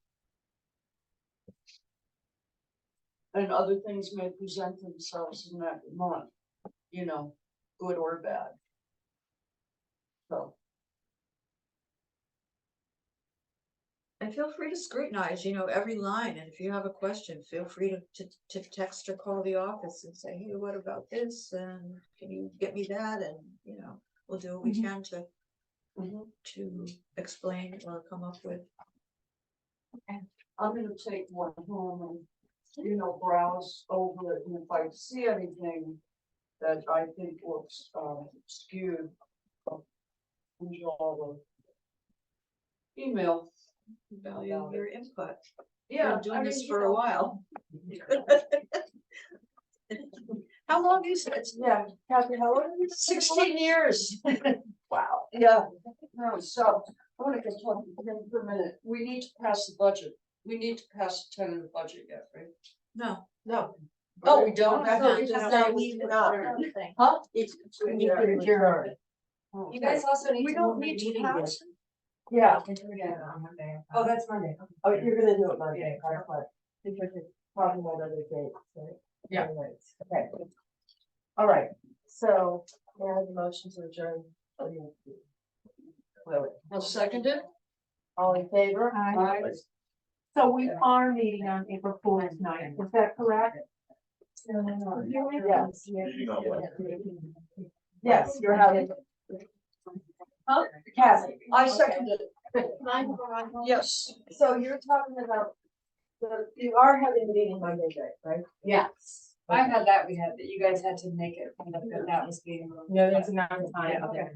And other things may present themselves in that month, you know, good or bad. So, and feel free to scrutinize, every line. And if you have a question, feel free to text or call the office and say, hey, what about this? And can you get me that? And, we'll do what we can to explain or come up with. I'm gonna take one home and, browse over it, and if I see anything that I think looks, skewed, all the email. Value your input. Yeah, Been doing I this mean, for a while. How long is it? yeah, Kathy, how long have you been 16 years. Wow. Yeah, no, so, I wanna get talking again for a minute, we need to pass the budget, we need to pass the tentative budget yet, right? No. No. Oh, we don't, I No, thought we it's just not. said We we do not. Huh? We need to adjourn. You guys also need We to don't move the need to meeting pass. Yeah, Oh, that's Monday. oh, you're gonna do it Monday, that's what, because you're talking about other dates, right? Yeah. Anyways, okay. All right, so, may I have a motion to adjourn? Well, I'll second it. all in favor? Aye. So we are meeting on April Fool's night, is that correct? Yes. Meeting on what? Yes, you're having. Huh? Kathy, I second it. Yes. so you're talking about, you are having a meeting Monday night, right? Yes, I had that, we had, that you guys had to make it, that was being. No, there's another time. Yeah, okay.